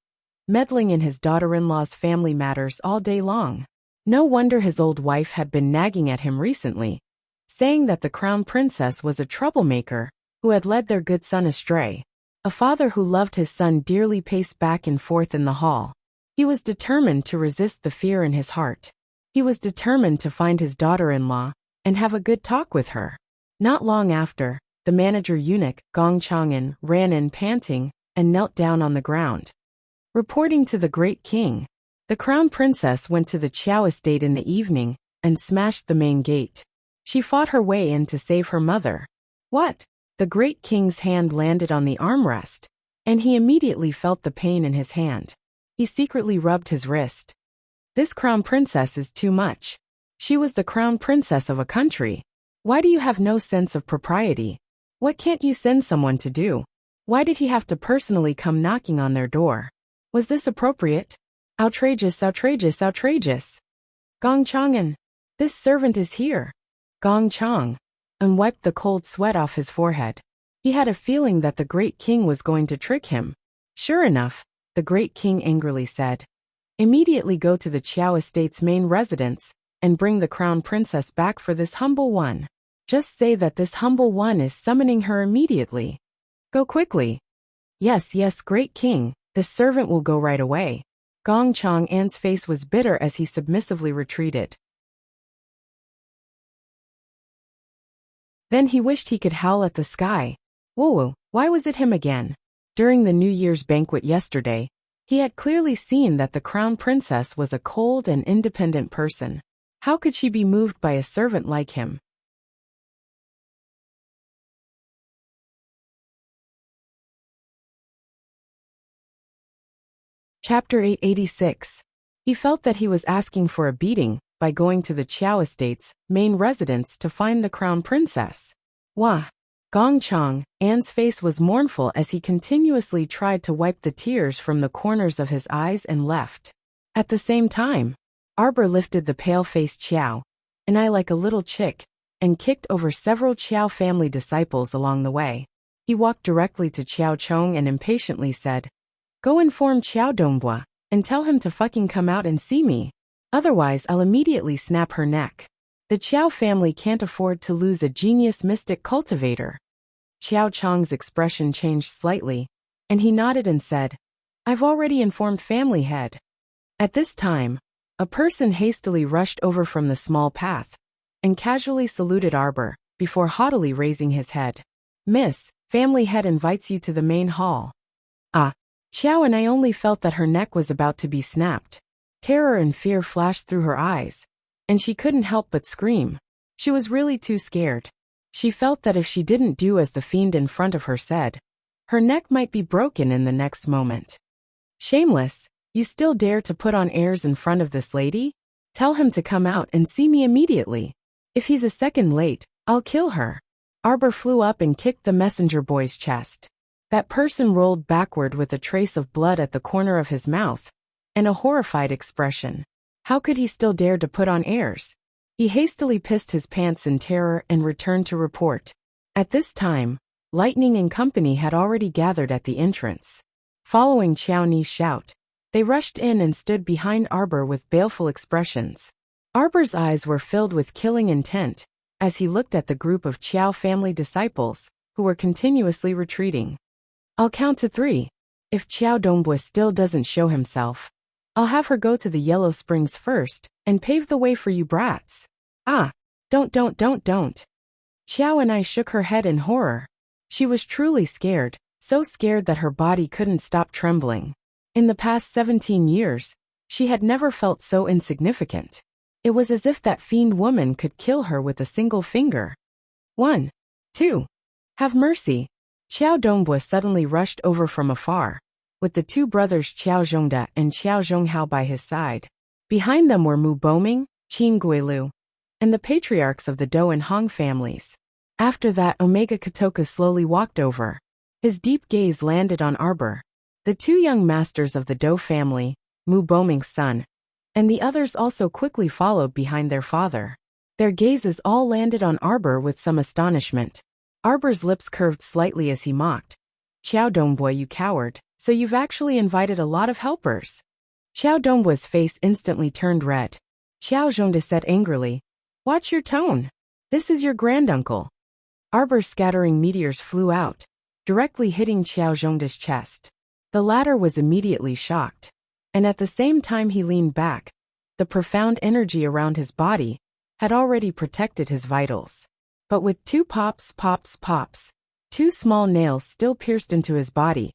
[SPEAKER 1] meddling in his daughter-in-law's family matters all day long? No wonder his old wife had been nagging at him recently, saying that the crown princess was a troublemaker who had led their good son astray. A father who loved his son dearly paced back and forth in the hall. He was determined to resist the fear in his heart. He was determined to find his daughter-in-law and have a good talk with her. Not long after, the manager eunuch, Gong Chang'an, ran in panting and knelt down on the ground. Reporting to the great king, the crown princess went to the Qiao estate in the evening and smashed the main gate. She fought her way in to save her mother. What? The great king's hand landed on the armrest, and he immediately felt the pain in his hand. He secretly rubbed his wrist. This crown princess is too much. She was the crown princess of a country. Why do you have no sense of propriety? What can't you send someone to do? Why did he have to personally come knocking on their door? Was this appropriate? Outrageous, outrageous, outrageous. Gong Chang'an, this servant is here. Gong Chang and wiped the cold sweat off his forehead. He had a feeling that the great king was going to trick him. Sure enough, the great king angrily said, immediately go to the Qiao estate's main residence and bring the crown princess back for this humble one. Just say that this humble one is summoning her immediately. Go quickly. Yes, yes, great king, this servant will go right away. Gong Chang'an's face was bitter as he submissively retreated. Then he wished he could howl at the sky. Whoa, why was it him again? During the New Year's banquet yesterday, he had clearly seen that the crown princess was a cold and independent person. How could she be moved by a servant like him? Chapter 886. He felt that he was asking for a beating by going to the Qiao estate's main residence to find the crown princess. Wah! Gong Chang'an's face was mournful as he continuously tried to wipe the tears from the corners of his eyes and left. At the same time, Arbor lifted the pale-faced Qiao, an eye like a little chick, and kicked over several Qiao family disciples along the way. He walked directly to Qiao Chong and impatiently said, go inform Qiao Dongbua and tell him to fucking come out and see me. Otherwise, I'll immediately snap her neck. The Qiao family can't afford to lose a genius mystic cultivator. Qiao Chang's expression changed slightly, and he nodded and said, I've already informed family head. At this time, a person hastily rushed over from the small path and casually saluted Arbor before haughtily raising his head. Miss, family head invites you to the main hall. Ah, Qiao and I only felt that her neck was about to be snapped. Terror and fear flashed through her eyes, and she couldn't help but scream. She was really too scared. She felt that if she didn't do as the fiend in front of her said, her neck might be broken in the next moment. Shameless, you still dare to put on airs in front of this lady? Tell him to come out and see me immediately. If he's a second late, I'll kill her. Arbor flew up and kicked the messenger boy's chest. That person rolled backward with a trace of blood at the corner of his mouth and a horrified expression. How could he still dare to put on airs? He hastily pissed his pants in terror and returned to report. At this time, Lightning and company had already gathered at the entrance. Following Qiao Ni's shout, they rushed in and stood behind Arbor with baleful expressions. Arbor's eyes were filled with killing intent as he looked at the group of Qiao family disciples who were continuously retreating. I'll count to 3. If Qiao Dongbua still doesn't show himself, I'll have her go to the Yellow Springs first and pave the way for you brats. Ah, don't. Qiao and I shook her head in horror. She was truly scared, so scared that her body couldn't stop trembling. In the past 17 years, she had never felt so insignificant. It was as if that fiend woman could kill her with a single finger. 1. 2. Have mercy. Xiao Dongbua suddenly rushed over from afar, with the two brothers Qiao Zhongda and Qiao Zhonghao by his side. Behind them were Mu Boming, Qin Guilu, and the patriarchs of the Dou and Hong families. After that, Omega Kotoka slowly walked over. His deep gaze landed on Arbor. The two young masters of the Dou family, Mu Boming's son, and the others also quickly followed behind their father. Their gazes all landed on Arbor with some astonishment. Arbor's lips curved slightly as he mocked. Xiao Dongbua, you coward, so you've actually invited a lot of helpers. Xiao Dongbua's face instantly turned red. Xiao Zhongda said angrily, watch your tone. This is your granduncle. Arbor's scattering meteors flew out, directly hitting Xiao Zhongda's chest. The latter was immediately shocked. And at the same time he leaned back, the profound energy around his body had already protected his vitals. But with two pops, two small nails still pierced into his body,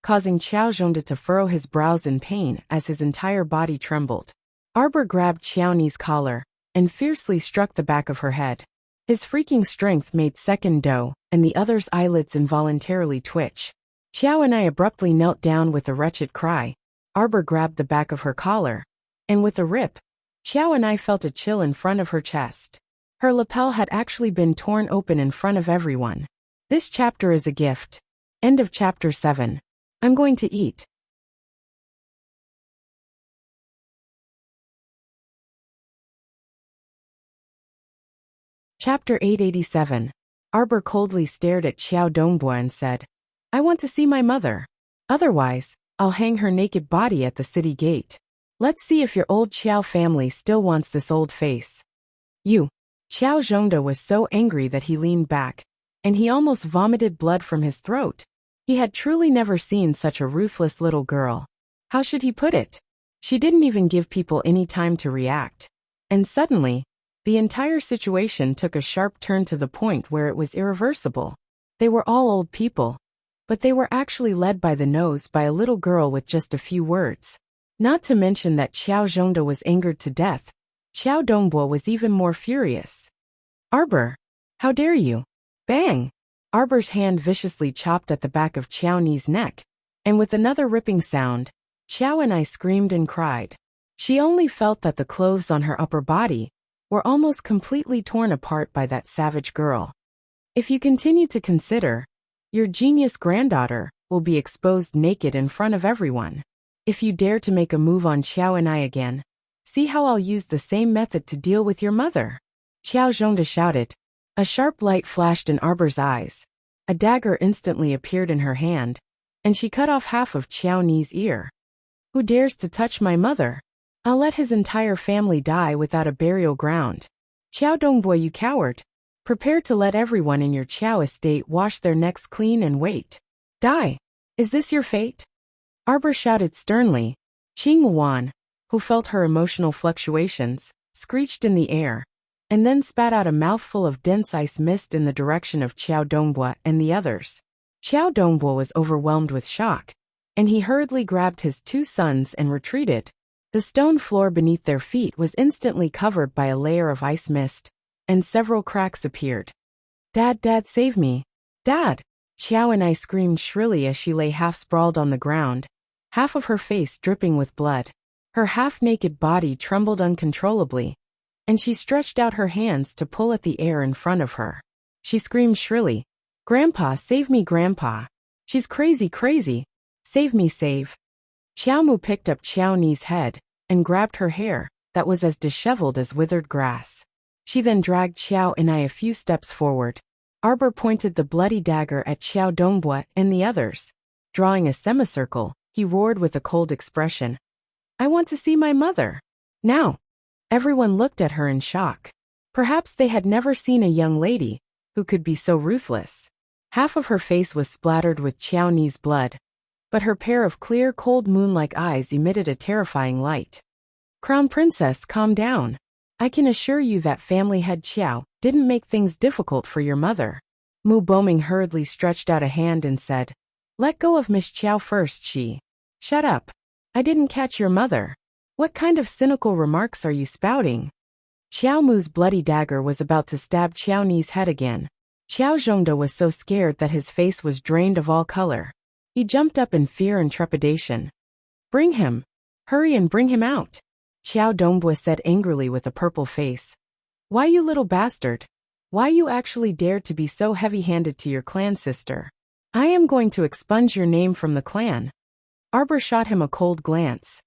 [SPEAKER 1] causing Xiao Zhongda to furrow his brows in pain as his entire body trembled. Arbor grabbed Xiaoni's collar and fiercely struck the back of her head. His freaking strength made second Dou and the other's eyelids involuntarily twitch. Xiao and I abruptly knelt down with a wretched cry. Arbor grabbed the back of her collar, and with a rip, Xiao and I felt a chill in front of her chest. Her lapel had actually been torn open in front of everyone. This chapter is a gift. End of chapter 7. I'm going to eat. Chapter 887. Arbor coldly stared at Xiao Dongbua and said, I want to see my mother. Otherwise, I'll hang her naked body at the city gate. Let's see if your old Xiao family still wants this old face. You. Xiao Zhongda was so angry that he leaned back, and he almost vomited blood from his throat. He had truly never seen such a ruthless little girl. How should he put it? She didn't even give people any time to react. And suddenly, the entire situation took a sharp turn to the point where it was irreversible. They were all old people, but they were actually led by the nose by a little girl with just a few words. Not to mention that Xiao Zhongda was angered to death. Xiao Dongbua was even more furious. Arbor, how dare you? Bang! Arbor's hand viciously chopped at the back of Xiaoni's neck, and with another ripping sound, Xiao and I screamed and cried. She only felt that the clothes on her upper body were almost completely torn apart by that savage girl. If you continue to consider, your genius granddaughter will be exposed naked in front of everyone. If you dare to make a move on Xiao and I again, see how I'll use the same method to deal with your mother. Xiao Zhongda shouted. A sharp light flashed in Arbor's eyes. A dagger instantly appeared in her hand, and she cut off half of Xiaoni's ear. Who dares to touch my mother? I'll let his entire family die without a burial ground. Xiao Dongbua, you coward. Prepare to let everyone in your Qiao estate wash their necks clean and wait. Die. Is this your fate? Arbor shouted sternly. Qing Wan, who felt her emotional fluctuations, screeched in the air, and then spat out a mouthful of dense ice mist in the direction of Xiao Dongbua and the others. Xiao Dongbua was overwhelmed with shock, and he hurriedly grabbed his two sons and retreated. The stone floor beneath their feet was instantly covered by a layer of ice mist, and several cracks appeared. Dad, save me. Dad! Xiao and I screamed shrilly as she lay half-sprawled on the ground, half of her face dripping with blood. Her half-naked body trembled uncontrollably, and she stretched out her hands to pull at the air in front of her. She screamed shrilly, Grandpa, save me, Grandpa. She's crazy. Save me, save. Xiaomu picked up Xiaoni's head and grabbed her hair, that was as disheveled as withered grass. She then dragged Xiao and I a few steps forward. Arbor pointed the bloody dagger at Xiao Dongbua and the others. Drawing a semicircle, he roared with a cold expression. I want to see my mother. Now. Everyone looked at her in shock. Perhaps they had never seen a young lady who could be so ruthless. Half of her face was splattered with Xiaoni's blood, but her pair of clear, cold moon-like eyes emitted a terrifying light. Crown Princess, calm down. I can assure you that family head Xiao didn't make things difficult for your mother. Mu Boming hurriedly stretched out a hand and said, "Let go of Miss Chow first, she." "Shut up. I didn't catch your mother. What kind of cynical remarks are you spouting?" Xiao Mu's bloody dagger was about to stab Qiao Ni's head again. Xiao Zhongde was so scared that his face was drained of all color. He jumped up in fear and trepidation. "Bring him. Hurry and bring him out," Xiao Dongbua said angrily with a purple face. "Why, you little bastard? Why you actually dared to be so heavy-handed to your clan sister? I am going to expunge your name from the clan." Arbor shot him a cold glance.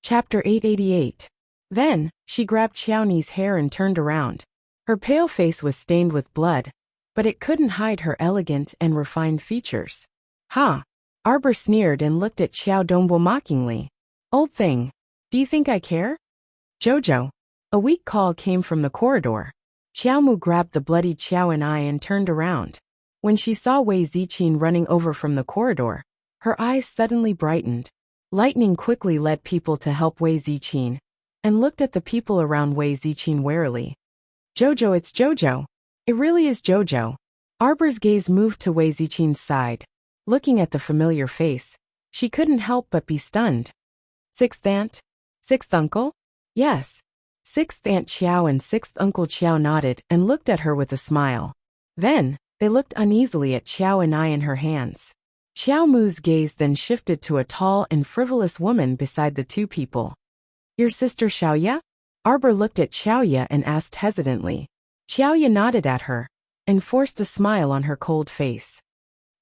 [SPEAKER 1] Chapter 888. Then, she grabbed Qiao Ni's hair and turned around. Her pale face was stained with blood, but it couldn't hide her elegant and refined features. "Ha!" Arbor sneered and looked at Xiao Dongbua mockingly. "Old thing, do you think I care?" "Jojo." A weak call came from the corridor. Xiao Mu grabbed the bloody Qiao and turned around. When she saw Wei Ziqin running over from the corridor, her eyes suddenly brightened. Lightning quickly led people to help Wei Ziqin, and looked at the people around Wei Ziqin warily. "Jojo, it's Jojo. It really is Jojo." Arbor's gaze moved to Wei Ziqin's side. Looking at the familiar face, she couldn't help but be stunned. "Sixth aunt? Sixth uncle?" "Yes." Sixth Aunt Qiao and Sixth Uncle Qiao nodded and looked at her with a smile. Then, they looked uneasily at Qiao in her hands. Xiao Mu's gaze then shifted to a tall and frivolous woman beside the two people. "Your sister Xiaoya?" Arbor looked at Xiaoya and asked hesitantly. Xiaoya nodded at her, and forced a smile on her cold face.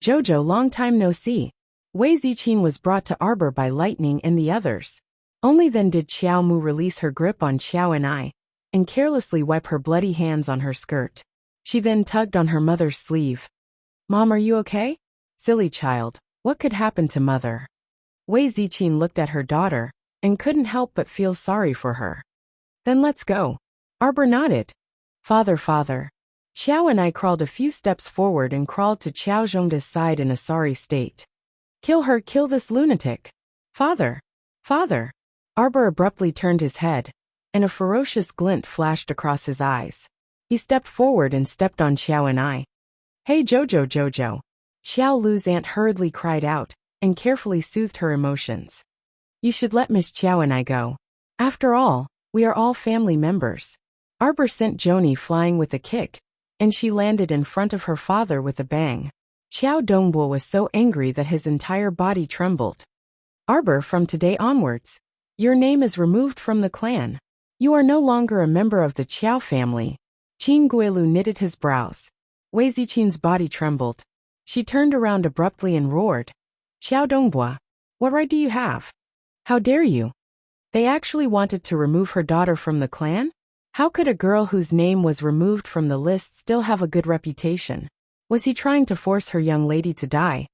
[SPEAKER 1] "Jojo, long time no see." Wei Ziqin was brought to Arbor by Lightning and the others. Only then did Xiao Mu release her grip on Xiao and carelessly wipe her bloody hands on her skirt. She then tugged on her mother's sleeve. "Mom, are you okay?" "Silly child, what could happen to mother?" Wei Ziqin looked at her daughter, and couldn't help but feel sorry for her. "Then let's go." Arbor nodded. Father. Xiao crawled a few steps forward and crawled to Qiao Zhongde's side in a sorry state. "Kill her, kill this lunatic." Father. Arbor abruptly turned his head, and a ferocious glint flashed across his eyes. He stepped forward and stepped on Xiao. "Hey Jojo. Xiao Lu's aunt hurriedly cried out, and carefully soothed her emotions. "You should let Miss Qiao go. After all, we are all family members." Arbor sent Joni flying with a kick, and she landed in front of her father with a bang. Xiao Dongbua was so angry that his entire body trembled. "Arbor, from today onwards, your name is removed from the clan. You are no longer a member of the Qiao family." Qin Guilu knitted his brows. Wei Ziqin's body trembled. She turned around abruptly and roared. "Xiao Dongbua, what right do you have? How dare you?" They actually wanted to remove her daughter from the clan? How could a girl whose name was removed from the list still have a good reputation? Was he trying to force her young lady to die?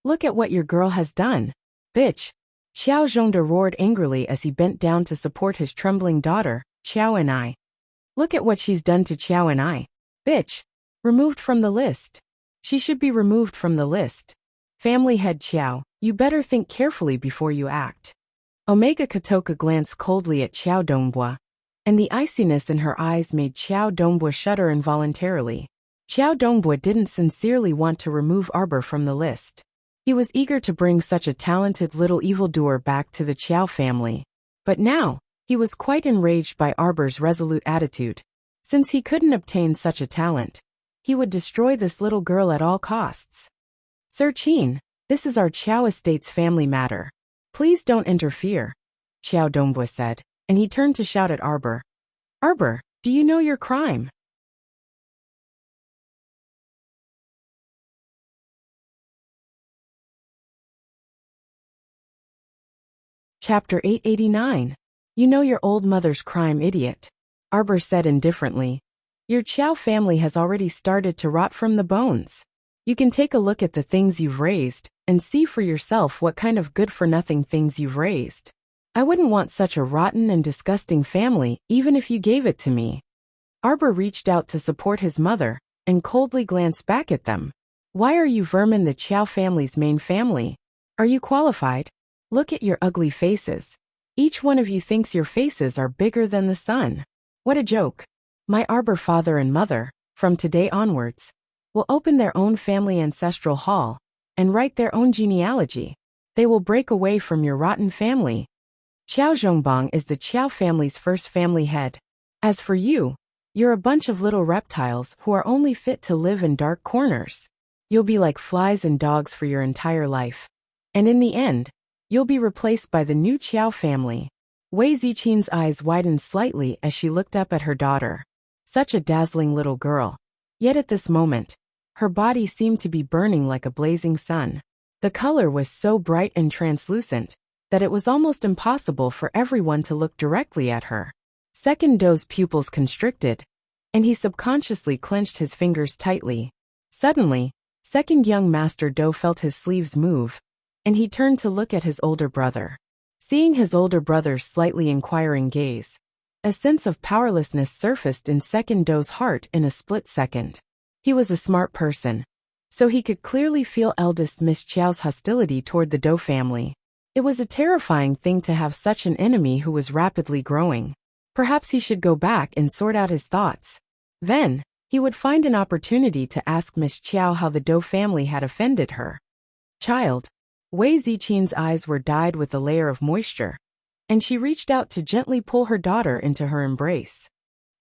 [SPEAKER 1] "Look at what your girl has done. Bitch." Xiao Zhongde roared angrily as he bent down to support his trembling daughter, Qiao. "Look at what she's done to Qiao. Bitch. Removed from the list. She should be removed from the list. Family head Qiao, you better think carefully before you act." Omega Kotoka glanced coldly at Xiao Dongbua, and the iciness in her eyes made Xiao Dongbua shudder involuntarily. Xiao Dongbua didn't sincerely want to remove Arbor from the list. He was eager to bring such a talented little evildoer back to the Qiao family. But now, he was quite enraged by Arbor's resolute attitude. Since he couldn't obtain such a talent, he would destroy this little girl at all costs. "Sir Qin, this is our Qiao estate's family matter. Please don't interfere," Xiao Dongbua said, and he turned to shout at Arbor. "Arbor, do you know your crime?" Chapter 889. You know your old mother's crime, idiot. Arbor said indifferently. "Your Qiao family has already started to rot from the bones. You can take a look at the things you've raised, and see for yourself what kind of good-for-nothing things you've raised. I wouldn't want such a rotten and disgusting family, even if you gave it to me." Arbor reached out to support his mother, and coldly glanced back at them. "Why are you vermin the Qiao family's main family? Are you qualified? Look at your ugly faces. Each one of you thinks your faces are bigger than the sun. What a joke. My Arbor father and mother, from today onwards, will open their own family ancestral hall and write their own genealogy. They will break away from your rotten family. Qiao Zhongbang is the Qiao family's first family head. As for you, you're a bunch of little reptiles who are only fit to live in dark corners. You'll be like flies and dogs for your entire life. And in the end, you'll be replaced by the new Qiao family. Wei Ziqin's eyes widened slightly as she looked up at her daughter. Such a dazzling little girl. Yet at this moment, her body seemed to be burning like a blazing sun. The color was so bright and translucent that it was almost impossible for everyone to look directly at her. Second Do's pupils constricted, and he subconsciously clenched his fingers tightly. Suddenly, Second Young Master Do felt his sleeves move, and he turned to look at his older brother. Seeing his older brother's slightly inquiring gaze, a sense of powerlessness surfaced in Second Do's heart in a split second. He was a smart person, so he could clearly feel eldest Miss Qiao's hostility toward the Do family. It was a terrifying thing to have such an enemy who was rapidly growing. Perhaps he should go back and sort out his thoughts. Then, he would find an opportunity to ask Miss Qiao how the Do family had offended her. Child. Wei Ziqin's eyes were dyed with a layer of moisture, and she reached out to gently pull her daughter into her embrace.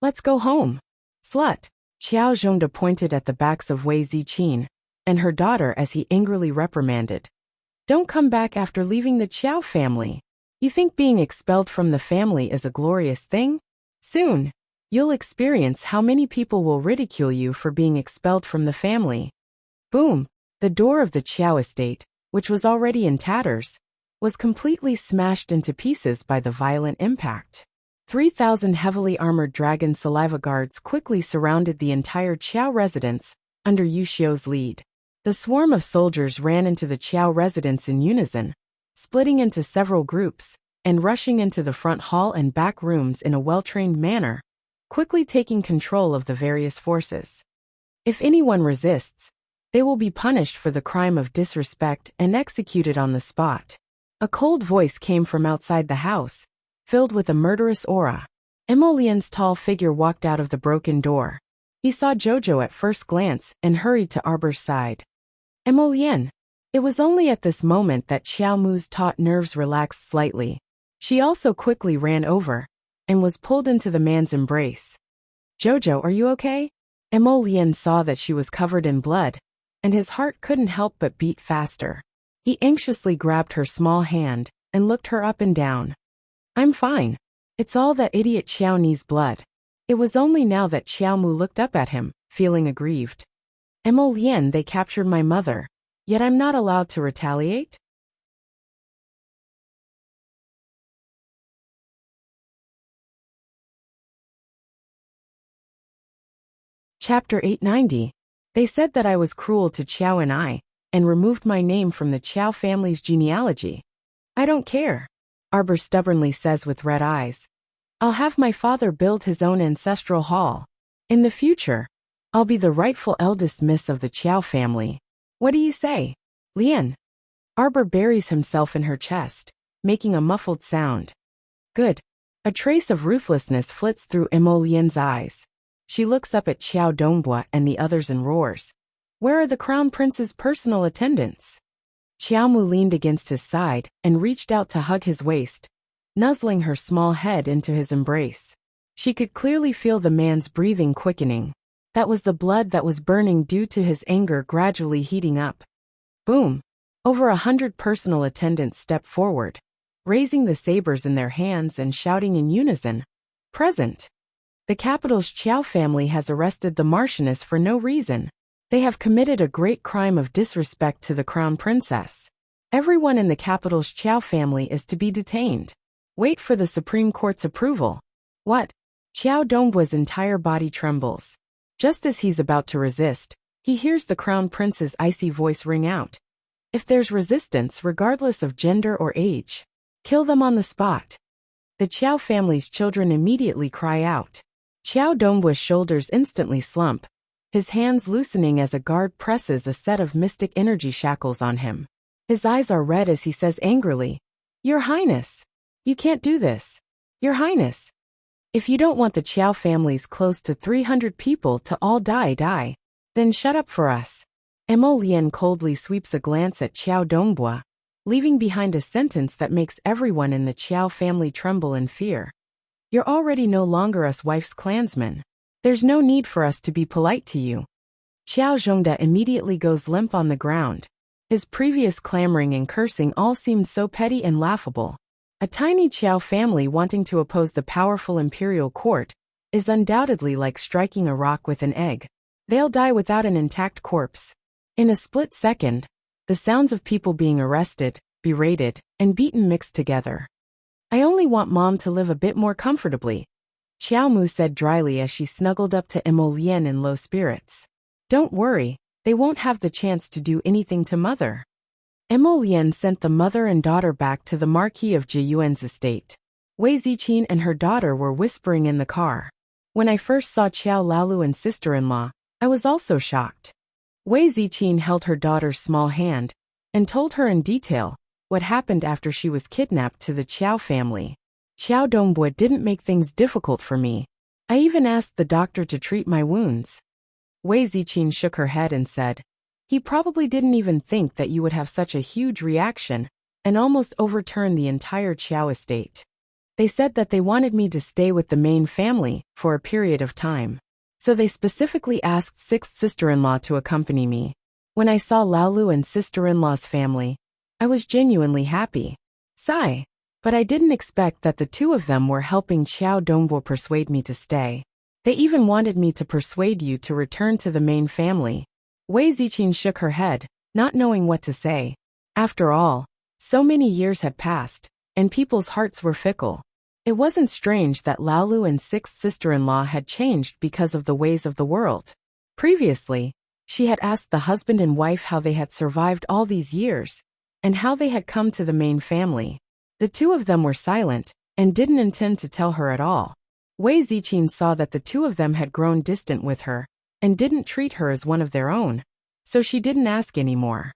[SPEAKER 1] Let's go home. Slut. Qiao Zhongde pointed at the backs of Wei Ziqin and her daughter as he angrily reprimanded. Don't come back after leaving the Qiao family. You think being expelled from the family is a glorious thing? Soon, you'll experience how many people will ridicule you for being expelled from the family. Boom! The door of the Qiao estate, which was already in tatters, was completely smashed into pieces by the violent impact. 3,000 heavily armored dragon saliva guards quickly surrounded the entire Qiao residence, under Yu Xiu's lead. The swarm of soldiers ran into the Qiao residence in unison, splitting into several groups, and rushing into the front hall and back rooms in a well-trained manner, quickly taking control of the various forces. If anyone resists, they will be punished for the crime of disrespect and executed on the spot. A cold voice came from outside the house, filled with a murderous aura. Emolien's tall figure walked out of the broken door. He saw Jojo at first glance and hurried to Arbor's side. Emolien. It was only at this moment that Xiao Mu's taut nerves relaxed slightly. She also quickly ran over and was pulled into the man's embrace. Jojo, are you okay? Emolien saw that she was covered in blood, and his heart couldn't help but beat faster. He anxiously grabbed her small hand and looked her up and down. I'm fine. It's all that idiot Xiao Ni's blood. It was only now that Xiao Mu looked up at him, feeling aggrieved. Emolien, they captured my mother, yet I'm not allowed to retaliate? Chapter 890. They said that I was cruel to Qiao and removed my name from the Qiao family's genealogy. I don't care. Arbor stubbornly says with red eyes. I'll have my father build his own ancestral hall. In the future, I'll be the rightful eldest miss of the Qiao family. What do you say, Lian? Arbor buries himself in her chest, making a muffled sound. Good. A trace of ruthlessness flits through Emolien's eyes. She looks up at Qiao Dongbua and the others and roars. Where are the crown prince's personal attendants? Qiao Mu leaned against his side and reached out to hug his waist, nuzzling her small head into his embrace. She could clearly feel the man's breathing quickening. That was the blood that was burning due to his anger gradually heating up. Boom! Over 100 personal attendants stepped forward, raising the sabers in their hands and shouting in unison, Present! The capital's Qiao family has arrested the Marchioness for no reason. They have committed a great crime of disrespect to the crown princess. Everyone in the capital's Qiao family is to be detained. Wait for the Supreme Court's approval. What? Qiao Dongbua's entire body trembles. Just as he's about to resist, he hears the crown prince's icy voice ring out. If there's resistance regardless of gender or age, kill them on the spot. The Qiao family's children immediately cry out. Qiao Dongbua's shoulders instantly slump, his hands loosening as a guard presses a set of mystic energy shackles on him. His eyes are red as he says angrily, Your Highness, You can't do this. Your Highness. If you don't want the Qiao family's close to 300 people to all die, then shut up for us. Mo Lian coldly sweeps a glance at Qiao Dongbua, leaving behind a sentence that makes everyone in the Qiao family tremble in fear. You're already no longer us wife's clansmen. There's no need for us to be polite to you. Qiao Zhongda immediately goes limp on the ground. His previous clamoring and cursing all seemed so petty and laughable. A tiny Qiao family wanting to oppose the powerful imperial court is undoubtedly like striking a rock with an egg. They'll die without an intact corpse. In a split second, the sounds of people being arrested, berated, and beaten mixed together. I only want Mom to live a bit more comfortably, Xiao Mu said dryly as she snuggled up to Mo Lian in low spirits. Don't worry, they won't have the chance to do anything to Mother. Mo Lian sent the mother and daughter back to the Marquis of Jiyuan's estate. Wei Ziqin and her daughter were whispering in the car. When I first saw Qiao Laolu and sister-in-law, I was also shocked. Wei Ziqin held her daughter's small hand and told her in detail what happened after she was kidnapped to the Qiao family. Qiao Dongbua didn't make things difficult for me. I even asked the doctor to treat my wounds. Wei Ziqin shook her head and said, he probably didn't even think that you would have such a huge reaction and almost overturn the entire Qiao estate. They said that they wanted me to stay with the main family for a period of time. So they specifically asked sixth sister-in-law to accompany me. When I saw Laolu and sister-in-law's family, I was genuinely happy. Sigh. But I didn't expect that the two of them were helping Qiao Dongbua persuade me to stay. They even wanted me to persuade you to return to the main family. Wei Ziqin shook her head, not knowing what to say. After all, so many years had passed, and people's hearts were fickle. It wasn't strange that Laolu and sixth sister-in-law had changed because of the ways of the world. Previously, she had asked the husband and wife how they had survived all these years, and how they had come to the main family. The two of them were silent, and didn't intend to tell her at all. Wei Ziqin saw that the two of them had grown distant with her, and didn't treat her as one of their own, so she didn't ask anymore.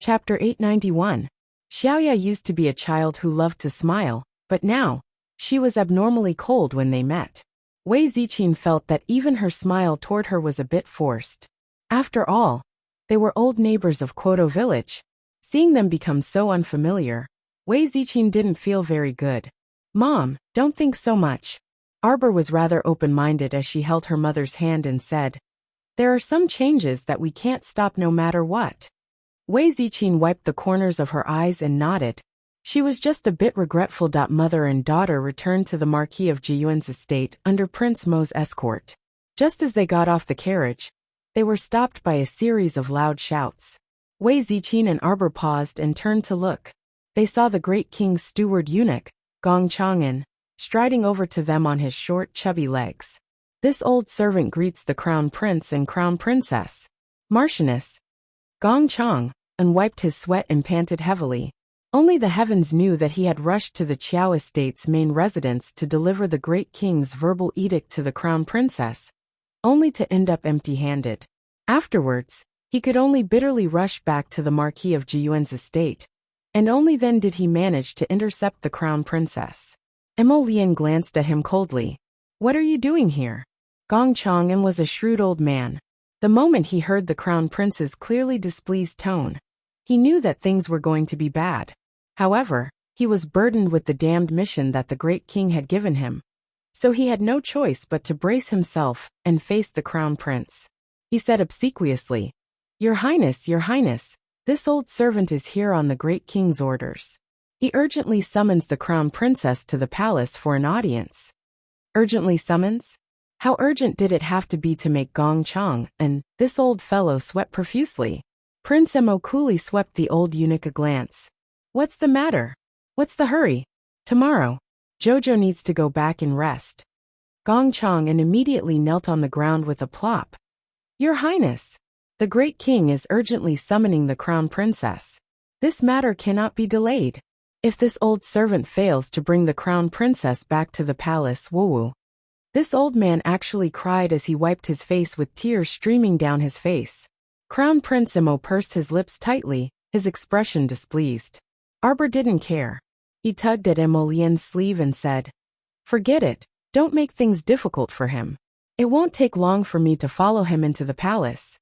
[SPEAKER 1] Chapter 891. Xiaoya used to be a child who loved to smile, but now, she was abnormally cold when they met. Wei Ziqin felt that even her smile toward her was a bit forced. After all, they were old neighbors of Quoto village. Seeing them become so unfamiliar, Wei Ziqin didn't feel very good. Mom, don't think so much. Arbor was rather open-minded as she held her mother's hand and said, there are some changes that we can't stop no matter what. Wei Ziqin wiped the corners of her eyes and nodded. She was just a bit regretful. Mother and daughter returned to the Marquis of Jiyuan's estate under Prince Mo's escort. Just as they got off the carriage, they were stopped by a series of loud shouts. Wei Ziqin and Arbor paused and turned to look. They saw the great king's steward eunuch, Gong Chang'an, striding over to them on his short, chubby legs. This old servant greets the crown prince and crown princess. Marchioness. Gong Chang wiped his sweat and panted heavily. Only the heavens knew that he had rushed to the Qiao estate's main residence to deliver the great king's verbal edict to the crown princess, only to end up empty-handed. Afterwards, he could only bitterly rush back to the Marquis of Jiyuan's estate, and only then did he manage to intercept the crown princess. Mo Lian glanced at him coldly. What are you doing here? Gong Chang'an was a shrewd old man. The moment he heard the crown prince's clearly displeased tone, he knew that things were going to be bad. However, he was burdened with the damned mission that the great king had given him, so he had no choice but to brace himself and face the crown prince. He said obsequiously, Your Highness, this old servant is here on the great king's orders. He urgently summons the crown princess to the palace for an audience. Urgently summons? How urgent did it have to be to make Gong Chang and this old fellow sweat profusely? Prince Mo coolly swept the old eunuch a glance. What's the matter? What's the hurry? Tomorrow, Jojo needs to go back and rest. Gong Chang immediately knelt on the ground with a plop. Your Highness, the great king is urgently summoning the crown princess. This matter cannot be delayed. If this old servant fails to bring the crown princess back to the palace, woo. This old man actually cried as he wiped his face with tears streaming down his face. Crown Prince Emo pursed his lips tightly, his expression displeased. Arbor didn't care. He tugged at Emolien's sleeve and said, "Forget it, don't make things difficult for him. It won't take long for me to follow him into the palace."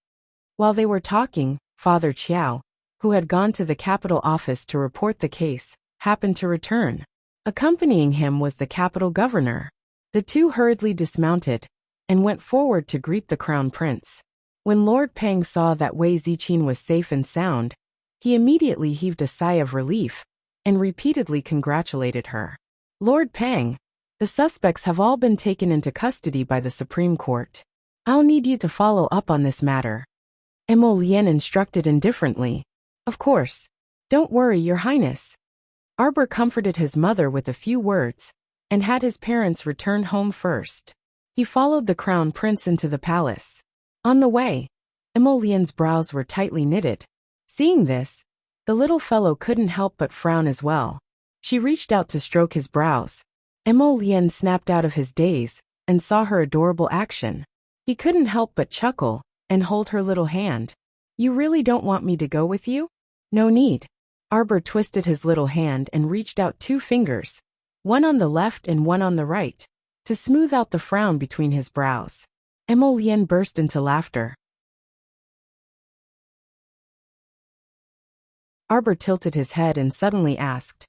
[SPEAKER 1] While they were talking, Father Chiao, who had gone to the capital office to report the case, happened to return. Accompanying him was the capital governor. The two hurriedly dismounted and went forward to greet the crown prince. When Lord Pang saw that Wei Ziqin was safe and sound, he immediately heaved a sigh of relief and repeatedly congratulated her. "Lord Pang, the suspects have all been taken into custody by the Supreme Court. I'll need you to follow up on this matter." Emolian instructed indifferently. "Of course. Don't worry, Your Highness." Arbor comforted his mother with a few words and had his parents return home first. He followed the crown prince into the palace. On the way, Emolian's brows were tightly knitted. Seeing this, the little fellow couldn't help but frown as well. She reached out to stroke his brows. Emolian snapped out of his daze and saw her adorable action. He couldn't help but chuckle and hold her little hand. "You really don't want me to go with you?" "No need." Arbor twisted his little hand and reached out 2 fingers, one on the left and one on the right, to smooth out the frown between his brows. Emolian burst into laughter. Arbor tilted his head and suddenly asked,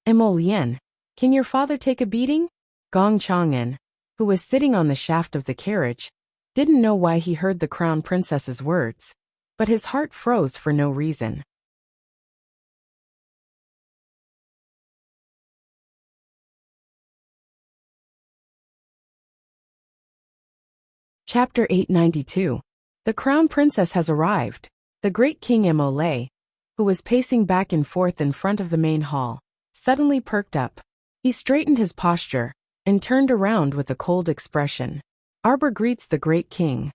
[SPEAKER 1] "Emolian, can your father take a beating?" Gong Chang'an, who was sitting on the shaft of the carriage, didn't know why he heard the crown princess's words, but his heart froze for no reason. Chapter 892. The Crown Princess has arrived. The great King Emole, who was pacing back and forth in front of the main hall, suddenly perked up. He straightened his posture and turned around with a cold expression. "Arbor greets the great king."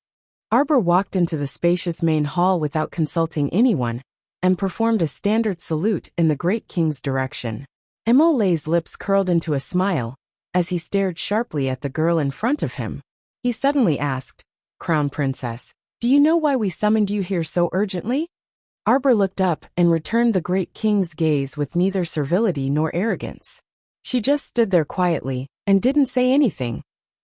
[SPEAKER 1] Arbor walked into the spacious main hall without consulting anyone and performed a standard salute in the great king's direction. Emole's lips curled into a smile as he stared sharply at the girl in front of him. He suddenly asked, "Crown Princess, do you know why we summoned you here so urgently?" Arbor looked up and returned the great king's gaze with neither servility nor arrogance. She just stood there quietly and didn't say anything,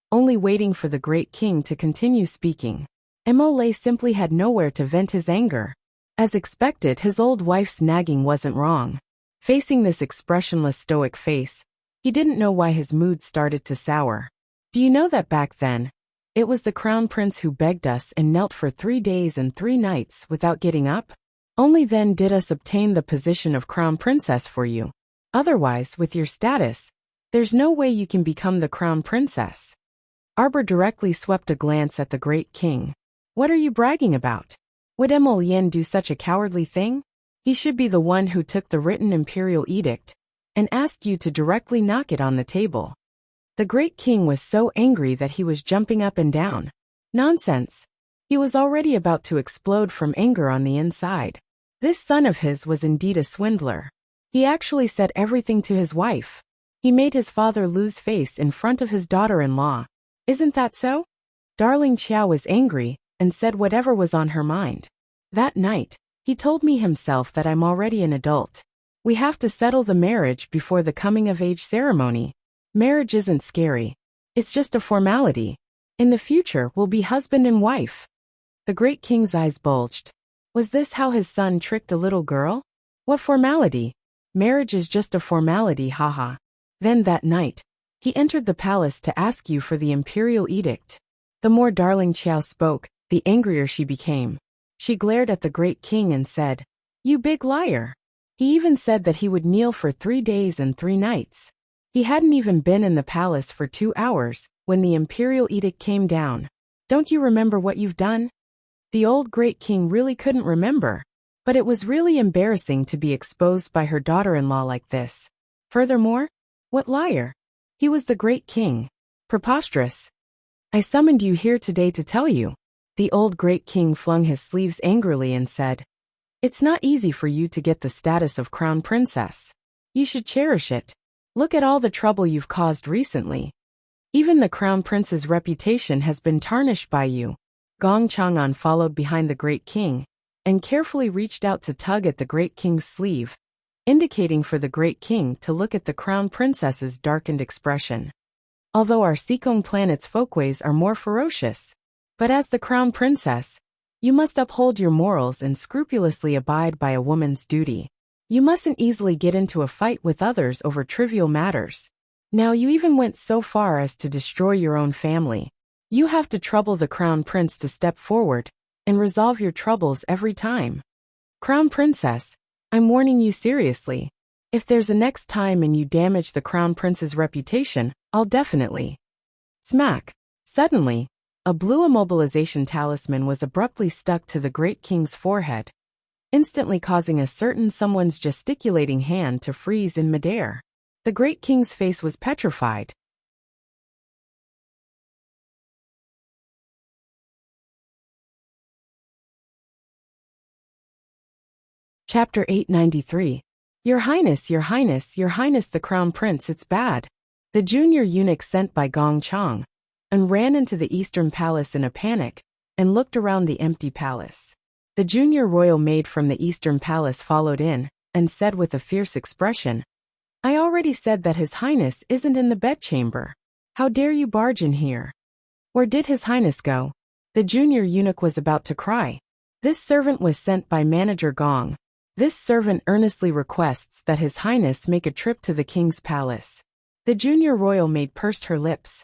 [SPEAKER 1] only waiting for the great king to continue speaking. Emole simply had nowhere to vent his anger. As expected, his old wife's nagging wasn't wrong. Facing this expressionless stoic face, he didn't know why his mood started to sour. "Do you know that back then, it was the crown prince who begged us and knelt for 3 days and 3 nights without getting up? Only then did us obtain the position of crown princess for you. Otherwise, with your status, there's no way you can become the crown princess." Arbor directly swept a glance at the great king. "What are you bragging about? Would Emolian do such a cowardly thing? He should be the one who took the written imperial edict and asked you to directly knock it on the table." The great king was so angry that he was jumping up and down. Nonsense. He was already about to explode from anger on the inside. This son of his was indeed a swindler. He actually said everything to his wife. He made his father lose face in front of his daughter-in-law. Isn't that so? Darling Xiao was angry and said whatever was on her mind. That night, he told me himself that I'm already an adult. We have to settle the marriage before the coming-of-age ceremony. Marriage isn't scary. It's just a formality. In the future, we'll be husband and wife. The great king's eyes bulged. Was this how his son tricked a little girl? What formality? Marriage is just a formality, haha. Then that night, he entered the palace to ask you for the imperial edict. The more darling Xiao spoke, the angrier she became. She glared at the great king and said, "You big liar." He even said that he would kneel for 3 days and 3 nights. He hadn't even been in the palace for 2 hours when the imperial edict came down. "Don't you remember what you've done?" The old great king really couldn't remember, but it was really embarrassing to be exposed by her daughter-in-law like this. Furthermore, what liar? He was the great king. Preposterous. "I summoned you here today to tell you." The old great king flung his sleeves angrily and said, "It's not easy for you to get the status of crown princess. You should cherish it. Look at all the trouble you've caused recently. Even the crown prince's reputation has been tarnished by you. Gong Chang'an followed behind the great king and carefully reached out to tug at the great king's sleeve, indicating for the great king to look at the crown princess's darkened expression. Although our Seekong planet's folkways are more ferocious, but as the crown princess, you must uphold your morals and scrupulously abide by a woman's duty. You mustn't easily get into a fight with others over trivial matters. Now you even went so far as to destroy your own family. You have to trouble the crown prince to step forward and resolve your troubles every time. Crown princess, I'm warning you seriously. If there's a next time and you damage the crown prince's reputation, I'll definitely. Smack. Suddenly, a blue immobilization talisman was abruptly stuck to the great king's forehead, instantly causing a certain someone's gesticulating hand to freeze in midair. The great king's face was petrified. Chapter 893. Your Highness, Your Highness, Your Highness the Crown Prince, it's bad. The junior eunuch sent by Gong Chang and ran into the Eastern Palace in a panic and looked around the empty palace. The junior royal maid from the Eastern Palace followed in and said with a fierce expression, I already said that His Highness isn't in the bedchamber. How dare you barge in here? Where did His Highness go? The junior eunuch was about to cry. This servant was sent by Manager Gong. This servant earnestly requests that His Highness make a trip to the king's palace. The junior royal maid pursed her lips.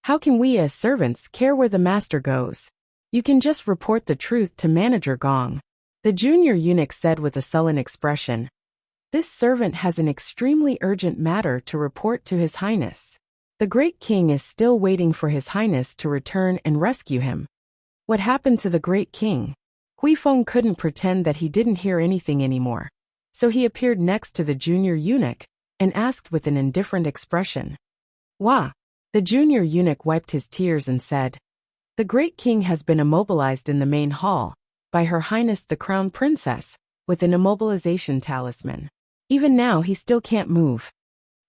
[SPEAKER 1] How can we as servants care where the master goes? You can just report the truth to Manager Gong. The junior eunuch said with a sullen expression. This servant has an extremely urgent matter to report to His Highness. The great king is still waiting for His Highness to return and rescue him. What happened to the great king? Huifeng couldn't pretend that he didn't hear anything anymore, so he appeared next to the junior eunuch and asked with an indifferent expression. Wah! The junior eunuch wiped his tears and said, The great king has been immobilized in the main hall by Her Highness the Crown Princess with an immobilization talisman. Even now he still can't move.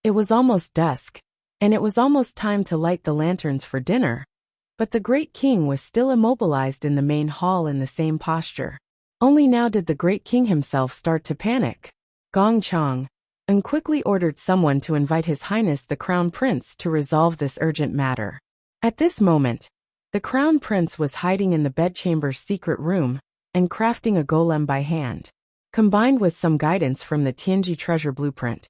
[SPEAKER 1] It was almost dusk, and it was almost time to light the lanterns for dinner. But the great king was still immobilized in the main hall in the same posture. Only now did the great king himself start to panic. Gong Chang and quickly ordered someone to invite His Highness the Crown Prince to resolve this urgent matter. At this moment, the Crown Prince was hiding in the bedchamber's secret room and crafting a golem by hand. Combined with some guidance from the Tianji treasure blueprint,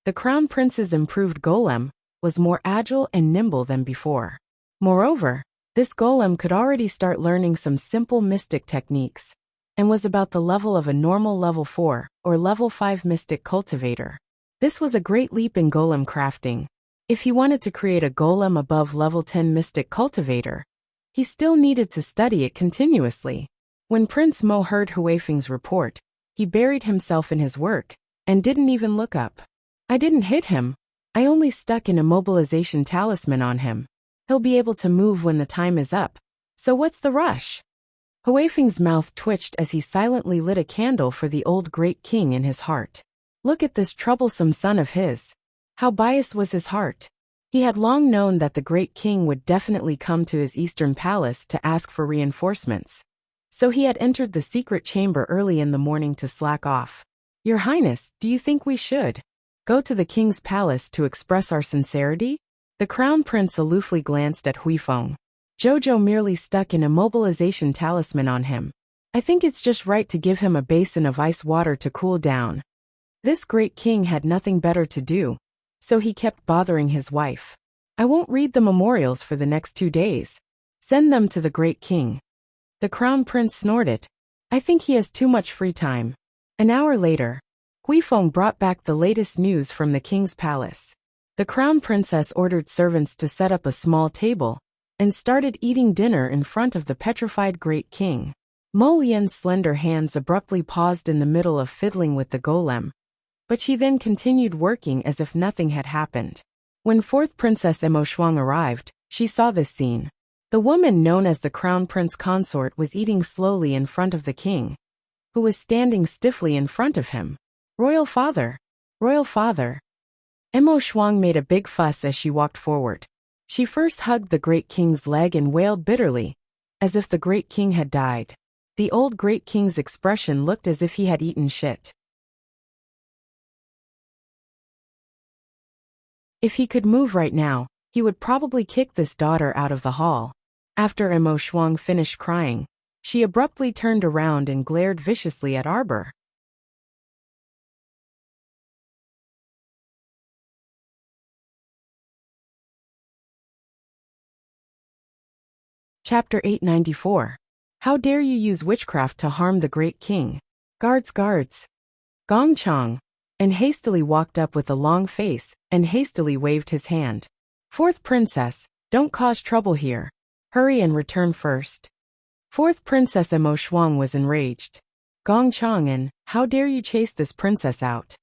[SPEAKER 1] the Crown Prince's improved golem was more agile and nimble than before. Moreover, this golem could already start learning some simple mystic techniques, and was about the level of a normal level 4 or level 5 mystic cultivator. This was a great leap in golem crafting. If he wanted to create a golem above level 10 mystic cultivator, he still needed to study it continuously. When Prince Mo heard Huifeng's report, he buried himself in his work and didn't even look up. I didn't hit him. I only stuck an immobilization talisman on him. He'll be able to move when the time is up. So what's the rush? Huifeng's mouth twitched as he silently lit a candle for the old great king in his heart. Look at this troublesome son of his. How biased was his heart. He had long known that the great king would definitely come to his eastern palace to ask for reinforcements. So he had entered the secret chamber early in the morning to slack off. Your Highness, do you think we should go to the king's palace to express our sincerity? The crown prince aloofly glanced at Huifeng. Jojo merely stuck an immobilization talisman on him. I think it's just right to give him a basin of ice water to cool down. This great king had nothing better to do, so he kept bothering his wife. I won't read the memorials for the next 2 days. Send them to the great king. The crown prince snorted. I think he has too much free time. An hour later, Huifeng brought back the latest news from the king's palace. The crown princess ordered servants to set up a small table and started eating dinner in front of the petrified great king. Mo Lian's slender hands abruptly paused in the middle of fiddling with the golem, but she then continued working as if nothing had happened. When fourth Princess Mo Shuang arrived, she saw this scene. The woman known as the crown prince consort was eating slowly in front of the king, who was standing stiffly in front of him. Royal father! Royal father! Mo Shuang made a big fuss as she walked forward. She first hugged the great king's leg and wailed bitterly, as if the great king had died. The old great king's expression looked as if he had eaten shit. If he could move right now, he would probably kick this daughter out of the hall. After Emo Shuang finished crying, she abruptly turned around and glared viciously at Arbor. Chapter 894. How dare you use witchcraft to harm the great king? Guards, guards. Gong Chang, and hastily walked up with a long face and hastily waved his hand. Fourth princess, don't cause trouble here. Hurry and return first. Fourth princess Emo Shuang was enraged. Gong Chang'an, how dare you chase this princess out?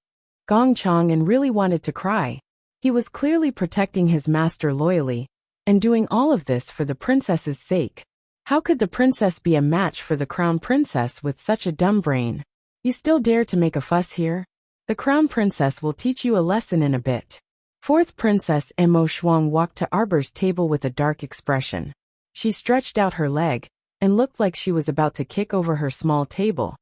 [SPEAKER 1] Gong Chang'an really wanted to cry. He was clearly protecting his master loyally, and doing all of this for the princess's sake. How could the princess be a match for the crown princess with such a dumb brain? You still dare to make a fuss here? The crown princess will teach you a lesson in a bit. Fourth princess Emo Shuang walked to Arbor's table with a dark expression. She stretched out her leg and looked like she was about to kick over her small table.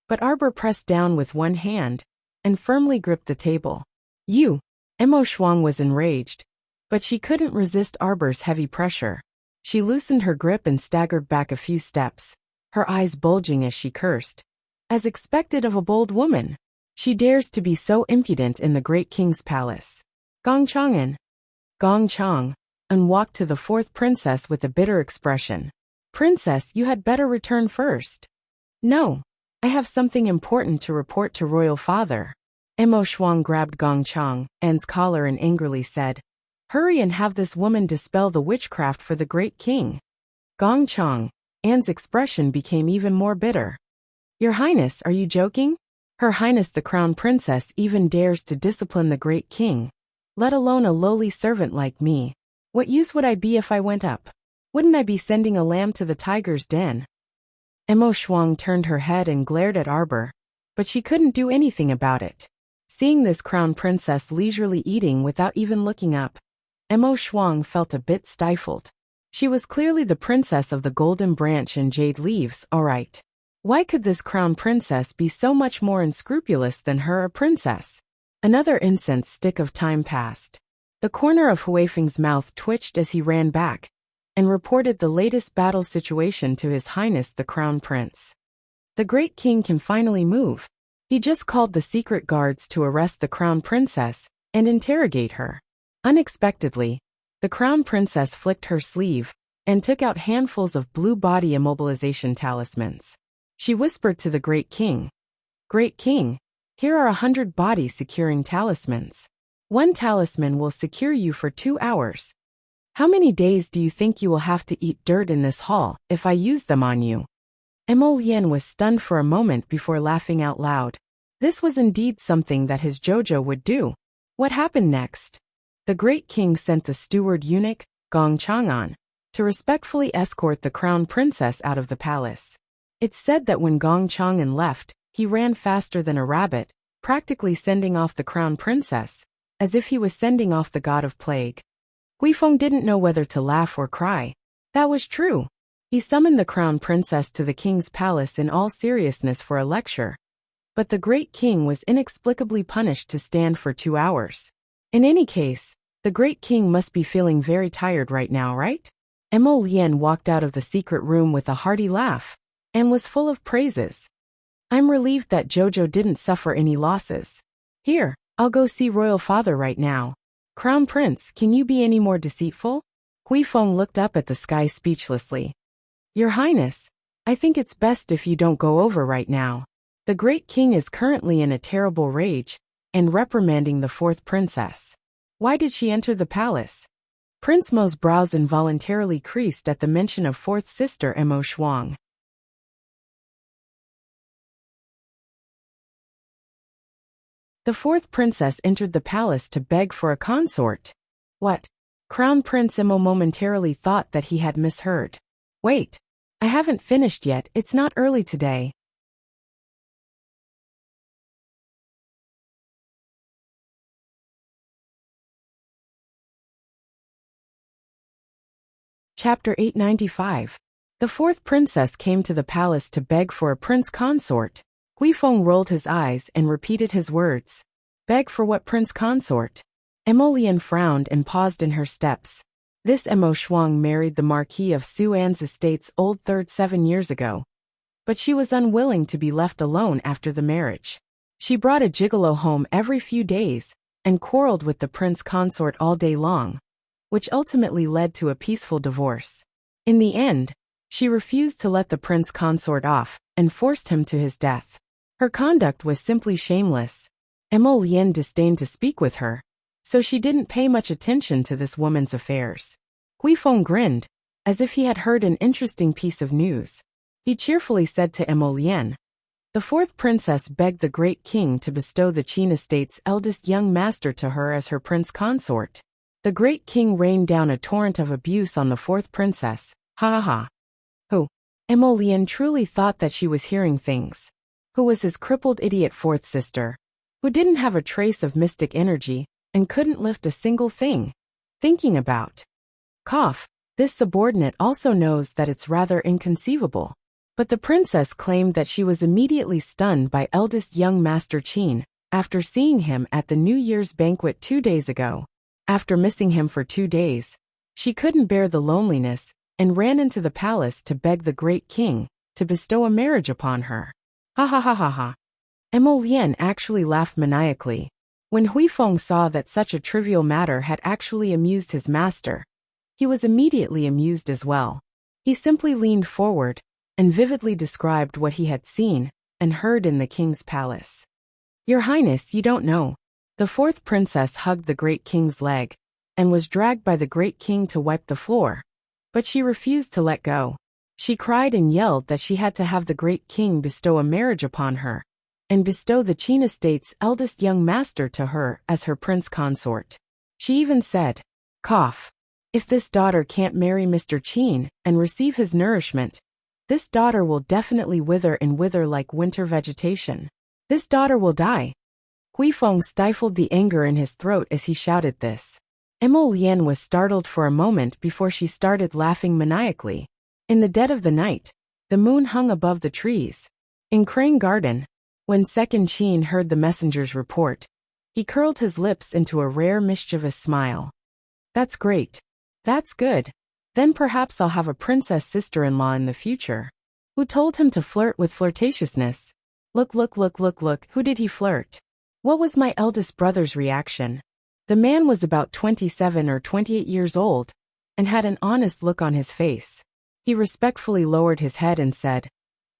[SPEAKER 1] But Arbor pressed down with one hand and firmly gripped the table. You! Emo Shuang was enraged, but she couldn't resist Arbor's heavy pressure. She loosened her grip and staggered back a few steps, her eyes bulging as she cursed. As expected of a bold woman, she dares to be so impudent in the great king's palace. Gong Chang'an. Gong Chang, and walked to the fourth princess with a bitter expression. Princess, you had better return first. No, I have something important to report to royal father. Emo Shuang grabbed Gong Chang'an's collar and angrily said, hurry and have this woman dispel the witchcraft for the great king. Gong Chang'an's expression became even more bitter. Your Highness, are you joking? Her Highness the Crown Princess even dares to discipline the great king, let alone a lowly servant like me. What use would I be if I went up? Wouldn't I be sending a lamb to the tiger's den? Emo Shuang turned her head and glared at Arbor, but she couldn't do anything about it. Seeing this crown princess leisurely eating without even looking up, Emo Shuang felt a bit stifled. She was clearly the princess of the golden branch and jade leaves, all right. Why could this crown princess be so much more unscrupulous than her a princess? Another incense stick of time passed. The corner of Huifeng's mouth twitched as he ran back and reported the latest battle situation to His Highness the Crown Prince. The great king can finally move. He just called the secret guards to arrest the crown princess and interrogate her. Unexpectedly, the crown princess flicked her sleeve and took out handfuls of blue body immobilization talismans. She whispered to the great king, Great king, here are 100 body securing talismans. One talisman will secure you for 2 hours. How many days do you think you will have to eat dirt in this hall if I use them on you? Emo Yen was stunned for a moment before laughing out loud. This was indeed something that his Jojo would do. What happened next? The great king sent the steward eunuch, Gong Chang'an, to respectfully escort the crown princess out of the palace. It's said that when Gong Chang'an left, he ran faster than a rabbit, practically sending off the crown princess, as if he was sending off the god of plague. Huifeng didn't know whether to laugh or cry. That was true. He summoned the crown princess to the king's palace in all seriousness for a lecture. But the great king was inexplicably punished to stand for 2 hours. In any case, the great king must be feeling very tired right now, right? Emo Lien walked out of the secret room with a hearty laugh and was full of praises. I'm relieved that Jojo didn't suffer any losses. Here, I'll go see royal father right now. Crown Prince, can you be any more deceitful? Huifeng looked up at the sky speechlessly. Your Highness, I think it's best if you don't go over right now. The great king is currently in a terrible rage and reprimanding the fourth princess. Why did she enter the palace? Prince Mo's brows involuntarily creased at the mention of fourth sister Emo Shuang. The fourth princess entered the palace to beg for a consort. What? Crown Prince Emo momentarily thought that he had misheard. Wait, I haven't finished yet, it's not early today. Chapter 895. The fourth princess came to the palace to beg for a prince consort. Guifeng rolled his eyes and repeated his words. Beg for what prince consort? Emolian frowned and paused in her steps. This Emo Shuang married the Marquis of Suan's estate's old third 7 years ago. But she was unwilling to be left alone after the marriage. She brought a gigolo home every few days, and quarreled with the prince consort all day long, which ultimately led to a peaceful divorce. In the end, she refused to let the prince consort off, and forced him to his death. Her conduct was simply shameless. Emolian disdained to speak with her, so she didn't pay much attention to this woman's affairs. Guifeng grinned, as if he had heard an interesting piece of news. He cheerfully said to Emolian, the fourth princess begged the great king to bestow the Qin estate's eldest young master to her as her prince consort. The great king rained down a torrent of abuse on the fourth princess. Ha ha ha. Who? Emolian truly thought that she was hearing things. Who was his crippled idiot fourth sister? Who didn't have a trace of mystic energy, and couldn't lift a single thing? Thinking about. Cough. This subordinate also knows that it's rather inconceivable. But the princess claimed that she was immediately stunned by eldest young Master Qin, after seeing him at the New Year's banquet 2 days ago. After missing him for 2 days, she couldn't bear the loneliness, and ran into the palace to beg the great king to bestow a marriage upon her. Ha ha ha ha ha. Emolian actually laughed maniacally. When Guifeng saw that such a trivial matter had actually amused his master, he was immediately amused as well. He simply leaned forward and vividly described what he had seen and heard in the king's palace. Your Highness, you don't know. The fourth princess hugged the great king's leg and was dragged by the great king to wipe the floor, but she refused to let go. She cried and yelled that she had to have the great king bestow a marriage upon her, and bestow the Qin estate's eldest young master to her as her prince consort. She even said, cough, if this daughter can't marry Mr. Qin and receive his nourishment, this daughter will definitely wither and wither like winter vegetation. This daughter will die. Guifeng stifled the anger in his throat as he shouted this. Emolian was startled for a moment before she started laughing maniacally. In the dead of the night, the moon hung above the trees. In Crane Garden, when Second Qin heard the messenger's report, he curled his lips into a rare mischievous smile. That's great. That's good. Then perhaps I'll have a princess sister-in-law in the future. Who told him to flirt with flirtatiousness? Look, who did he flirt? What was my eldest brother's reaction? The man was about 27 or 28 years old, and had an honest look on his face. He respectfully lowered his head and said,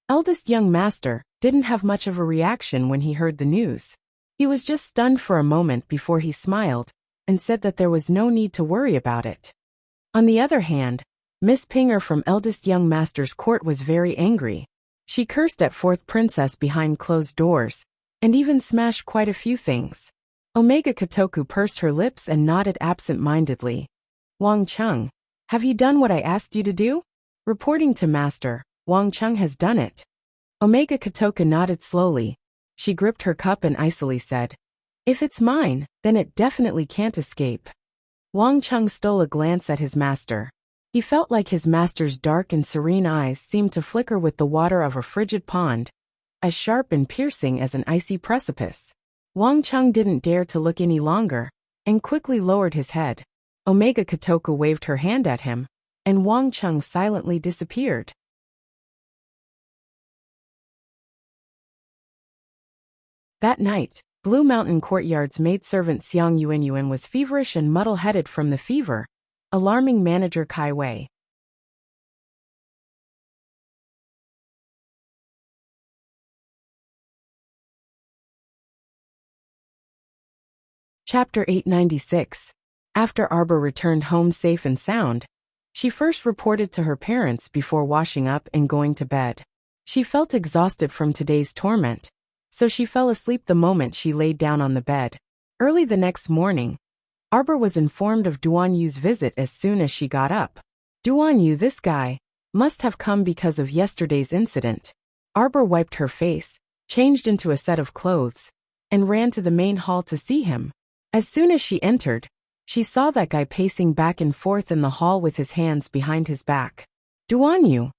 [SPEAKER 1] eldest young master didn't have much of a reaction when he heard the news. He was just stunned for a moment before he smiled, and said that there was no need to worry about it. On the other hand, Miss Pinger from eldest young master's court was very angry. She cursed at fourth princess behind closed doors, and even smashed quite a few things. Omega Kotoku pursed her lips and nodded absent-mindedly. Wang Chung, have you done what I asked you to do? Reporting to master, Wang Chung has done it. Omega Kotoku nodded slowly. She gripped her cup and icily said, if it's mine, then it definitely can't escape. Wang Chung stole a glance at his master. He felt like his master's dark and serene eyes seemed to flicker with the water of a frigid pond, as sharp and piercing as an icy precipice. Wang Chung didn't dare to look any longer, and quickly lowered his head. Omega Kotoku waved her hand at him, and Wang Chung silently disappeared. That night, Blue Mountain Courtyard's maidservant Xiang Yuanyuan was feverish and muddle-headed from the fever, alarming manager Kai Wei. Chapter 896. After Arbor returned home safe and sound, she first reported to her parents before washing up and going to bed. She felt exhausted from today's torment, so she fell asleep the moment she laid down on the bed. Early the next morning, Arbor was informed of Duan Yu's visit as soon as she got up. Duan Yu, this guy, must have come because of yesterday's incident. Arbor wiped her face, changed into a set of clothes, and ran to the main hall to see him. As soon as she entered, She saw that guy pacing back and forth in the hall with his hands behind his back. "Duan,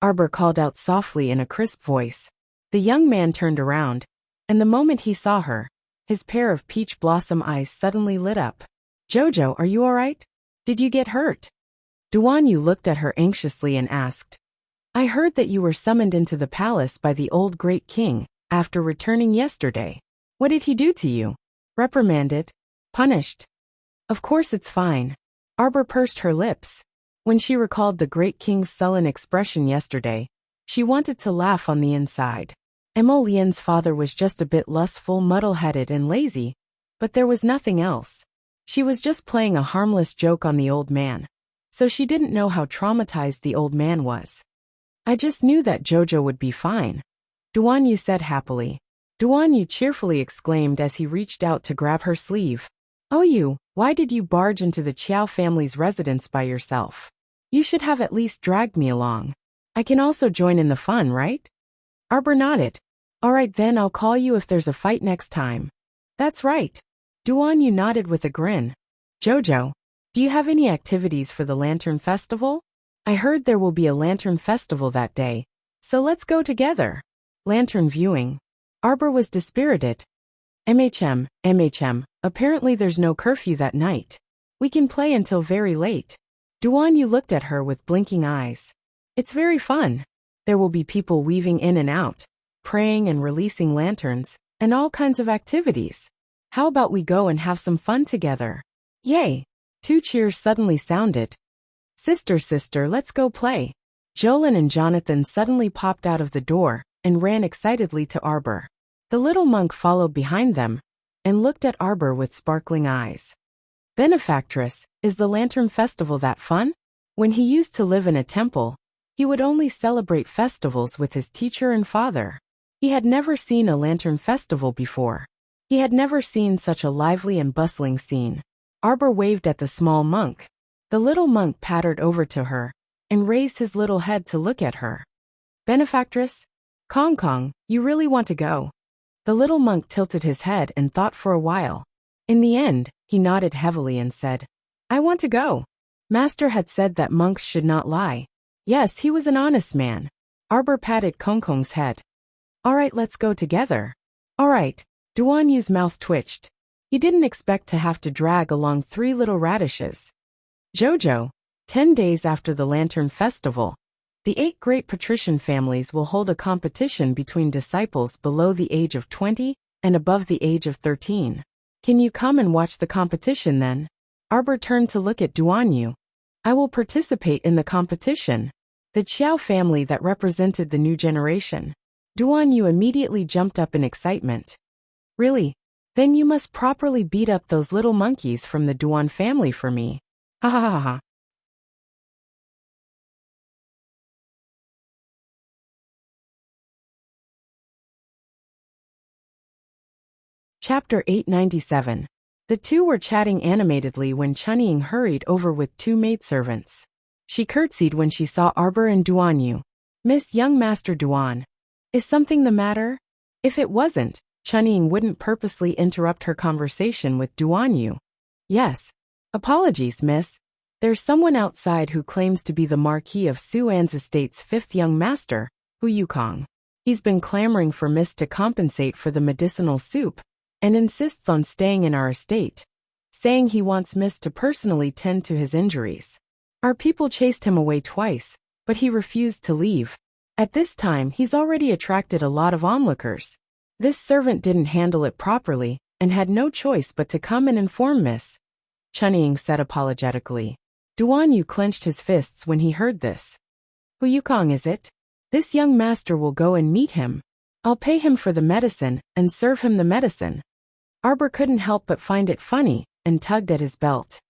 [SPEAKER 1] Arbor called out softly in a crisp voice. The young man turned around, and the moment he saw her, his pair of peach blossom eyes suddenly lit up. "Jojo, are you all right? Did you get hurt?" Duan looked at her anxiously and asked. "I heard that you were summoned into the palace by the old great king after returning yesterday. What did he do to you? Reprimanded? Punished?" "Of course it's fine." Arbor pursed her lips. When she recalled the great king's sullen expression yesterday, she wanted to laugh on the inside. Emolien's father was just a bit lustful, muddle-headed, and lazy, but there was nothing else. She was just playing a harmless joke on the old man, so she didn't know how traumatized the old man was. "I just knew that Jojo would be fine," Duan said happily. Duan cheerfully exclaimed as he reached out to grab her sleeve. "Oh, why did you barge into the Chiao family's residence by yourself? You should have at least dragged me along. I can also join in the fun, right?" Arbor nodded. "All right then, I'll call you if there's a fight next time." "That's right." Duan nodded with a grin. "Jojo, do you have any activities for the Lantern Festival? I heard there will be a Lantern Festival that day, so let's go together." "Lantern viewing." Arbor was dispirited. MHM, apparently there's no curfew that night. We can play until very late." Duan looked at her with blinking eyes. "It's very fun. There will be people weaving in and out, praying and releasing lanterns, and all kinds of activities. How about we go and have some fun together?" "Yay!" 2 cheers suddenly sounded. Sister, let's go play." Jolin and Jonathan suddenly popped out of the door and ran excitedly to Arbor. The little monk followed behind them and looked at Arbor with sparkling eyes. "Benefactress, is the Lantern Festival that fun?" When he used to live in a temple, he would only celebrate festivals with his teacher and father. He had never seen a lantern festival before. He had never seen such a lively and bustling scene. Arbor waved at the small monk. The little monk pattered over to her and raised his little head to look at her. "Benefactress? Kong, you really want to go?" The little monk tilted his head and thought for a while. In the end, he nodded heavily and said, "I want to go." Master had said that monks should not lie. Yes, he was an honest man. Arbor patted Kong's head. "All right, let's go together." "All right." Duanyu's mouth twitched. He didn't expect to have to drag along 3 little radishes. "Jojo, 10 days after the Lantern Festival, the 8 great patrician families will hold a competition between disciples below the age of 20 and above the age of 13. Can you come and watch the competition then?" Arbor turned to look at Duanyu. "I will participate in the competition." The Chiao family that represented the new generation. Duanyu immediately jumped up in excitement. "Really? Then you must properly beat up those little monkeys from the Duan family for me. Ha ha ha ha. Chapter 897. The two were chatting animatedly when Chunying hurried over with 2 maidservants. She curtsied when she saw Arbor and Duanyu. "Miss Young Master Duan, is something the matter?" If it wasn't, Chunying wouldn't purposely interrupt her conversation with Duanyu. "Yes. Apologies, miss. There's someone outside who claims to be the Marquis of Suan's estate's 5th young master, Hu Yukong. He's been clamoring for miss to compensate for the medicinal soup, and insists on staying in our estate, saying he wants miss to personally tend to his injuries. Our people chased him away twice, but he refused to leave. At this time, he's already attracted a lot of onlookers. This servant didn't handle it properly, and had no choice but to come and inform miss," Chunying said apologetically. Duanyu clenched his fists when he heard this. "Hu Yukong, is it? This young master will go and meet him. I'll pay him for the medicine and serve him the medicine." Arbor couldn't help but find it funny and tugged at his belt.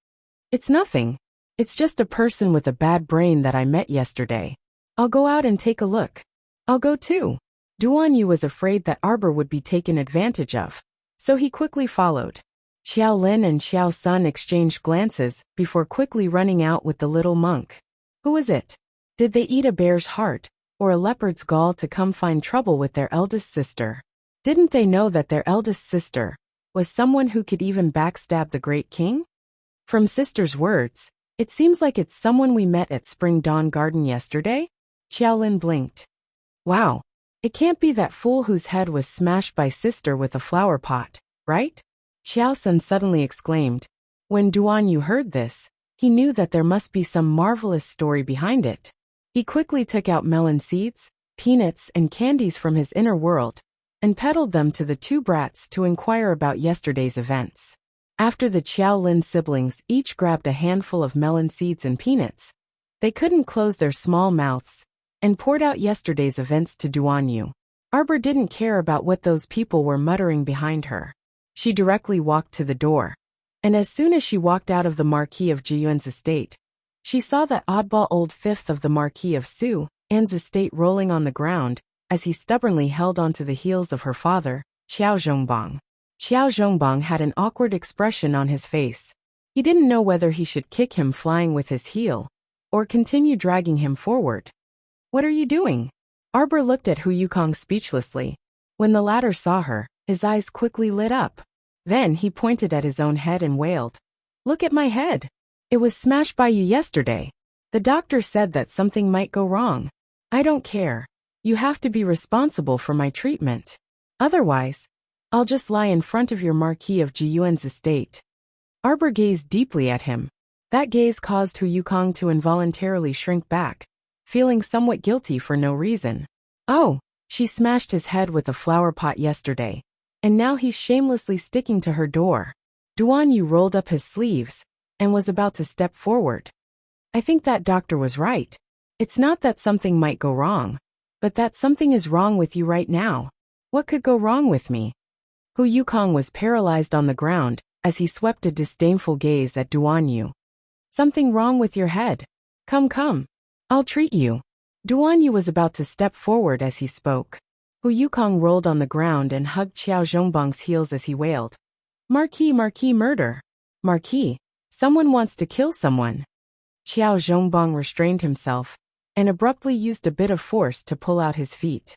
[SPEAKER 1] "It's nothing. It's just a person with a bad brain that I met yesterday. I'll go out and take a look." "I'll go too." Duanyu was afraid that Arbor would be taken advantage of, so he quickly followed. Xiao Lin and Xiao Sun exchanged glances before quickly running out with the little monk. Who was it? Did they eat a bear's heart or a leopard's gall to come find trouble with their eldest sister? Didn't they know that their eldest sister was someone who could even backstab the great king? From sister's words, it seems like it's someone we met at Spring Dawn Garden yesterday? Xiaolin blinked. Wow. It can't be that fool whose head was smashed by sister with a flower pot, right? Xiaosun suddenly exclaimed. When Duanyu heard this, he knew that there must be some marvelous story behind it. He quickly took out melon seeds, peanuts, and candies from his inner world, and peddled them to the two brats to inquire about yesterday's events. After the Xiaolin siblings each grabbed a handful of melon seeds and peanuts, they couldn't close their small mouths, and poured out yesterday's events to Duanyu. Arbor didn't care about what those people were muttering behind her. She directly walked to the door. And as soon as she walked out of the Marquis of Jiyuan's estate, she saw that oddball old fifth of the Marquis of Su An's estate rolling on the ground as he stubbornly held onto the heels of her father, Xiao Zhongbang. Xiao Zhongbang had an awkward expression on his face. He didn't know whether he should kick him flying with his heel, or continue dragging him forward. What are you doing? Arbor looked at Hu Yukong speechlessly. When the latter saw her, his eyes quickly lit up. Then he pointed at his own head and wailed. Look at my head. It was smashed by you yesterday. The doctor said that something might go wrong. I don't care. You have to be responsible for my treatment. Otherwise, I'll just lie in front of your Marquis of Jiyuan's estate. Arbor gazed deeply at him. That gaze caused Hu Yukong to involuntarily shrink back, feeling somewhat guilty for no reason. Oh, she smashed his head with a flower pot yesterday, and now he's shamelessly sticking to her door. Duanyu rolled up his sleeves and was about to step forward. I think that doctor was right. It's not that something might go wrong, but that something is wrong with you right now. What could go wrong with me? Hu Yukong was paralyzed on the ground as he swept a disdainful gaze at Duanyu. Something wrong with your head. Come. I'll treat you. Duanyu was about to step forward as he spoke. Hu Yukong rolled on the ground and hugged Xiao Zhongbang's heels as he wailed. Marquis, murder. Marquis, someone wants to kill someone. Xiao Zhongbang restrained himself and abruptly used a bit of force to pull out his feet.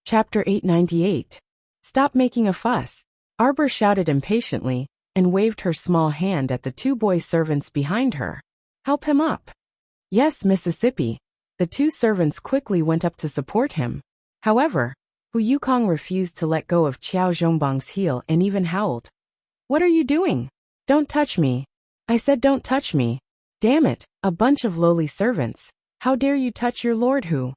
[SPEAKER 1] Chapter 898. Stop making a fuss. Arbor shouted impatiently and waved her small hand at the two boy servants behind her. Help him up. Yes, Mississippi. The two servants quickly went up to support him. However, Hu Yukong refused to let go of Xiao Zhongbang's heel and even howled. What are you doing? Don't touch me. I said don't touch me. Damn it, a bunch of lowly servants. How dare you touch your lord Hu?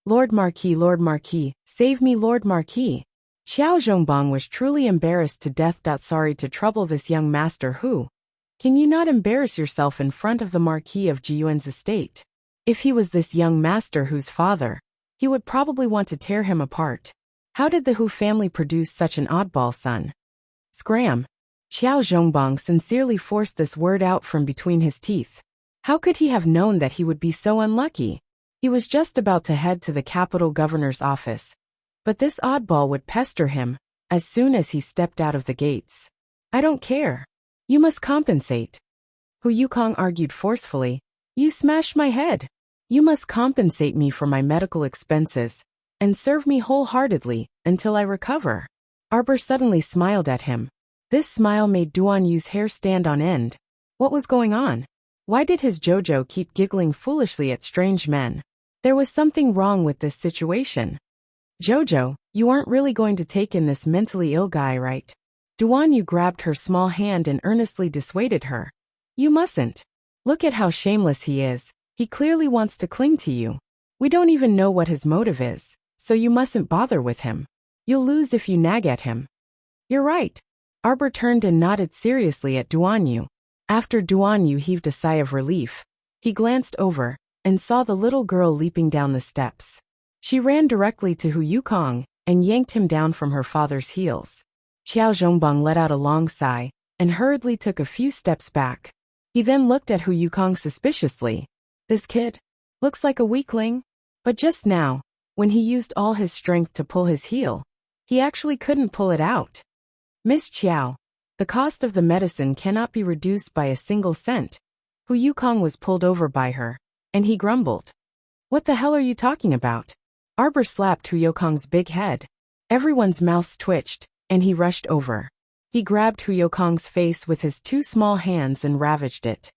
[SPEAKER 1] Lord Marquis, save me Lord Marquis. Xiao Zhongbang was truly embarrassed to death. Sorry to trouble this young master Hu. Can you not embarrass yourself in front of the Marquis of Jiyuan's estate? If he was this young master Hu's father, he would probably want to tear him apart. How did the Hu family produce such an oddball son? Scram. Xiao Zhongbang sincerely forced this word out from between his teeth. How could he have known that he would be so unlucky? He was just about to head to the capital governor's office, but this oddball would pester him as soon as he stepped out of the gates. I don't care. You must compensate. Hu Yukong argued forcefully. You smashed my head. You must compensate me for my medical expenses and serve me wholeheartedly until I recover. Arbor suddenly smiled at him. This smile made Duanyu's hair stand on end. What was going on? Why did his Jojo keep giggling foolishly at strange men? There was something wrong with this situation. Jojo, you aren't really going to take in this mentally ill guy, right? Duanyu grabbed her small hand and earnestly dissuaded her. You mustn't. Look at how shameless he is. He clearly wants to cling to you. We don't even know what his motive is, so you mustn't bother with him. You'll lose if you nag at him. You're right. Arbor turned and nodded seriously at Duanyu. After Duanyu heaved a sigh of relief, he glanced over and saw the little girl leaping down the steps. She ran directly to Hu Yukong and yanked him down from her father's heels. Xiao Zhongbang let out a long sigh and hurriedly took a few steps back. He then looked at Hu Yukong suspiciously. This kid looks like a weakling, but just now, when he used all his strength to pull his heel, he actually couldn't pull it out. Miss Qiao, the cost of the medicine cannot be reduced by a single cent. Hu Yukong was pulled over by her, and he grumbled. What the hell are you talking about? Arbor slapped Hu Yokong's big head. Everyone's mouths twitched, and he rushed over. He grabbed Hu Yokong's face with his two small hands and ravaged it.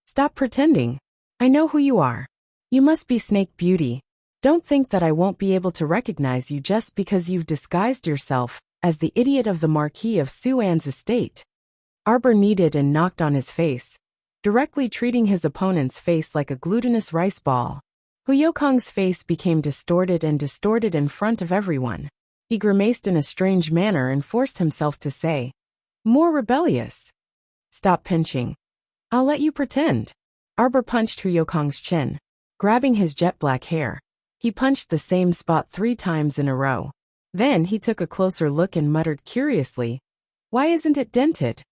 [SPEAKER 1] Stop pretending. I know who you are. You must be Snake Beauty. Don't think that I won't be able to recognize you just because you've disguised yourself as the idiot of the Marquis of Suan's estate. Arbor kneaded and knocked on his face, directly treating his opponent's face like a glutinous rice ball. Hu Yokong's face became distorted in front of everyone. He grimaced in a strange manner and forced himself to say, "More rebellious. Stop pinching. I'll let you pretend." Arbor punched Hu Yokong's chin, grabbing his jet black hair. He punched the same spot 3 times in a row. Then he took a closer look and muttered curiously, "Why isn't it dented?"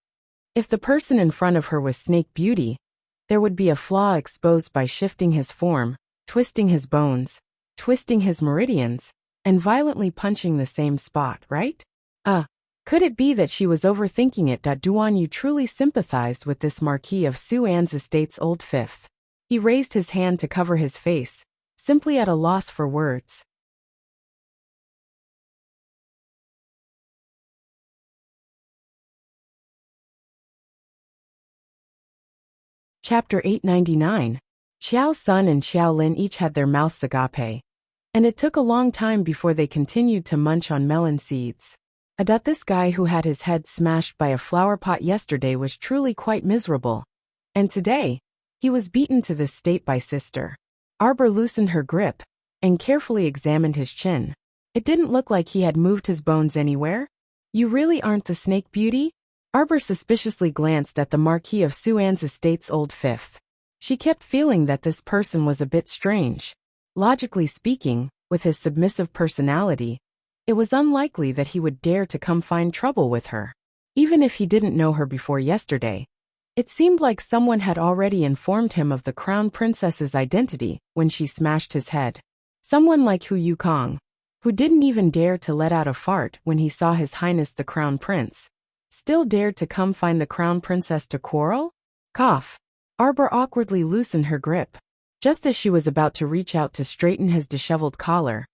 [SPEAKER 1] If the person in front of her was Snake Beauty, there would be a flaw exposed by shifting his form, twisting his bones, twisting his meridians, and violently punching the same spot, right? Could it be that she was overthinking it? Duan Yu truly sympathized with this Marquis of Suan's estate's old fifth. He raised his hand to cover his face, simply at a loss for words. Chapter 899. Xiao Sun and Xiao Lin each had their mouths agape, and it took a long time before they continued to munch on melon seeds. This guy who had his head smashed by a flower pot yesterday was truly quite miserable. And today, he was beaten to this state by Sister. Arbor loosened her grip and carefully examined his chin. It didn't look like he had moved his bones anywhere. You really aren't the Snake Beauty? Arbor suspiciously glanced at the Marquis of Suan's estate's old fifth. She kept feeling that this person was a bit strange. Logically speaking, with his submissive personality, it was unlikely that he would dare to come find trouble with her. Even if he didn't know her before yesterday, it seemed like someone had already informed him of the Crown Princess's identity when she smashed his head. Someone like Hu Yukong, who didn't even dare to let out a fart when he saw His Highness the Crown Prince, still dared to come find the Crown Princess to quarrel? Cough. Arbor awkwardly loosened her grip. Just as she was about to reach out to straighten his disheveled collar,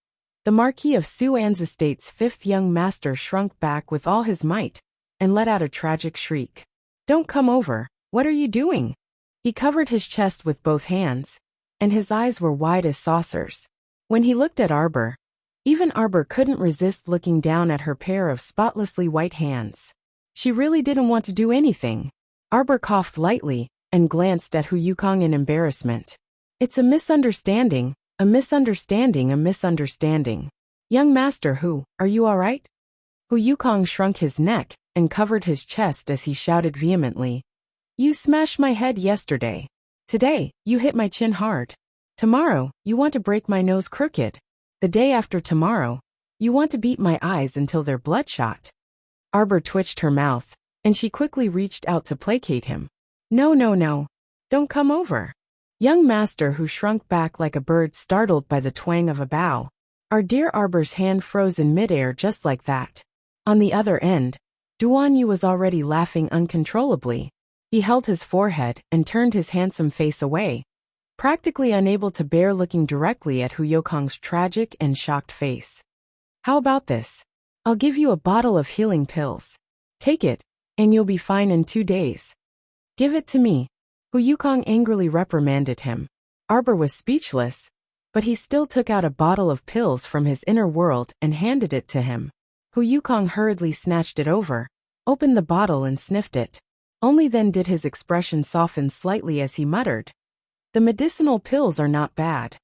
[SPEAKER 1] the Marquis of Suan's estate's fifth young master shrunk back with all his might and let out a tragic shriek. "Don't come over. What are you doing?" He covered his chest with both hands, and his eyes were wide as saucers. When he looked at Arbor, even Arbor couldn't resist looking down at her pair of spotlessly white hands. She really didn't want to do anything. Arbor coughed lightly and glanced at Hu Yukong in embarrassment. "It's a misunderstanding, a misunderstanding, a misunderstanding. Young Master Hu, are you all right?" Hu Yukong shrunk his neck and covered his chest as he shouted vehemently, "You smashed my head yesterday. Today, you hit my chin hard. Tomorrow, you want to break my nose crooked. The day after tomorrow, you want to beat my eyes until they're bloodshot." Arbor twitched her mouth, and she quickly reached out to placate him. "No, no, no. Don't come over." Young Master Hu shrunk back like a bird startled by the twang of a bow. Our dear Arbor's hand froze in midair just like that. On the other end, Duan Yu was already laughing uncontrollably. He held his forehead and turned his handsome face away, practically unable to bear looking directly at Hu Yokong's tragic and shocked face. "How about this? I'll give you a bottle of healing pills. Take it, and you'll be fine in 2 days." "Give it to me." Hu Yukong angrily reprimanded him. Arbor was speechless, but he still took out a bottle of pills from his inner world and handed it to him. Hu Yukong hurriedly snatched it over, opened the bottle and sniffed it. Only then did his expression soften slightly as he muttered, "The medicinal pills are not bad."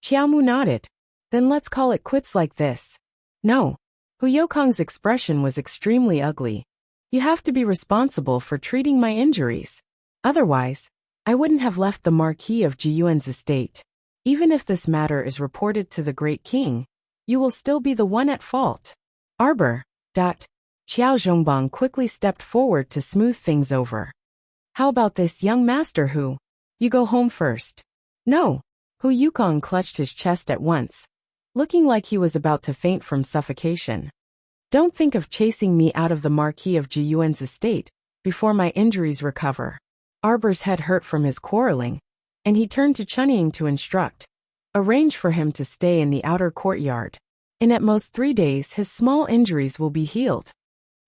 [SPEAKER 1] Qiaomu nodded. "Then let's call it quits like this." "No." Hu Yokong's expression was extremely ugly. "You have to be responsible for treating my injuries. Otherwise, I wouldn't have left the Marquis of Jiyuan's estate. Even if this matter is reported to the Great King, you will still be the one at fault." Arbor. Xiao Zhongbang quickly stepped forward to smooth things over. "How about this, young Master Hu? You go home first." "No." Hu Yukong clutched his chest at once, looking like he was about to faint from suffocation. "Don't think of chasing me out of the Marquis of Jiyuan's estate before my injuries recover." Arbor's head hurt from his quarreling, and he turned to Chunying to instruct, Arrange for him to stay in the outer courtyard. In at most 3 days his small injuries will be healed.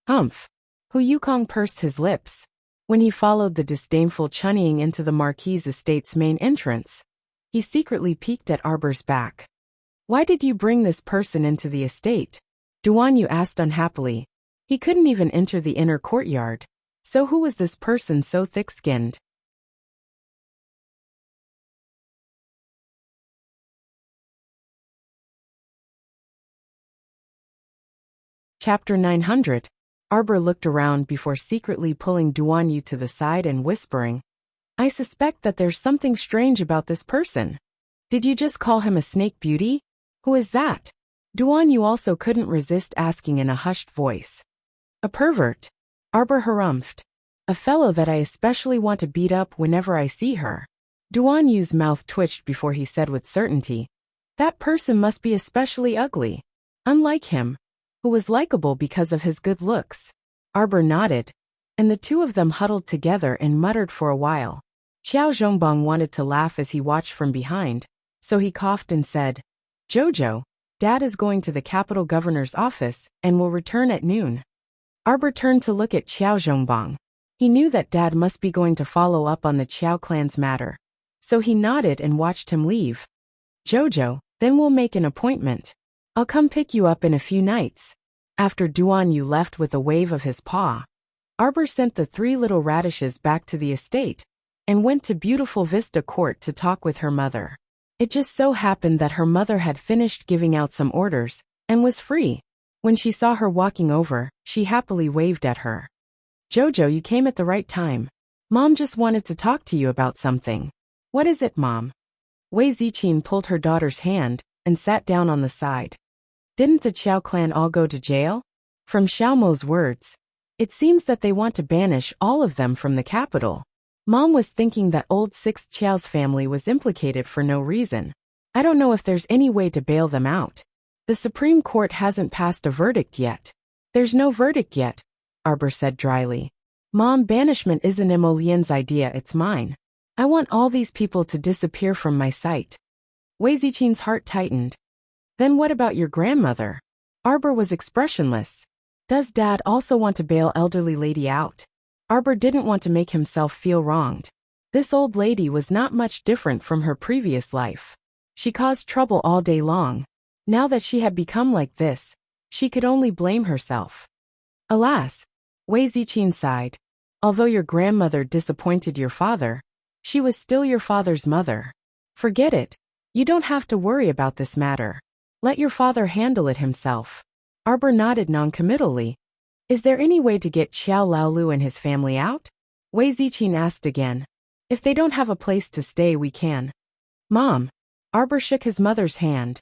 [SPEAKER 1] Humph. Hu Yukong pursed his lips. When he followed the disdainful Chunnying into the Marquis' estate's main entrance, he secretly peeked at Arbor's back. Why did you bring this person into the estate? Duan Yu asked unhappily. He couldn't even enter the inner courtyard. So who was this person so thick-skinned? Chapter 900. Arbor looked around before secretly pulling Duan Yu to the side and whispering, I suspect that there's something strange about this person. Did you just call him a snake beauty? Who is that? Duan Yu also couldn't resist asking in a hushed voice. A pervert. Arbor harumphed. A fellow that I especially want to beat up whenever I see her. Duan Yu's mouth twitched before he said with certainty, that person must be especially ugly. Unlike him, who was likable because of his good looks. Arbor nodded, and the two of them huddled together and muttered for a while. Xiao Zhongbang wanted to laugh as he watched from behind, so he coughed and said, Jojo, Dad is going to the capital governor's office and will return at noon. Arbor turned to look at Xiao Zhongbang. He knew that Dad must be going to follow up on the Qiao clan's matter, so he nodded and watched him leave. Jojo, then we'll make an appointment. I'll come pick you up in a few nights. After Duan Yu left with a wave of his paw, Arbor sent the 3 little radishes back to the estate and went to beautiful Vista Court to talk with her mother. It just so happened that her mother had finished giving out some orders and was free. When she saw her walking over, she happily waved at her. Jojo, you came at the right time. Mom just wanted to talk to you about something. What is it, Mom? Wei Ziqin pulled her daughter's hand and sat down on the side. Didn't the Qiao clan all go to jail? From Xiaomo's words, it seems that they want to banish all of them from the capital. Mom was thinking that old 6th Qiao's family was implicated for no reason. I don't know if there's any way to bail them out. The Supreme Court hasn't passed a verdict yet. There's no verdict yet, Arbor said dryly. Mom, banishment isn't Emolien's idea, it's mine. I want all these people to disappear from my sight. Wei Ziqin's heart tightened. Then what about your grandmother? Arbor was expressionless. Does Dad also want to bail elderly lady out? Arbor didn't want to make himself feel wronged. This old lady was not much different from her previous life. She caused trouble all day long. Now that she had become like this, she could only blame herself. Alas, Wei Ziqin sighed. Although your grandmother disappointed your father, she was still your father's mother. Forget it. You don't have to worry about this matter. Let your father handle it himself. Arbor nodded noncommittally. Is there any way to get Xiao Laolu and his family out? Wei Ziqin asked again. If they don't have a place to stay, we can. Mom. Arbor shook his mother's hand.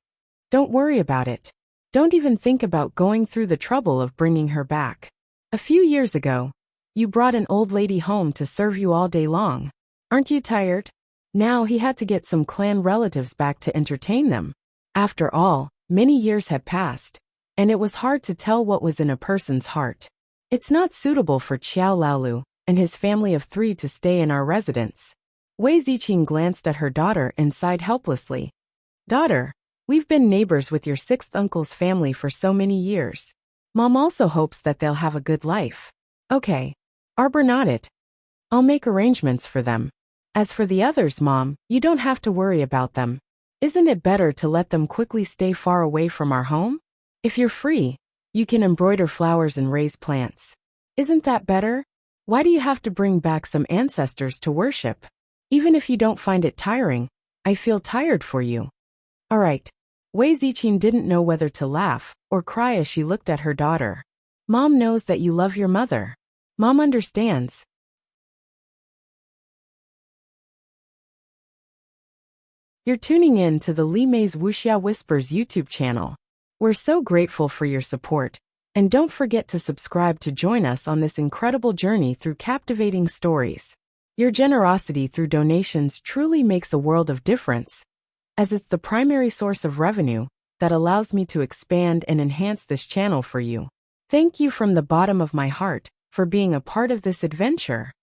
[SPEAKER 1] Don't worry about it. Don't even think about going through the trouble of bringing her back. A few years ago, you brought an old lady home to serve you all day long. Aren't you tired? Now he had to get some clan relatives back to entertain them. After all, many years had passed, and it was hard to tell what was in a person's heart. It's not suitable for Qiao Laolu and his family of 3 to stay in our residence. Wei Ziqin glanced at her daughter and sighed helplessly. Daughter, we've been neighbors with your 6th uncle's family for so many years. Mom also hopes that they'll have a good life. Okay. Arbor nodded. I'll make arrangements for them. As for the others, Mom, you don't have to worry about them. Isn't it better to let them quickly stay far away from our home? If you're free, you can embroider flowers and raise plants. Isn't that better? Why do you have to bring back some ancestors to worship? Even if you don't find it tiring, I feel tired for you. All right. Wei Ziqin didn't know whether to laugh or cry as she looked at her daughter. Mom knows that you love your mother. Mom understands. You're tuning in to the Li Mei's Wuxia Whispers YouTube channel. We're so grateful for your support, and don't forget to subscribe to join us on this incredible journey through captivating stories. Your generosity through donations truly makes a world of difference, as it's the primary source of revenue that allows me to expand and enhance this channel for you. Thank you from the bottom of my heart for being a part of this adventure.